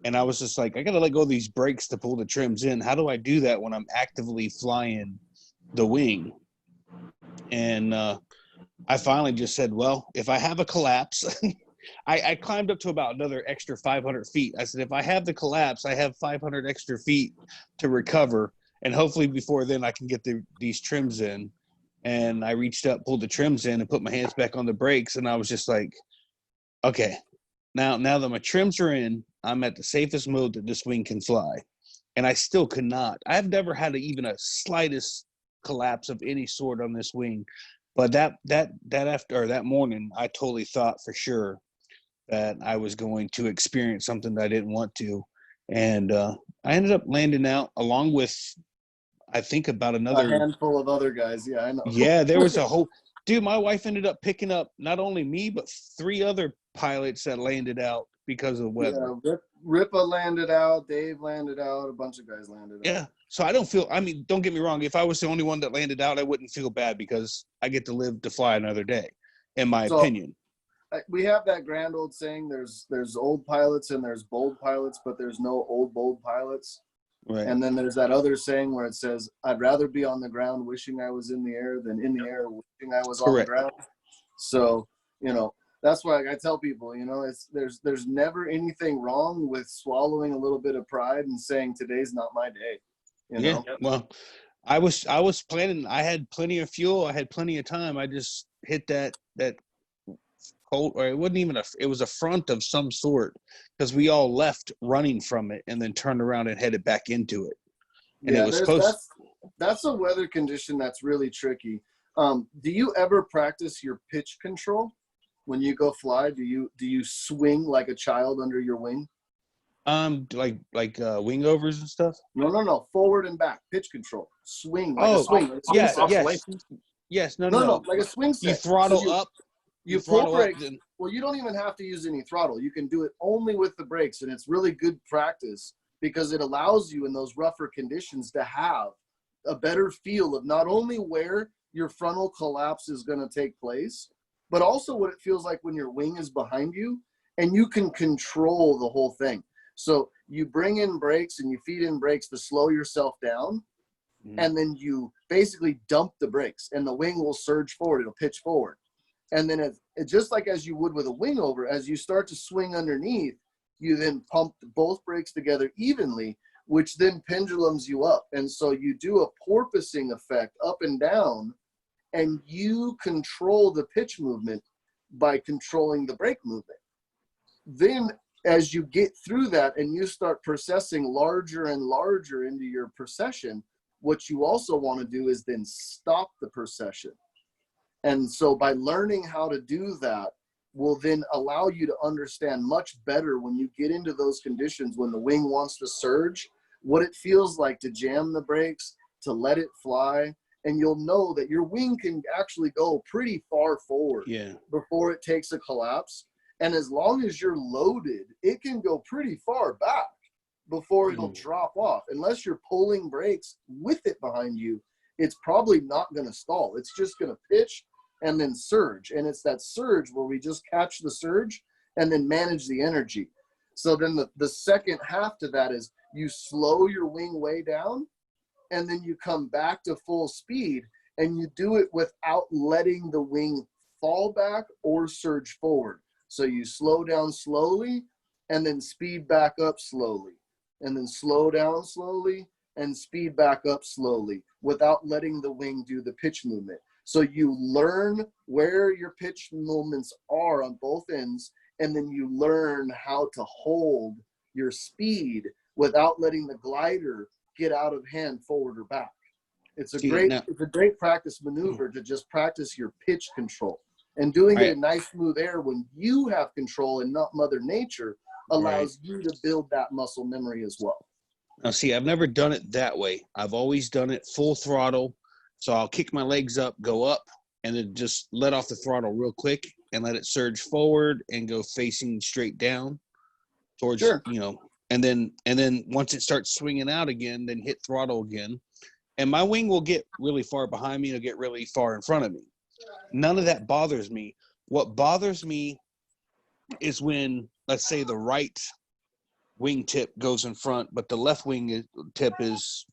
And I was just like, I got to let go of these brakes to pull the trims in. How do I do that when I'm actively flying the wing? And I finally just said, well, if I have a collapse, I climbed up to about another extra 500 feet. I said, if I have the collapse, I have 500 extra feet to recover. And hopefully before then I can get these trims in. And I reached up, pulled the trims in and put my hands back on the brakes. And I was just like, okay, now that my trims are in, I'm at the safest mode that this wing can fly. And I still could not. I've never had even a slightest collapse of any sort on this wing. But that morning, I totally thought for sure that I was going to experience something that I didn't want to. And I ended up landing out along with, I think, about a handful of other guys. Yeah, I know. Yeah, there was a whole – dude, my wife ended up picking up not only me, but 3 other pilots that landed out because of weather. Yeah, Ripa landed out, Dave landed out, a bunch of guys landed out. Yeah. So I don't feel, I mean, don't get me wrong. If I was the only one that landed out, I wouldn't feel bad because I get to live to fly another day, in my opinion. We have that grand old saying, there's old pilots and there's bold pilots, but there's no old bold pilots. Right. And then there's that other saying where it says, I'd rather be on the ground wishing I was in the air than in the air wishing I was on the ground. So, you know, that's why I tell people, you know, there's never anything wrong with swallowing a little bit of pride and saying today's not my day. You know? Yeah. Well, I was planning, I had plenty of fuel, I had plenty of time. I just hit that cold, or it wasn't even it was a front of some sort, because we all left running from it and then turned around and headed back into it. And yeah, it was supposed that's a weather condition that's really tricky. Do you ever practice your pitch control when you go fly? Do you swing like a child under your wing? Like wing overs and stuff? No, forward and back pitch control, swing like a swing. Yes, no, like a swing set. You throttle so up. You pull brakes. Well, you don't even have to use any throttle. You can do it only with the brakes, and it's really good practice because it allows you in those rougher conditions to have a better feel of not only where your frontal collapse is going to take place, but also what it feels like when your wing is behind you, and you can control the whole thing. So you bring in brakes and you feed in brakes to slow yourself down, and then you basically dump the brakes, and the wing will surge forward. It'll pitch forward. And then it just like as you would with a wing over, as you start to swing underneath, you then pump both brakes together evenly, which then pendulums you up. And so you do a porpoising effect up and down, and you control the pitch movement by controlling the brake movement. Then as you get through that and you start processing larger and larger into your procession, what you also want to do is then stop the procession. And so by learning how to do that will then allow you to understand much better when you get into those conditions when the wing wants to surge, what it feels like to jam the brakes, to let it fly. And you'll know that your wing can actually go pretty far forward before it takes a collapse. And as long as you're loaded, it can go pretty far back before it'll drop off. Unless you're pulling brakes with it behind you, it's probably not going to stall. It's just going to pitch and then surge. And it's that surge where we just catch the surge and then manage the energy. So then the second half to that is you slow your wing way down, and then you come back to full speed, and you do it without letting the wing fall back or surge forward. So you slow down slowly and then speed back up slowly, and then slow down slowly and speed back up slowly without letting the wing do the pitch movement. So you learn where your pitch movements are on both ends, and then you learn how to hold your speed without letting the glider get out of hand forward or back. It's a great practice maneuver to just practice your pitch control. And doing it in nice smooth air when you have control and not Mother Nature allows you to build that muscle memory as well. Now, see, I've never done it that way. I've always done it full throttle. So I'll kick my legs up, go up, and then just let off the throttle real quick and let it surge forward and go facing straight down towards, you know, and then once it starts swinging out again, then hit throttle again. And my wing will get really far behind me. It'll get really far in front of me. None of that bothers me. What bothers me is when, let's say, the right wing tip goes in front, but the left wing tip is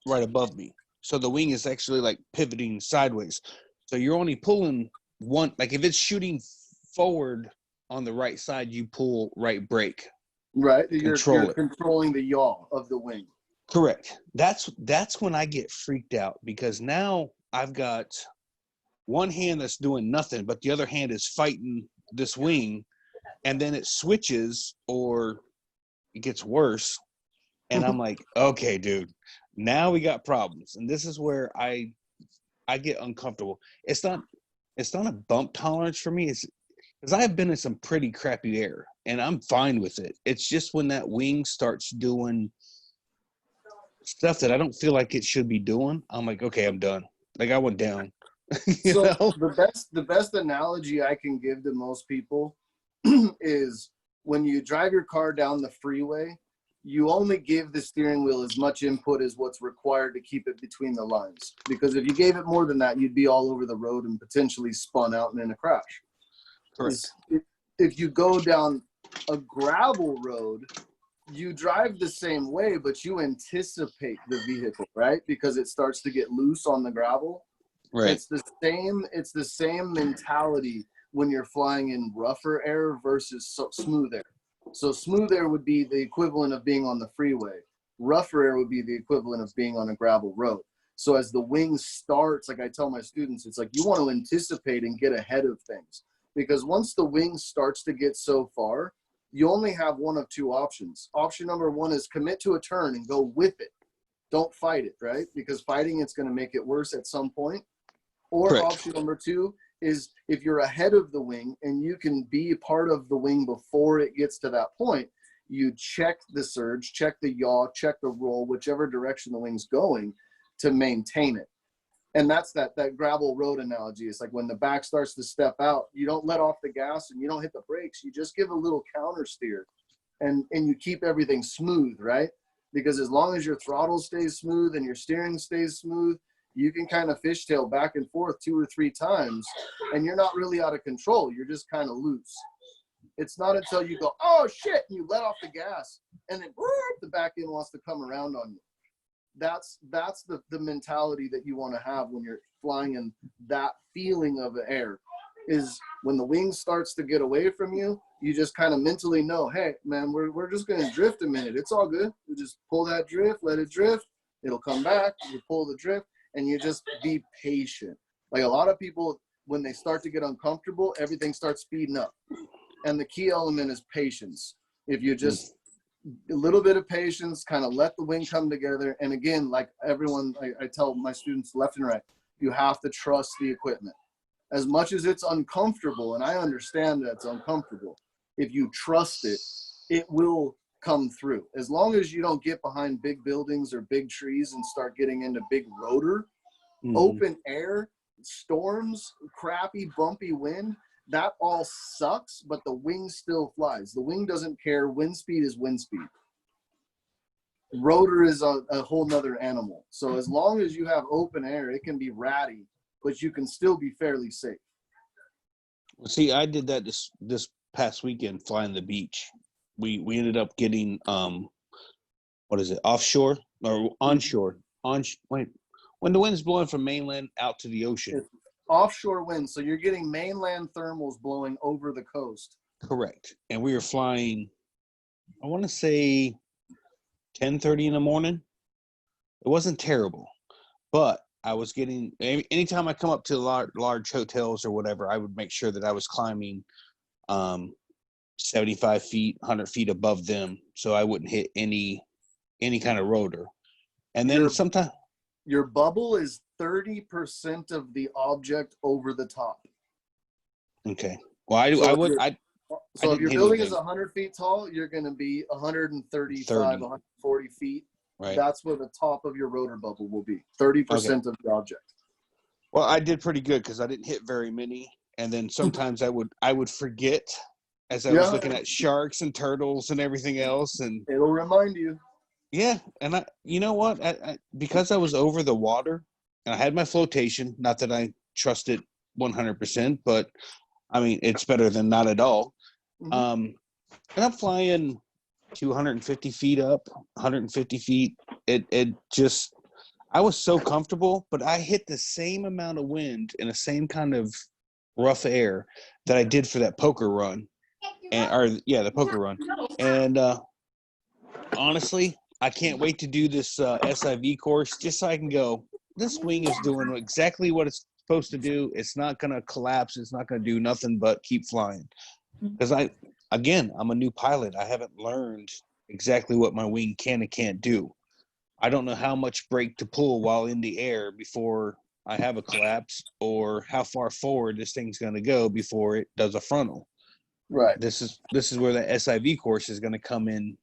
right above me. So the wing is actually like pivoting sideways. So you're only pulling one, like if it's shooting forward on the right side, you pull right brake. Right. You're controlling the yaw of the wing. Correct. That's when I get freaked out, because now I've got one hand that's doing nothing, but the other hand is fighting this wing, and then it switches or it gets worse. And I'm like, okay, dude, now we got problems. And this is where I get uncomfortable. It's not a bump tolerance for me. It's because I've been in some pretty crappy air and I'm fine with it. It's just when that wing starts doing stuff that I don't feel like it should be doing, I'm like, okay, I'm done. Like I went down. So the best analogy I can give to most people is when you drive your car down the freeway, you only give the steering wheel as much input as what's required to keep it between the lines. Because if you gave it more than that, you'd be all over the road and potentially spun out and in a crash. Correct. If you go down a gravel road, you drive the same way, but you anticipate the vehicle, right? Because it starts to get loose on the gravel. Right. It's the same mentality when you're flying in rougher air versus smooth air. So smooth air would be the equivalent of being on the freeway. Rougher air would be the equivalent of being on a gravel road. So as the wing starts, like I tell my students, it's like you want to anticipate and get ahead of things. Because once the wing starts to get so far, you only have one of two options. Option number one is commit to a turn and go with it. Don't fight it, right? Because fighting it's going to make it worse at some point. Or Correct. Option number two is if you're ahead of the wing and you can be part of the wing before it gets to that point, you check the surge, check the yaw, check the roll, whichever direction the wing's going to maintain it. And that's that gravel road analogy. It's like when the back starts to step out, you don't let off the gas and you don't hit the brakes. You just give a little counter steer and you keep everything smooth, right? Because as long as your throttle stays smooth and your steering stays smooth, you can kind of fishtail back and forth 2 or 3 times and you're not really out of control. You're just kind of loose. It's not until you go, oh shit, and you let off the gas and then the back end wants to come around on you. That's the mentality that you want to have when you're flying in that feeling of the air is when the wing starts to get away from you, you just kind of mentally know, hey, man, we're just going to drift a minute. It's all good. We just pull that drift, let it drift. It'll come back. You pull the drift and you just be patient. Like a lot of people, when they start to get uncomfortable, everything starts speeding up. And the key element is patience. If you just a little bit of patience, kind of let the wing come together. And again, like everyone, I tell my students left and right, you have to trust the equipment. As much as it's uncomfortable, and I understand that it's uncomfortable, if you trust it, it will come through. As long as you don't get behind big buildings or big trees and start getting into big rotor, open air, storms, crappy, bumpy wind, that all sucks, but the wing still flies. The wing doesn't care. Wind speed is wind speed. Rotor is a whole nother animal. So as long as you have open air, it can be ratty, but you can still be fairly safe. Well, see, I did that this past weekend flying the beach. We ended up getting offshore or onshore? When the wind's blowing from mainland out to the ocean. It's offshore winds, so you're getting mainland thermals blowing over the coast. Correct. And we were flying, I want to say 10:30 in the morning. It wasn't terrible, but I was getting, anytime I come up to large hotels or whatever, I would make sure that I was climbing 75 feet, 100 feet above them, so I wouldn't hit any kind of rotor. And then sometimes your bubble is 30% of the object over the top. Okay. Well, if your building is 100 feet tall, you're going to be 135, 140 feet. Right. That's where the top of your rotor bubble will be. 30% of the object. Well, I did pretty good because I didn't hit very many, and then sometimes I would forget as I was looking at sharks and turtles and everything else, and it'll remind you. Yeah, and you know what? Because I was over the water and I had my flotation. Not that I trust it 100%, but I mean it's better than not at all. And I'm flying 250 feet up, 150 feet. It just, I was so comfortable, but I hit the same amount of wind in the same kind of rough air that I did for that poker run, the poker run. And honestly, I can't wait to do this SIV course just so I can go, this wing is doing exactly what it's supposed to do. It's not going to collapse. It's not going to do nothing but keep flying. Because I'm a new pilot. I haven't learned exactly what my wing can and can't do. I don't know how much brake to pull while in the air before I have a collapse, or how far forward this thing's going to go before it does a frontal. Right. This is where the SIV course is going to come in.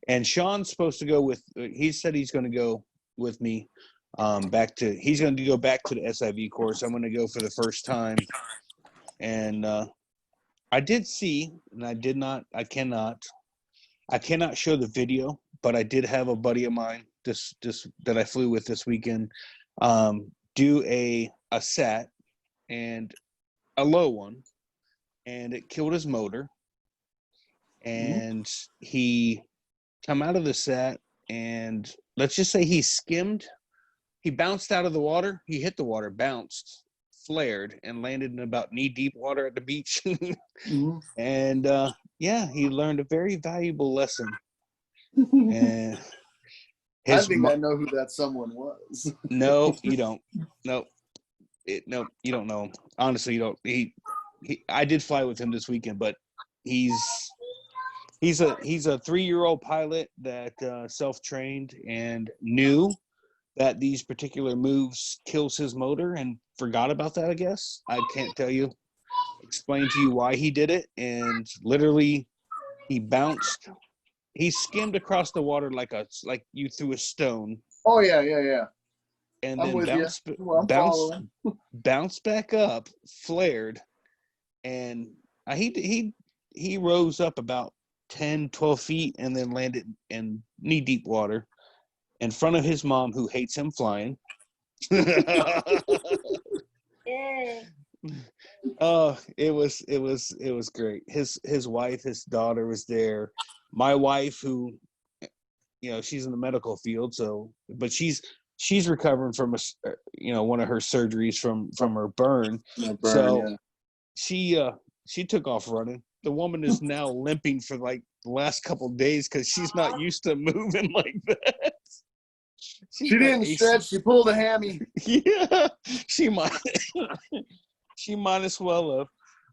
And Sean's supposed to go he said he's going to go with me he's going to go back to the SIV course. I'm going to go for the first time. And I did see, and I cannot show the video, but I did have a buddy of mine this that I flew with this weekend do a sat, and a low one, and it killed his motor, and he come out of the sat, and let's just say he bounced out of the water, he hit the water, bounced, flared, and landed in about knee-deep water at the beach. And yeah, he learned a very valuable lesson. And I think I know who that someone was. No, you don't. No, no, you don't know him. Honestly, you don't. I did fly with him this weekend, but he's a 3-year-old pilot that self-trained and knew that these particular moves kills his motor and forgot about that, I guess. I can't explain to you why he did it. And literally he skimmed across the water like you threw a stone. Oh yeah. And I'm then bounced back up, flared, and he rose up about 10, 12 feet and then landed in knee-deep water in front of his mom, who hates him flying. Oh, it was great. His wife, his daughter was there. My wife, who, she's in the medical field, but she's recovering from one of her surgeries from her burn. She took off running. The woman is now limping for like the last couple of days because she's not used to moving like that. She didn't stretch. She pulled a hammy. Yeah, she might as well have.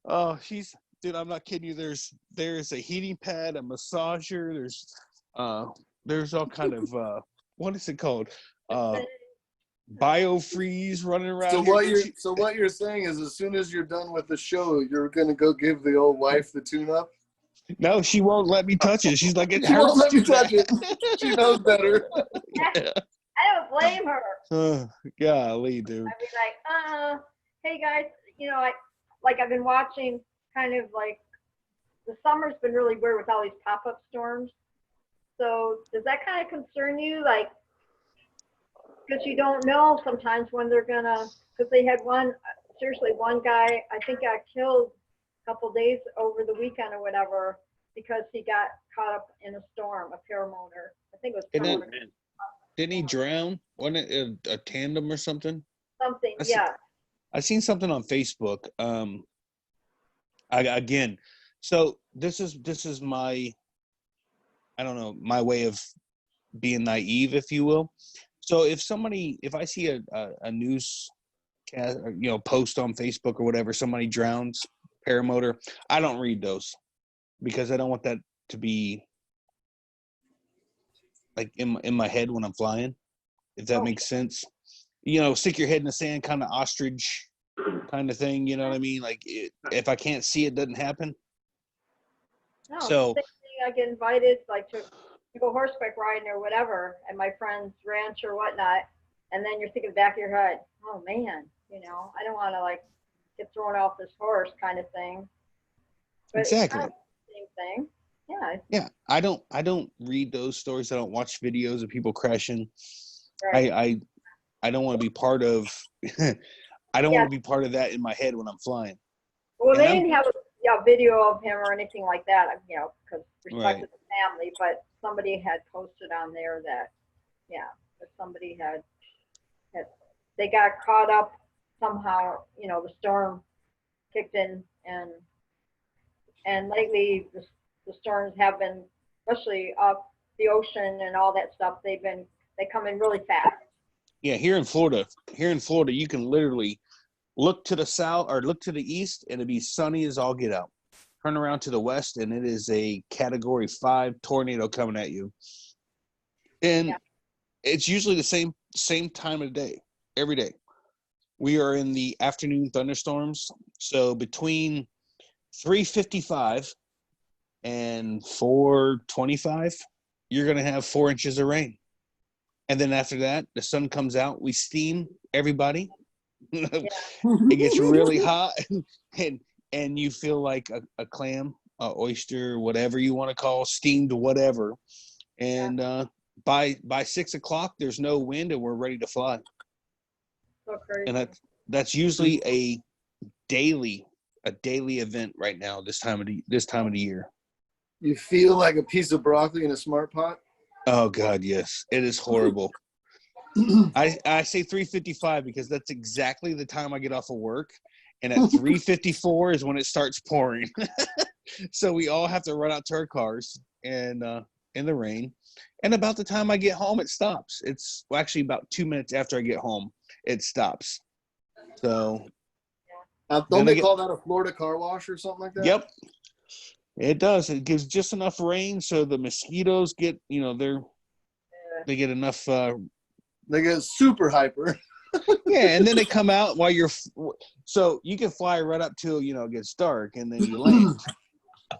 Oh, dude, I'm not kidding you. There's a heating pad, a massager. There's all kind of what is it called? Biofreeze running around. So what you're saying is, as soon as you're done with the show, you're gonna go give the old wife the tune-up? No, she won't let me touch it. She's like, it She won't hurts. let me touch it. She knows better. I don't blame her. Golly, dude. I'd be like, hey guys, I've been watching kind of like the summer's been really weird with all these pop-up storms. So does that kind of concern you? Like, because you don't know sometimes when they're gonna, because they had one guy, I think got killed a couple days over the weekend or whatever, because he got caught up in a storm, a paramotor. I think it was paramotor. Didn't he drown? Wasn't it a tandem or something? Something, yeah. I seen something on Facebook. Again, so this is my, I don't know, my way of being naive, if you will. So if I see a news post on Facebook or whatever, somebody drowns, paramotor, I don't read those because I don't want that to be like in my head when I'm flying, if that makes sense. Stick your head in the sand, kind of ostrich kind of thing. You know what I mean? Like if I can't see it, doesn't happen. No, So same thing, I get invited like to go horseback riding or whatever at my friend's ranch or whatnot, and then you're thinking back of your head, oh man, I don't want to like get thrown off this horse kind of thing. But exactly. It's kind of the same thing. Yeah. Yeah. I don't read those stories. I don't watch videos of people crashing. Right. I don't want to be part of I don't want to be part of that in my head when I'm flying. Well, they didn't have a video of him or anything like that, because respect to the family, but somebody had posted on there that somebody had they got caught up somehow, the storm kicked in, and lately the storms have been, especially up the ocean and all that stuff, they come in really fast. Yeah, here in Florida, you can literally look to the south or look to the east and it'd be sunny as all get out. Turn around to the west and it is a Category 5 tornado coming at you. And it's usually the same time of day, every day. We are in the afternoon thunderstorms. So between 3:55 and 4:25, you're going to have 4 inches of rain. And then after that, the sun comes out. We steam everybody. It gets really hot, and and you feel like a clam, a oyster, whatever you want to call, steamed whatever. And by 6 o'clock, there's no wind, and we're ready to fly. So crazy. And that's usually a daily event right now. This time of the year. You feel like a piece of broccoli in a smart pot? Oh God, yes. It is horrible. I say 3:55 because that's exactly the time I get off of work. And at 3:54 is when it starts pouring. So we all have to run out to our cars and in the rain. And about the time I get home, it stops. It's actually about 2 minutes after I get home, it stops. So don't they call that a Florida car wash or something like that? Yep. It does. It gives just enough rain so the mosquitoes get, they get enough. They get super hyper. Yeah, and then they come out while so you can fly right up till, it gets dark, and then you land.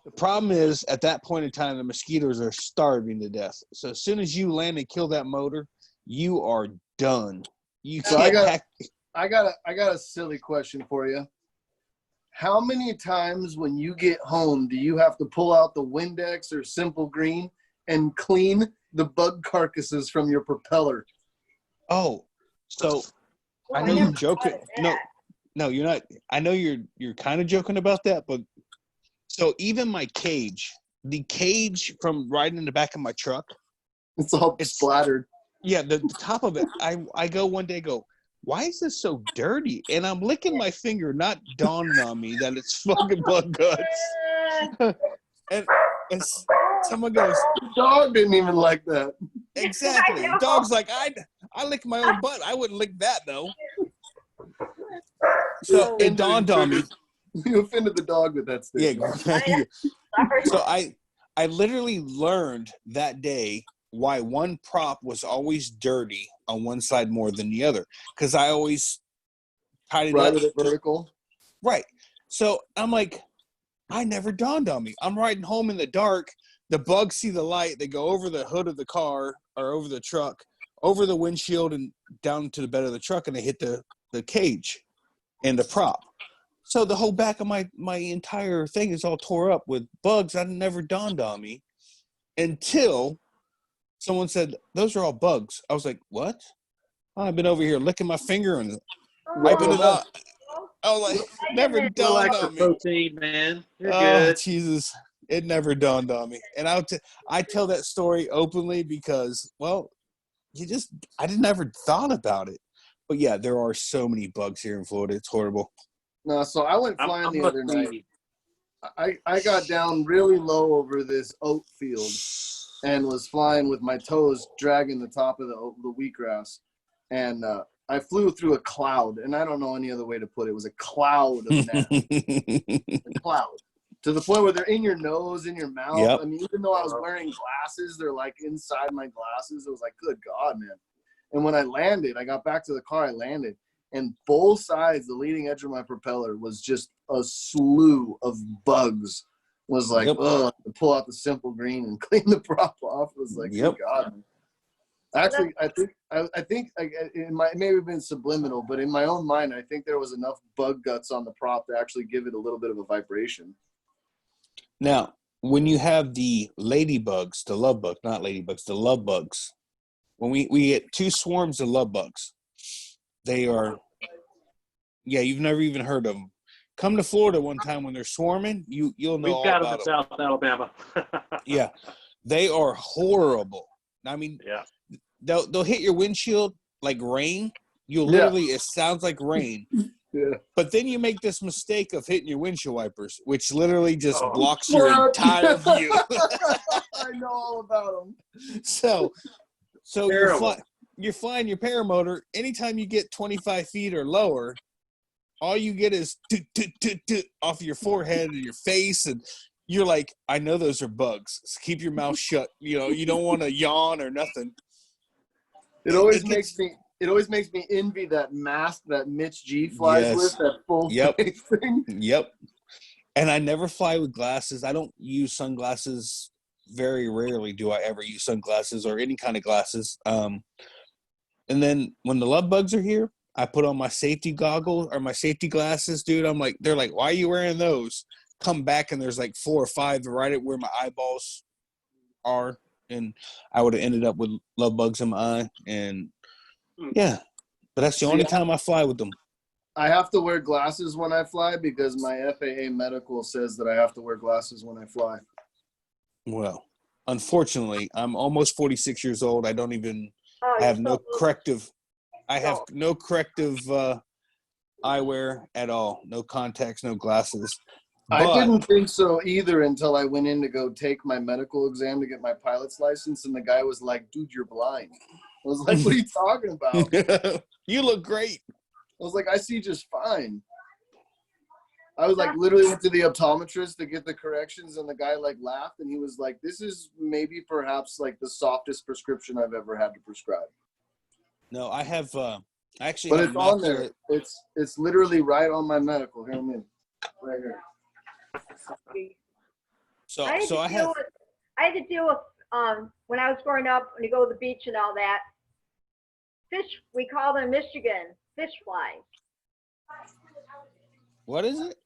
The problem is, at that point in time, the mosquitoes are starving to death. So as soon as you land and kill that motor, you are done. So I got a silly question for you. How many times when you get home do you have to pull out the Windex or Simple Green and clean the bug carcasses from your propeller? Oh, so I know you're joking. No, you're not. I know you're kind of joking about that, but so even my cage, the cage from riding in the back of my truck, it's all splattered. Yeah, the top of it. I go one day, why is this so dirty? And I'm licking my finger, not dawning on me that it's fucking bug guts. and someone goes, the dog didn't even like that. Exactly. The dog's like, I lick my own butt. I wouldn't lick that though. So it dawned on me. You offended the dog with that statement. Yeah. So I literally learned that day why one prop was always dirty on one side more than the other, because I always tied it up. It vertical. Right. So I'm like, I never dawned on me. I'm riding home in the dark. The bugs see the light. They go over the hood of the car or over the truck, over the windshield and down to the bed of the truck, and they hit the cage and the prop. So the whole back of my entire thing is all tore up with bugs. That never dawned on me until someone said, those are all bugs. I was like, what? Oh, I've been over here licking my finger and wiping it out. I was like, never dawned on me. Protein, man. You're good. Jesus. It never dawned on me. And I tell that story openly because, well, I never thought about it. But yeah, there are so many bugs here in Florida. It's horrible. No, so I went flying the other night. I got down really low over this oat field and was flying with my toes dragging the top of the wheatgrass. And I flew through a cloud, and I don't know any other way to put it. It was a cloud of gnats. A cloud. To the point where they're in your nose, in your mouth. Yep. I mean, even though I was wearing glasses, they're like inside my glasses. It was like, good God, man. And when I landed, I got back to the car, I landed. And both sides, the leading edge of my propeller was just a slew of bugs. Was like, to pull out the Simple Green and clean the prop off. It was like, good God, man. Actually, I think it may have been subliminal, but in my own mind, I think there was enough bug guts on the prop to actually give it a little bit of a vibration. Now, when you have the ladybugs, the love bugs, not ladybugs, the love bugs, when we get two swarms of love bugs, they are, you've never even heard of them. Come to Florida one time when they're swarming, you'll know all about them. We've got them in South Alabama. Yeah, they are horrible. I mean, they'll hit your windshield like rain. You'll literally, it sounds like rain. Yeah. But then you make this mistake of hitting your windshield wipers, which literally just blocks your entire view. I know all about them. So you're flying your paramotor. Anytime you get 25 feet or lower, all you get is off your forehead and your face, and you're like, I know those are bugs. So keep your mouth shut. You don't want to yawn or nothing. It always makes me envy that mask that Mitch G flies with, that full face thing. Yep. And I never fly with glasses. I don't use sunglasses. Very rarely do I ever use sunglasses or any kind of glasses. And then when the love bugs are here, I put on my safety goggles or my safety glasses, dude. I'm like, they're like, why are you wearing those? Come back and there's like 4 or 5 right at where my eyeballs are, and I would have ended up with love bugs in my eye. And yeah, but that's the only time I fly with them. I have to wear glasses when I fly because my FAA medical says that I have to wear glasses when I fly. Well, unfortunately, I'm almost 46 years old. I don't even I have no corrective. I have no corrective eyewear at all. No contacts, no glasses. I didn't think so either until I went in to go take my medical exam to get my pilot's license, and the guy was like, "Dude, you're blind." I was like, "What are you talking about?" You look great. I was like, "I see just fine." I was like, literally went to the optometrist to get the corrections, and the guy like laughed, and he was like, "This is maybe perhaps like the softest prescription I've ever had to prescribe." No, I have. I actually, but have it's on there. It's literally right on my medical. Here, right here. So I had to deal with when I was growing up, when you go to the beach and all that, fish, we call them Michigan fish flies. What is it?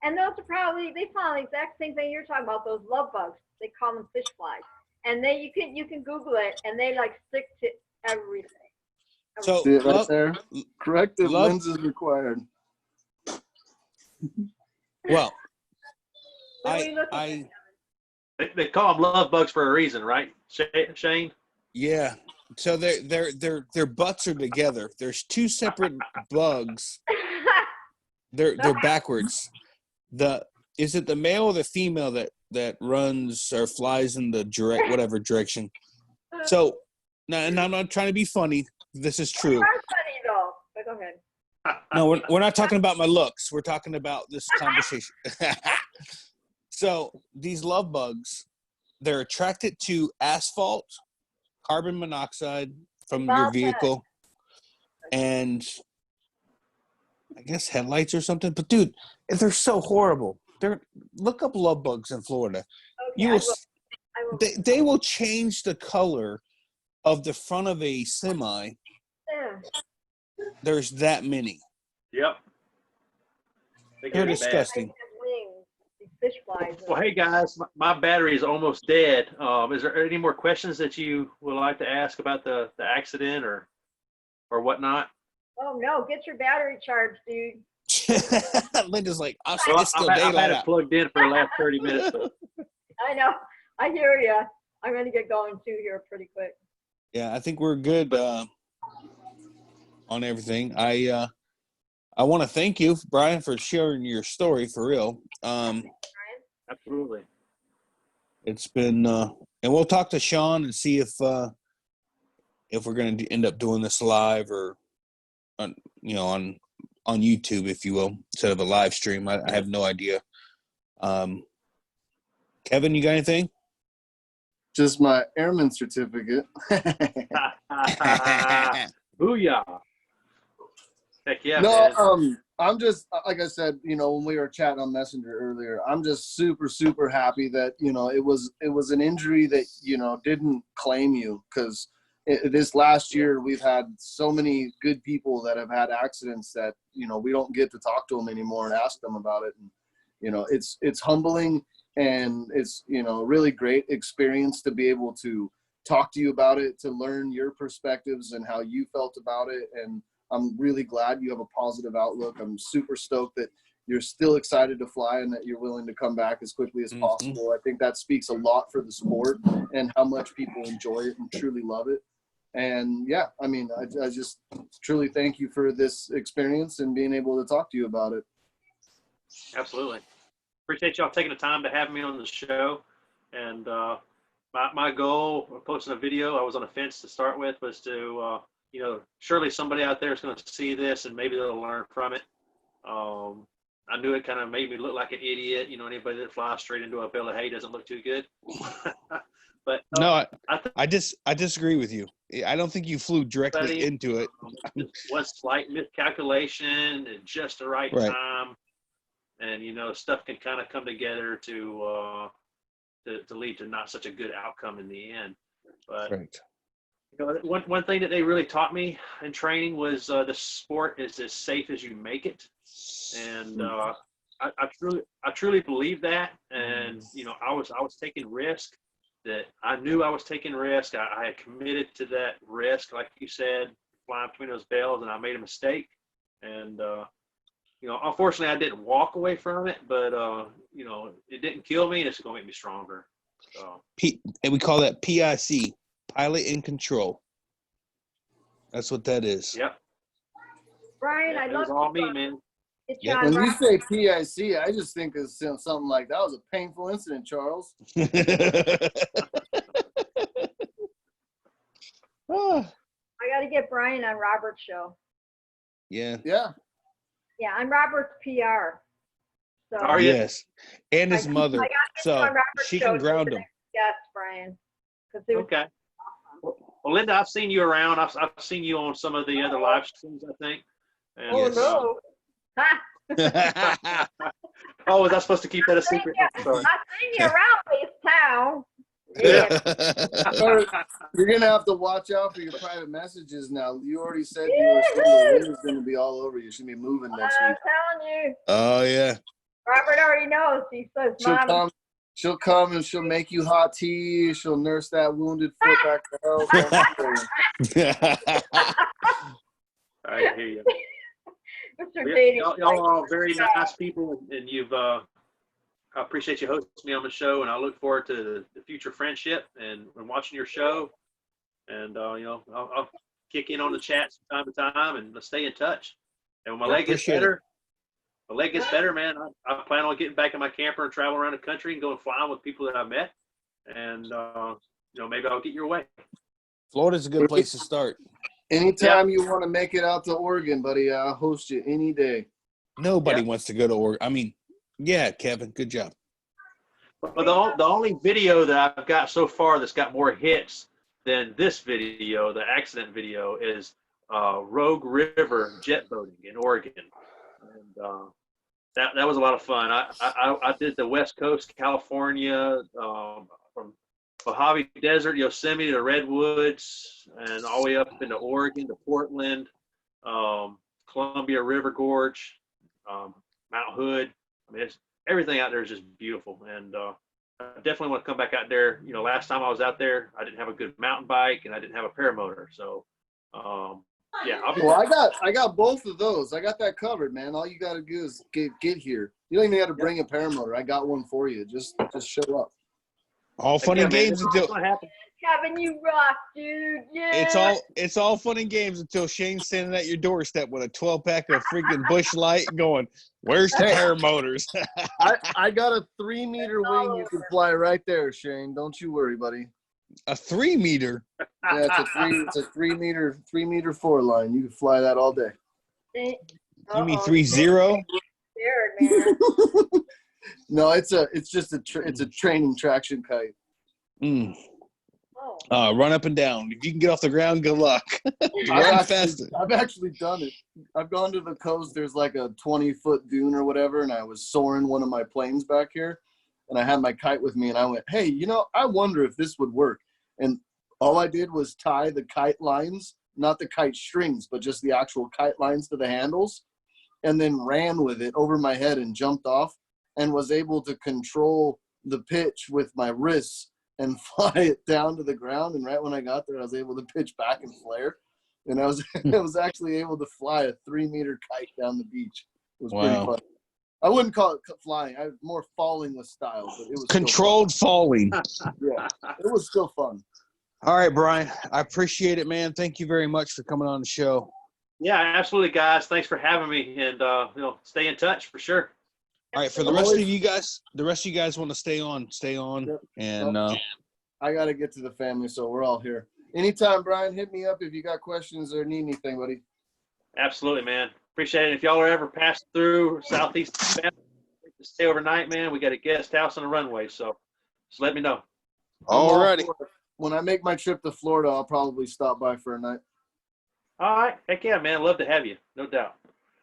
And those are probably, they found the exact same thing you're talking about, those love bugs. They call them fish flies. And you can Google it, and they like stick to everything. So see it right there? Corrective lenses required. Well, they call them love bugs for a reason, right, Shane? Yeah. So their butts are together. There's 2 separate bugs. They're backwards. Is it the male or the female that runs or flies in the whatever direction? So now, and I'm not trying to be funny. This is true. You are funny though. But go ahead. No, we're not talking about my looks. We're talking about this conversation. So these love bugs, they're attracted to asphalt, carbon monoxide from your vehicle, and I guess headlights or something. But dude, they're so horrible. Look up love bugs in Florida. Okay, They will change the color of the front of a semi. There's that many. Yep. They're disgusting. Fish flies. Well, hey guys, my battery is almost dead. Is there any more questions that you would like to ask about the accident or whatnot? Oh no, get your battery charged, dude. Linda's like, I've had it plugged in for the last 30 minutes. So. I know. I hear you. I'm going to get going too here pretty quick. Yeah, I think we're good on everything. I want to thank you, Brian, for sharing your story for real. Absolutely. It's been, and we'll talk to Sean and see if we're going to end up doing this live or, on YouTube, if you will, instead of a live stream. I have no idea. Kevin, you got anything? Just my airman certificate. Booyah. Heck yeah, no, man. I'm just, like I said, when we were chatting on Messenger earlier, I'm just super, super happy that, it was an injury that, didn't claim you, because this last year we've had so many good people that have had accidents that, we don't get to talk to them anymore and ask them about it. And, it's humbling, and it's, really great experience to be able to talk to you about it, to learn your perspectives and how you felt about it. And I'm really glad you have a positive outlook. I'm super stoked that you're still excited to fly and that you're willing to come back as quickly as possible. I think that speaks a lot for the sport and how much people enjoy it and truly love it. And yeah, I mean, I just truly thank you for this experience and being able to talk to you about it. Absolutely. Appreciate y'all taking the time to have me on the show. And my goal of posting a video, I was on a fence to start with, was to, surely somebody out there is going to see this and maybe they'll learn from it. I knew it kind of made me look like an idiot. Anybody that flies straight into a bale of hay doesn't look too good. But no, I disagree with you. I don't think you flew directly into it. One slight miscalculation at just the right time, and stuff can kind of come together to lead to not such a good outcome in the end. But You know, one thing that they really taught me in training was the sport is as safe as you make it, and I truly believe that. And you know, I was taking risk that I knew I was taking risk. I had committed to that risk, like you said, flying between those bales, and I made a mistake. And you know, unfortunately, I didn't walk away from it, but you know, it didn't kill me. It's going to make me stronger. So. And we call that PIC, pilot in control. That's what that is. Yep. Brian, Yeah, I it love was all me, man. It's Yeah. John When you Roberts. say PIC, I just think of something like that was a painful incident, Charles. Ah, I got to get Brian on Robert's show. yeah. Yeah. Yeah, I'm Robert's PR. So Are you? Yes. And his mother. I got to get you So on Robert's she show can to ground be the him. next guest, Brian. 'Cause it was Okay. Well, Linda, I've seen you around. I've seen you on some of the other live streams, I think. And, Oh Yes. no. Ha! oh, was I supposed to keep that a secret? I'm sorry. I've seen you around this town. Yeah. You're gonna have to watch out for your private messages now. You already said you were single. Linda's gonna be all over you. She'll be moving next I'm week. telling you. Oh, yeah. Robert already knows. He says, Mom, She'll come and she'll make you hot tea. She'll nurse that wounded foot back to health. I hear you. Mr. Well, Beatty. y'all are all very nice people, and you've. I appreciate you hosting me on the show, and I look forward to the future friendship and watching your show. And you know, I'll kick in on the chat from time to time, and let's stay in touch. And when my leg gets Appreciate it. better, man, I plan on getting back in my camper and travel around the country and going flying with people that I met. And you know, maybe I'll get your way. Florida's a good place to start. Anytime you want to make it out to Oregon, buddy, I'll host you any day. Nobody wants to go to Oregon. I mean, yeah, Kevin, good job. But the only video that I've got so far that's got more hits than this video, the accident video, is Rogue River jet boating in Oregon, and that was a lot of fun. I did the West Coast, California, from Mojave Desert, Yosemite to Redwoods, and all the way up into Oregon to Portland, Columbia River Gorge, Mount Hood. I mean, everything out there is just beautiful, and I definitely want to come back out there. You know, last time I was out there, I didn't have a good mountain bike and I didn't have a paramotor, so yeah. Well, I got both of those. I got that covered, man. All you got to do is get here. You don't even have to bring a paramotor. I got one for you. Just show up. All fun and games until Kevin, you rock, dude. Yeah. it's all fun and games until Shane's standing at your doorstep with a 12-pack of freaking Bush Light going, where's the paramotors? I got a 3-meter wing you can fly right there, Shane. Don't you worry, buddy. A 3-meter? Yeah, it's a 3-meter 4-line. You can fly that all day. You mean 3-0? Scared, man. No, it's just a training traction kite. Mm. Oh. Run up and down. If you can get off the ground, good luck. Run faster. I've actually done it. I've gone to the coast. There's like a 20-foot dune or whatever, and I was soaring one of my planes back here, and I had my kite with me, and I went, hey, you know, I wonder if this would work. And all I did was tie the kite lines, not the kite strings, but just the actual kite lines to the handles, and then ran with it over my head and jumped off and was able to control the pitch with my wrists and fly it down to the ground. And right when I got there, I was able to pitch back and flare. And I was actually able to fly a 3-meter kite down the beach. It was pretty fun. I wouldn't call it flying. I was more falling with style, but it was controlled falling. Yeah, it was still fun. All right, Brian. I appreciate it, man. Thank you very much for coming on the show. Yeah, absolutely, guys. Thanks for having me, and you know, stay in touch for sure. All right, for the rest of you guys want to stay on, Yep. and I got to get to the family, so we're all here. Anytime, Brian, hit me up if you got questions or need anything, buddy. Absolutely, man. Appreciate it. If y'all are ever passing through Southeast Alabama, to stay overnight, man, we got a guest house on the runway, so just let me know. all righty. When I make my trip to Florida, I'll probably stop by for a night. All right. Heck yeah, man. Love to have you. No doubt.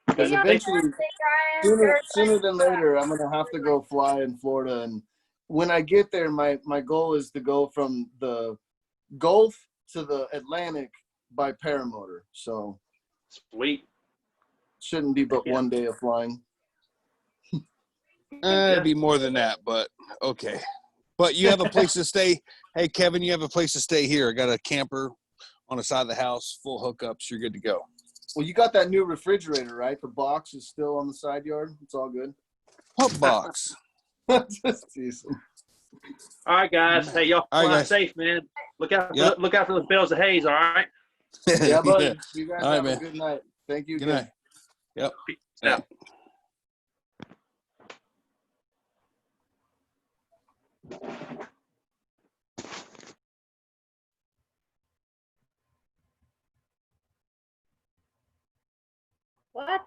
Because Yeah, eventually, Brian. sooner than later, I'm going to have to go fly in Florida. And when I get there, my goal is to go from the Gulf to the Atlantic by paramotor, so Sweet. shouldn't be but Yeah. 1 day of flying. It'd be more than that, but okay. But you have a place to stay. Hey, Kevin, you have a place to stay here. I got a camper on the side of the house, full hookups. You're good to go. Well, you got that new refrigerator, right? The box is still on the side yard. It's all good. What box? Just teasing. All right, guys. Hey, y'all All right, fly guys. safe, man. Look out for Yep. look out for those bales of haze. All right. Yeah, buddy. You guys All right, have man. a good night. Thank you. Good night. Yep. Peace Yeah. out. What?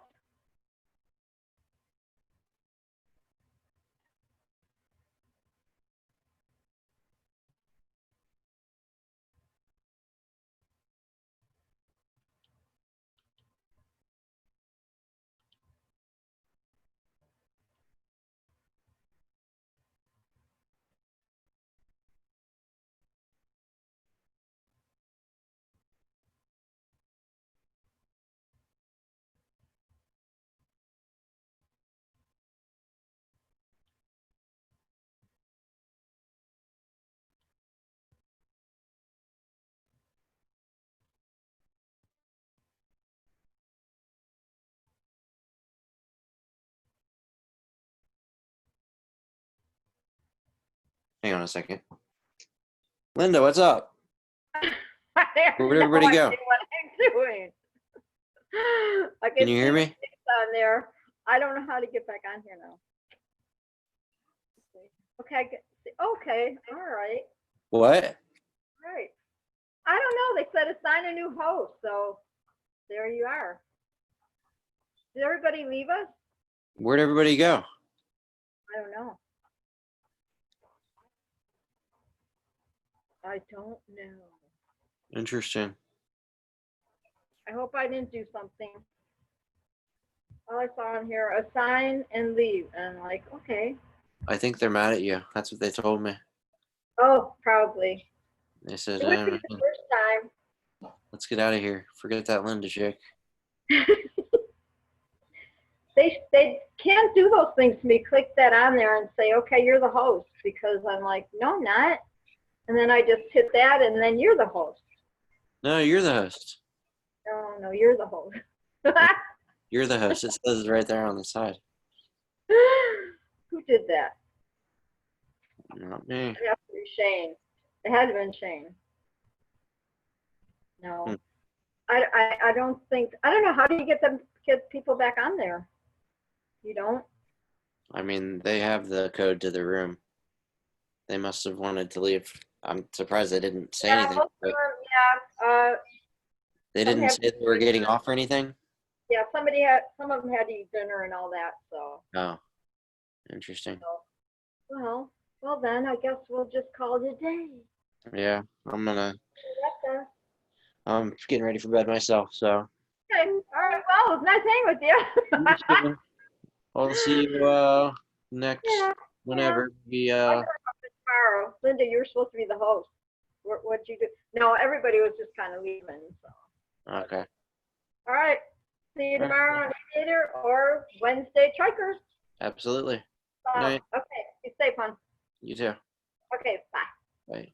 Hang on a second. Linda, what's up? Where'd No everybody go? idea what I'm doing. I Can you hear me? On there. I don't know how to get back on here now. Okay. Okay. All right. What? Right. I don't know. They said assign a new host, so there you are. Did everybody leave us? Where'd everybody go? I don't know. I don't know. Interesting. I hope I didn't do something. All I saw on here, assign and leave. And I'm like, okay. I think they're mad at you. That's what they told me. Oh, probably. They said, It would be the first time. let's get out of here. Forget that Linda chick. They can't do those things to me. Click that on there and say, okay, you're the host, because I'm like, no, I'm not. And then I just hit that, and then you're the host. No, you're the host. No, you're the host. You're the host. It says it right there on the side. Who did that? Not me. It has to be Shane. It had to been Shane. No. Hmm. I don't think, I don't know, how do you get people back on there? You don't? I mean, they have the code to the room. They must have wanted to leave. I'm surprised they didn't say anything. Most of But them, they some didn't have say they were getting off or anything? yeah, some of them had to eat dinner and all that, so. Oh, interesting. Well then, I guess we'll just call it a day. Yeah, I'm That's getting ready for bed myself, so. okay. All right, well, it was nice hanging with you. I'll see you next, Yeah, whenever. We I know about this tomorrow. Linda, you were supposed to be the host. What'd you do? No, everybody was just kind of leaving, so. okay. All right. See you All right. tomorrow on Aviator or Wednesday Trikers. Absolutely. Good night. Okay. Be safe, hon. You too. Okay. Bye. Bye.